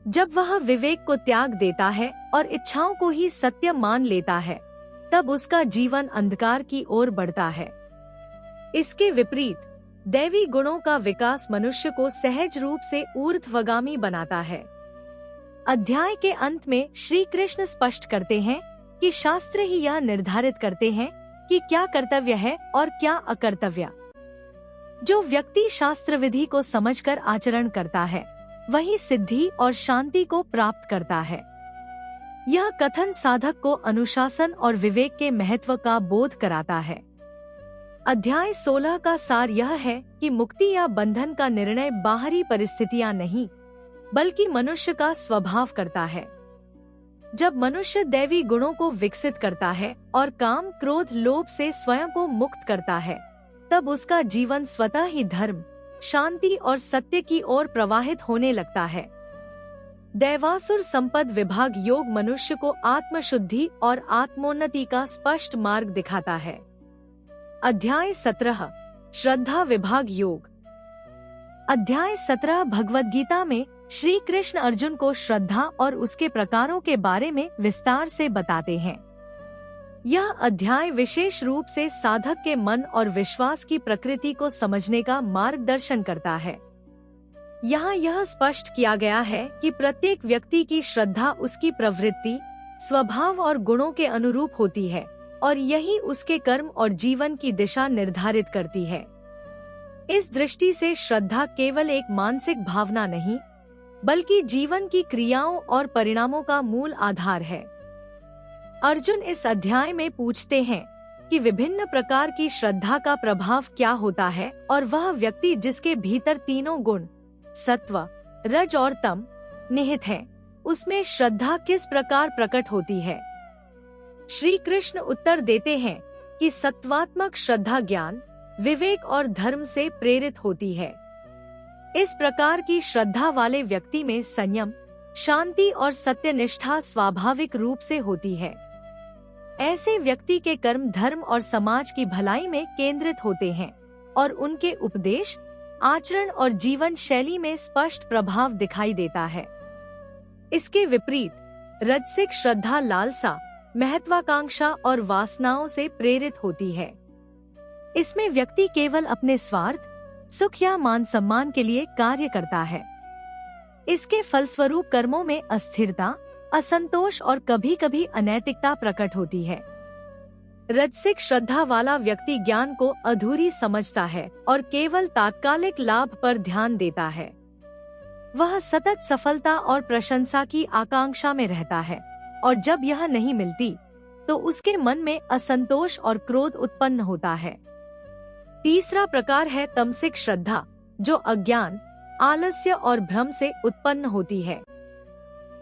जब वह विवेक को त्याग देता है और इच्छाओं को ही सत्य मान लेता है, तब उसका जीवन अंधकार की ओर बढ़ता है। इसके विपरीत दैवी गुणों का विकास मनुष्य को सहज रूप से ऊर्ध्वगामी बनाता है। अध्याय के अंत में श्री कृष्ण स्पष्ट करते हैं कि शास्त्र ही यह निर्धारित करते हैं कि क्या कर्तव्य है और क्या अकर्तव्य। जो व्यक्ति शास्त्र विधि को समझकर आचरण करता है, वही सिद्धि और शांति को प्राप्त करता है। यह कथन साधक को अनुशासन और विवेक के महत्व का बोध कराता है। अध्याय 16 का सार यह है कि मुक्ति या बंधन का निर्णय बाहरी परिस्थितियां नहीं, बल्कि मनुष्य का स्वभाव करता है। जब मनुष्य दैवी गुणों को विकसित करता है और काम, क्रोध, लोभ से स्वयं को मुक्त करता है, तब उसका जीवन स्वतः ही धर्म, शांति और सत्य की ओर प्रवाहित होने लगता है। दैवासुर संपद विभाग योग मनुष्य को आत्मशुद्धि और आत्मोन्नति का स्पष्ट मार्ग दिखाता है। अध्याय 17 श्रद्धा विभाग योग। अध्याय 17 भगवद गीता में श्री कृष्ण अर्जुन को श्रद्धा और उसके प्रकारों के बारे में विस्तार से बताते हैं। यह अध्याय विशेष रूप से साधक के मन और विश्वास की प्रकृति को समझने का मार्गदर्शन करता है। यहाँ यह स्पष्ट किया गया है कि प्रत्येक व्यक्ति की श्रद्धा उसकी प्रवृत्ति, स्वभाव और गुणों के अनुरूप होती है और यही उसके कर्म और जीवन की दिशा निर्धारित करती है। इस दृष्टि से श्रद्धा केवल एक मानसिक भावना नहीं, बल्कि जीवन की क्रियाओं और परिणामों का मूल आधार है। अर्जुन इस अध्याय में पूछते हैं कि विभिन्न प्रकार की श्रद्धा का प्रभाव क्या होता है और वह व्यक्ति जिसके भीतर तीनों गुण सत्व, रज और तम निहित हैं, उसमें श्रद्धा किस प्रकार प्रकट होती है। श्री कृष्ण उत्तर देते हैं कि सत्वात्मक श्रद्धा ज्ञान, विवेक और धर्म से प्रेरित होती है। इस प्रकार की श्रद्धा वाले व्यक्ति में संयम, शांति और सत्यनिष्ठा स्वाभाविक रूप से होती है। ऐसे व्यक्ति के कर्म धर्म और समाज की भलाई में केंद्रित होते हैं और उनके उपदेश, आचरण और जीवन शैली में स्पष्ट प्रभाव दिखाई देता है। इसके विपरीत रजसिक श्रद्धा लालसा, महत्वाकांक्षा और वासनाओं से प्रेरित होती है। इसमें व्यक्ति केवल अपने स्वार्थ, सुख या मान सम्मान के लिए कार्य करता है। इसके फलस्वरूप कर्मों में अस्थिरता, असंतोष और कभी कभी अनैतिकता प्रकट होती है। रजसिक श्रद्धा वाला व्यक्ति ज्ञान को अधूरी समझता है और केवल तात्कालिक लाभ पर ध्यान देता है। वह सतत सफलता और प्रशंसा की आकांक्षा में रहता है और जब यह नहीं मिलती तो उसके मन में असंतोष और क्रोध उत्पन्न होता है। तीसरा प्रकार है तमसिक श्रद्धा, जो अज्ञान, आलस्य और भ्रम से उत्पन्न होती है।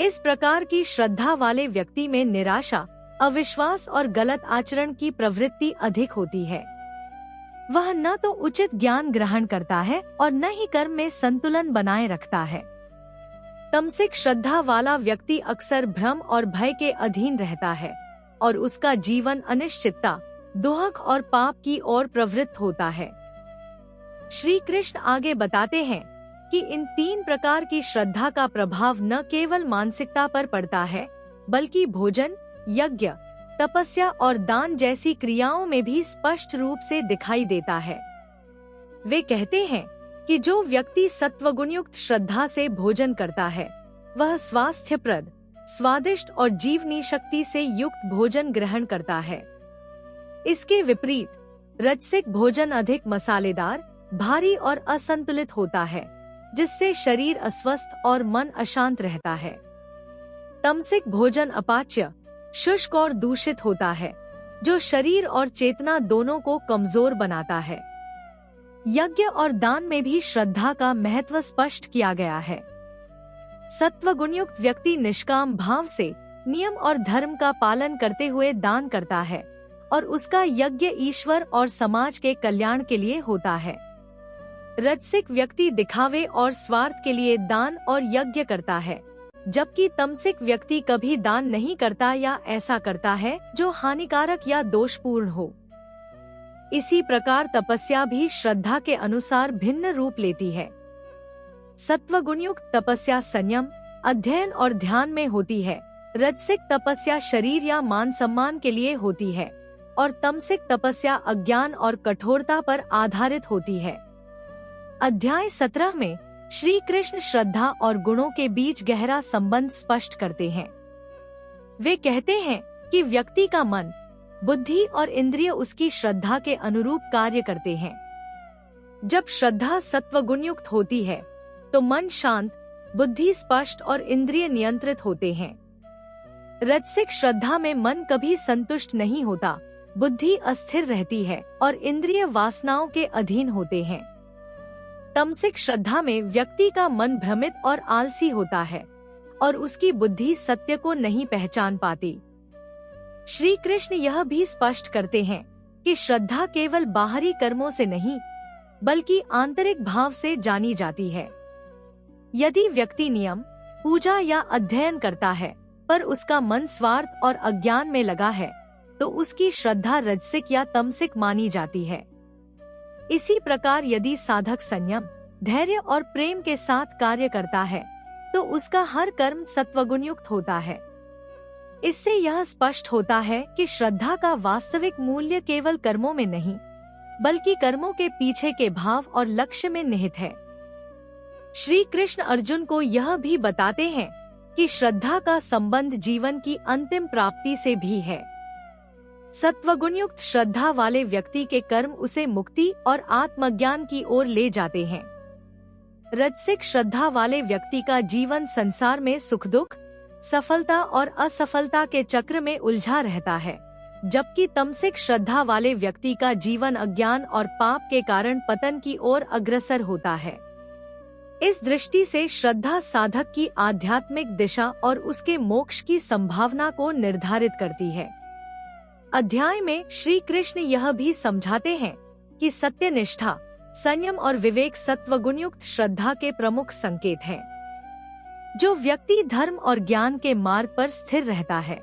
इस प्रकार की श्रद्धा वाले व्यक्ति में निराशा, अविश्वास और गलत आचरण की प्रवृत्ति अधिक होती है। वह न तो उचित ज्ञान ग्रहण करता है और न ही कर्म में संतुलन बनाए रखता है। तमसिक श्रद्धा वाला व्यक्ति अक्सर भ्रम और भय के अधीन रहता है और उसका जीवन अनिश्चितता, दुहक और पाप की ओर प्रवृत्त होता है। श्री कृष्ण आगे बताते हैं कि इन तीन प्रकार की श्रद्धा का प्रभाव न केवल मानसिकता पर पड़ता है, बल्कि भोजन, यज्ञ, तपस्या और दान जैसी क्रियाओं में भी स्पष्ट रूप से दिखाई देता है। वे कहते हैं कि जो व्यक्ति सत्वगुणयुक्त श्रद्धा से भोजन करता है, वह स्वास्थ्यप्रद, स्वादिष्ट और जीवनी शक्ति से युक्त भोजन ग्रहण करता है। इसके विपरीत रजसिक भोजन अधिक मसालेदार, भारी और असंतुलित होता है, जिससे शरीर अस्वस्थ और मन अशांत रहता है। तमसिक भोजन अपाच्य, शुष्क और दूषित होता है, जो शरीर और चेतना दोनों को कमजोर बनाता है। यज्ञ और दान में भी श्रद्धा का महत्व स्पष्ट किया गया है। सत्वगुणयुक्त व्यक्ति निष्काम भाव से नियम और धर्म का पालन करते हुए दान करता है और उसका यज्ञ ईश्वर और समाज के कल्याण के लिए होता है। रजसिक व्यक्ति दिखावे और स्वार्थ के लिए दान और यज्ञ करता है, जबकि तमसिक व्यक्ति कभी दान नहीं करता या ऐसा करता है जो हानिकारक या दोषपूर्ण हो। इसी प्रकार तपस्या भी श्रद्धा के अनुसार भिन्न रूप लेती है। सत्वगुणयुक्त तपस्या संयम, अध्ययन और ध्यान में होती है। रजसिक तपस्या शरीर या मान सम्मान के लिए होती है और तमसिक तपस्या अज्ञान और कठोरता पर आधारित होती है। अध्याय 17 में श्री कृष्ण श्रद्धा और गुणों के बीच गहरा संबंध स्पष्ट करते हैं। वे कहते हैं कि व्यक्ति का मन, बुद्धि और इंद्रिय उसकी श्रद्धा के अनुरूप कार्य करते हैं। जब श्रद्धा सत्वगुणयुक्त होती है तो मन शांत, बुद्धि स्पष्ट और इंद्रिय नियंत्रित होते हैं। रजसिक श्रद्धा में मन कभी संतुष्ट नहीं होता, बुद्धि अस्थिर रहती है और इंद्रिय वासनाओं के अधीन होते हैं। तमसिक श्रद्धा में व्यक्ति का मन भ्रमित और आलसी होता है और उसकी बुद्धि सत्य को नहीं पहचान पाती। श्री कृष्ण यह भी स्पष्ट करते हैं कि श्रद्धा केवल बाहरी कर्मों से नहीं, बल्कि आंतरिक भाव से जानी जाती है। यदि व्यक्ति नियम, पूजा या अध्ययन करता है पर उसका मन स्वार्थ और अज्ञान में लगा है, तो उसकी श्रद्धा रजसिक या तमसिक मानी जाती है। इसी प्रकार यदि साधक संयम, धैर्य और प्रेम के साथ कार्य करता है, तो उसका हर कर्म सत्वगुणयुक्त होता है। इससे यह स्पष्ट होता है कि श्रद्धा का वास्तविक मूल्य केवल कर्मों में नहीं, बल्कि कर्मों के पीछे के भाव और लक्ष्य में निहित है। श्री कृष्ण अर्जुन को यह भी बताते हैं कि श्रद्धा का संबंध जीवन की अंतिम प्राप्ति से भी है। सत्वगुणयुक्त श्रद्धा वाले व्यक्ति के कर्म उसे मुक्ति और आत्मज्ञान की ओर ले जाते हैं। रजसिक श्रद्धा वाले व्यक्ति का जीवन संसार में सुख दुख, सफलता और असफलता के चक्र में उलझा रहता है, जबकि तमसिक श्रद्धा वाले व्यक्ति का जीवन अज्ञान और पाप के कारण पतन की ओर अग्रसर होता है। इस दृष्टि से श्रद्धा साधक की आध्यात्मिक दिशा और उसके मोक्ष की संभावना को निर्धारित करती है। अध्याय में श्री कृष्ण यह भी समझाते हैं कि सत्यनिष्ठा, संयम और विवेक सत्वगुणयुक्त श्रद्धा के प्रमुख संकेत हैं। जो व्यक्ति धर्म और ज्ञान के मार्ग पर स्थिर रहता है,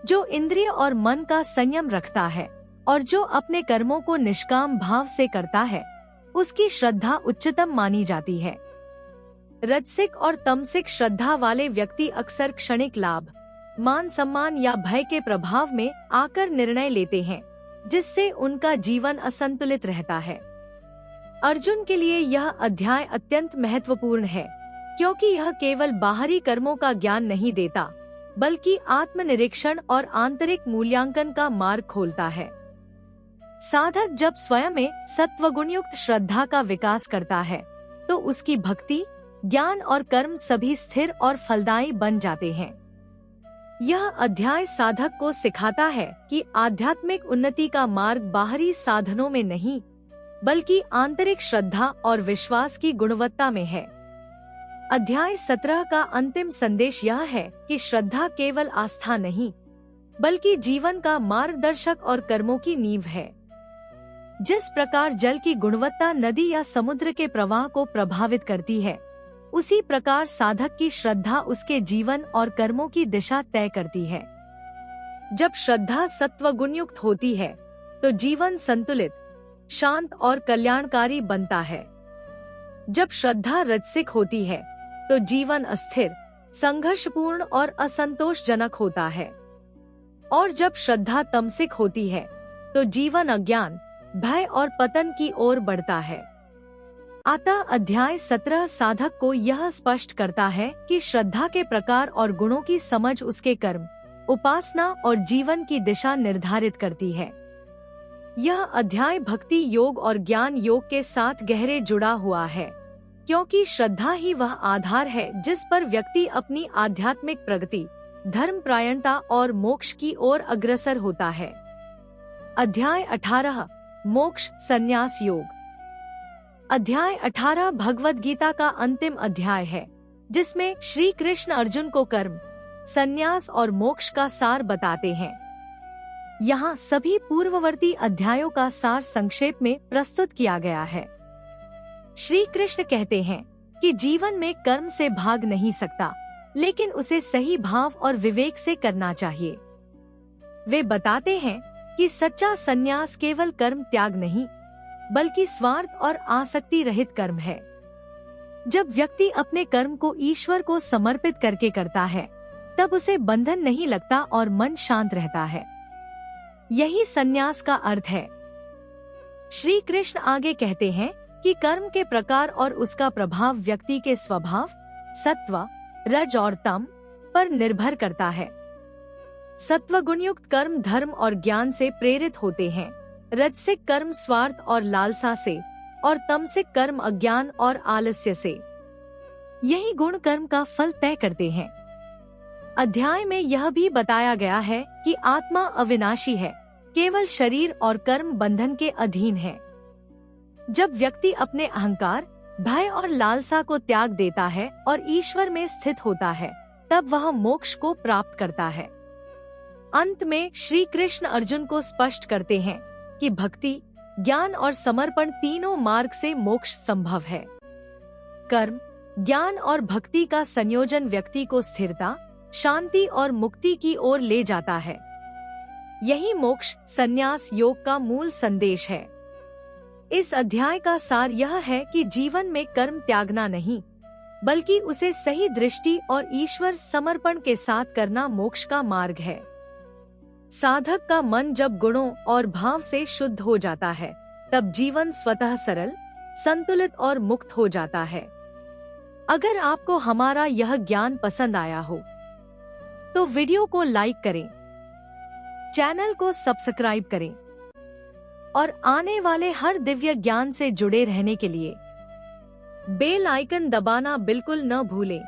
जो इंद्रिय और मन का संयम रखता है और जो अपने कर्मों को निष्काम भाव से करता है, उसकी श्रद्धा उच्चतम मानी जाती है। रजसिक और तमसिक श्रद्धा वाले व्यक्ति अक्सर क्षणिक लाभ, मान सम्मान या भय के प्रभाव में आकर निर्णय लेते हैं, जिससे उनका जीवन असंतुलित रहता है। अर्जुन के लिए यह अध्याय अत्यंत महत्वपूर्ण है, क्योंकि यह केवल बाहरी कर्मों का ज्ञान नहीं देता, बल्कि आत्मनिरीक्षण और आंतरिक मूल्यांकन का मार्ग खोलता है। साधक जब स्वयं में सत्वगुणयुक्त श्रद्धा का विकास करता है, तो उसकी भक्ति, ज्ञान और कर्म सभी स्थिर और फलदायी बन जाते हैं। यह अध्याय साधक को सिखाता है कि आध्यात्मिक उन्नति का मार्ग बाहरी साधनों में नहीं, बल्कि आंतरिक श्रद्धा और विश्वास की गुणवत्ता में है। अध्याय 17 का अंतिम संदेश यह है कि श्रद्धा केवल आस्था नहीं, बल्कि जीवन का मार्गदर्शक और कर्मों की नींव है। जिस प्रकार जल की गुणवत्ता नदी या समुद्र के प्रवाह को प्रभावित करती है, उसी प्रकार साधक की श्रद्धा उसके जीवन और कर्मों की दिशा तय करती है। जब श्रद्धा सत्वगुणयुक्त होती है, तो जीवन संतुलित, शांत और कल्याणकारी बनता है। जब श्रद्धा रजसिक होती है, तो जीवन अस्थिर, संघर्षपूर्ण और असंतोषजनक होता है। और जब श्रद्धा तमसिक होती है, तो जीवन अज्ञान, भय और पतन की ओर बढ़ता है। अतः अध्याय 17 साधक को यह स्पष्ट करता है कि श्रद्धा के प्रकार और गुणों की समझ उसके कर्म, उपासना और जीवन की दिशा निर्धारित करती है। यह अध्याय भक्ति योग और ज्ञान योग के साथ गहरे जुड़ा हुआ है, क्योंकि श्रद्धा ही वह आधार है जिस पर व्यक्ति अपनी आध्यात्मिक प्रगति, धर्मपरायणता और मोक्ष की ओर अग्रसर होता है। अध्याय 18 मोक्ष संन्यास योग। अध्याय 18 भगवद गीता का अंतिम अध्याय है, जिसमें श्री कृष्ण अर्जुन को कर्म, संन्यास और मोक्ष का सार बताते हैं। यहाँ सभी पूर्ववर्ती अध्यायों का सार संक्षेप में प्रस्तुत किया गया है। श्री कृष्ण कहते हैं कि जीवन में कर्म से भाग नहीं सकता, लेकिन उसे सही भाव और विवेक से करना चाहिए। वे बताते हैं कि सच्चा संन्यास केवल कर्म त्याग नहीं, बल्कि स्वार्थ और आसक्ति रहित कर्म है। जब व्यक्ति अपने कर्म को ईश्वर को समर्पित करके करता है, तब उसे बंधन नहीं लगता और मन शांत रहता है। यही संन्यास का अर्थ है। श्री कृष्ण आगे कहते हैं कि कर्म के प्रकार और उसका प्रभाव व्यक्ति के स्वभाव, सत्व, रज और तम पर निर्भर करता है। सत्व गुणयुक्त कर्म धर्म और ज्ञान से प्रेरित होते हैं, रजसिक कर्म स्वार्थ और लालसा से, और तमसिक कर्म अज्ञान और आलस्य से। यही गुण कर्म का फल तय करते हैं। अध्याय में यह भी बताया गया है कि आत्मा अविनाशी है, केवल शरीर और कर्म बंधन के अधीन है। जब व्यक्ति अपने अहंकार, भय और लालसा को त्याग देता है और ईश्वर में स्थित होता है, तब वह मोक्ष को प्राप्त करता है। अंत में श्री कृष्ण अर्जुन को स्पष्ट करते हैं कि भक्ति, ज्ञान और समर्पण तीनों मार्ग से मोक्ष संभव है। कर्म, ज्ञान और भक्ति का संयोजन व्यक्ति को स्थिरता, शांति और मुक्ति की ओर ले जाता है। यही मोक्ष संन्यास योग का मूल संदेश है। इस अध्याय का सार यह है कि जीवन में कर्म त्यागना नहीं, बल्कि उसे सही दृष्टि और ईश्वर समर्पण के साथ करना मोक्ष का मार्ग है। साधक का मन जब गुणों और भाव से शुद्ध हो जाता है, तब जीवन स्वतः सरल, संतुलित और मुक्त हो जाता है। अगर आपको हमारा यह ज्ञान पसंद आया हो, तो वीडियो को लाइक करें, चैनल को सब्सक्राइब करें और आने वाले हर दिव्य ज्ञान से जुड़े रहने के लिए बेल आइकन दबाना बिल्कुल न भूलें।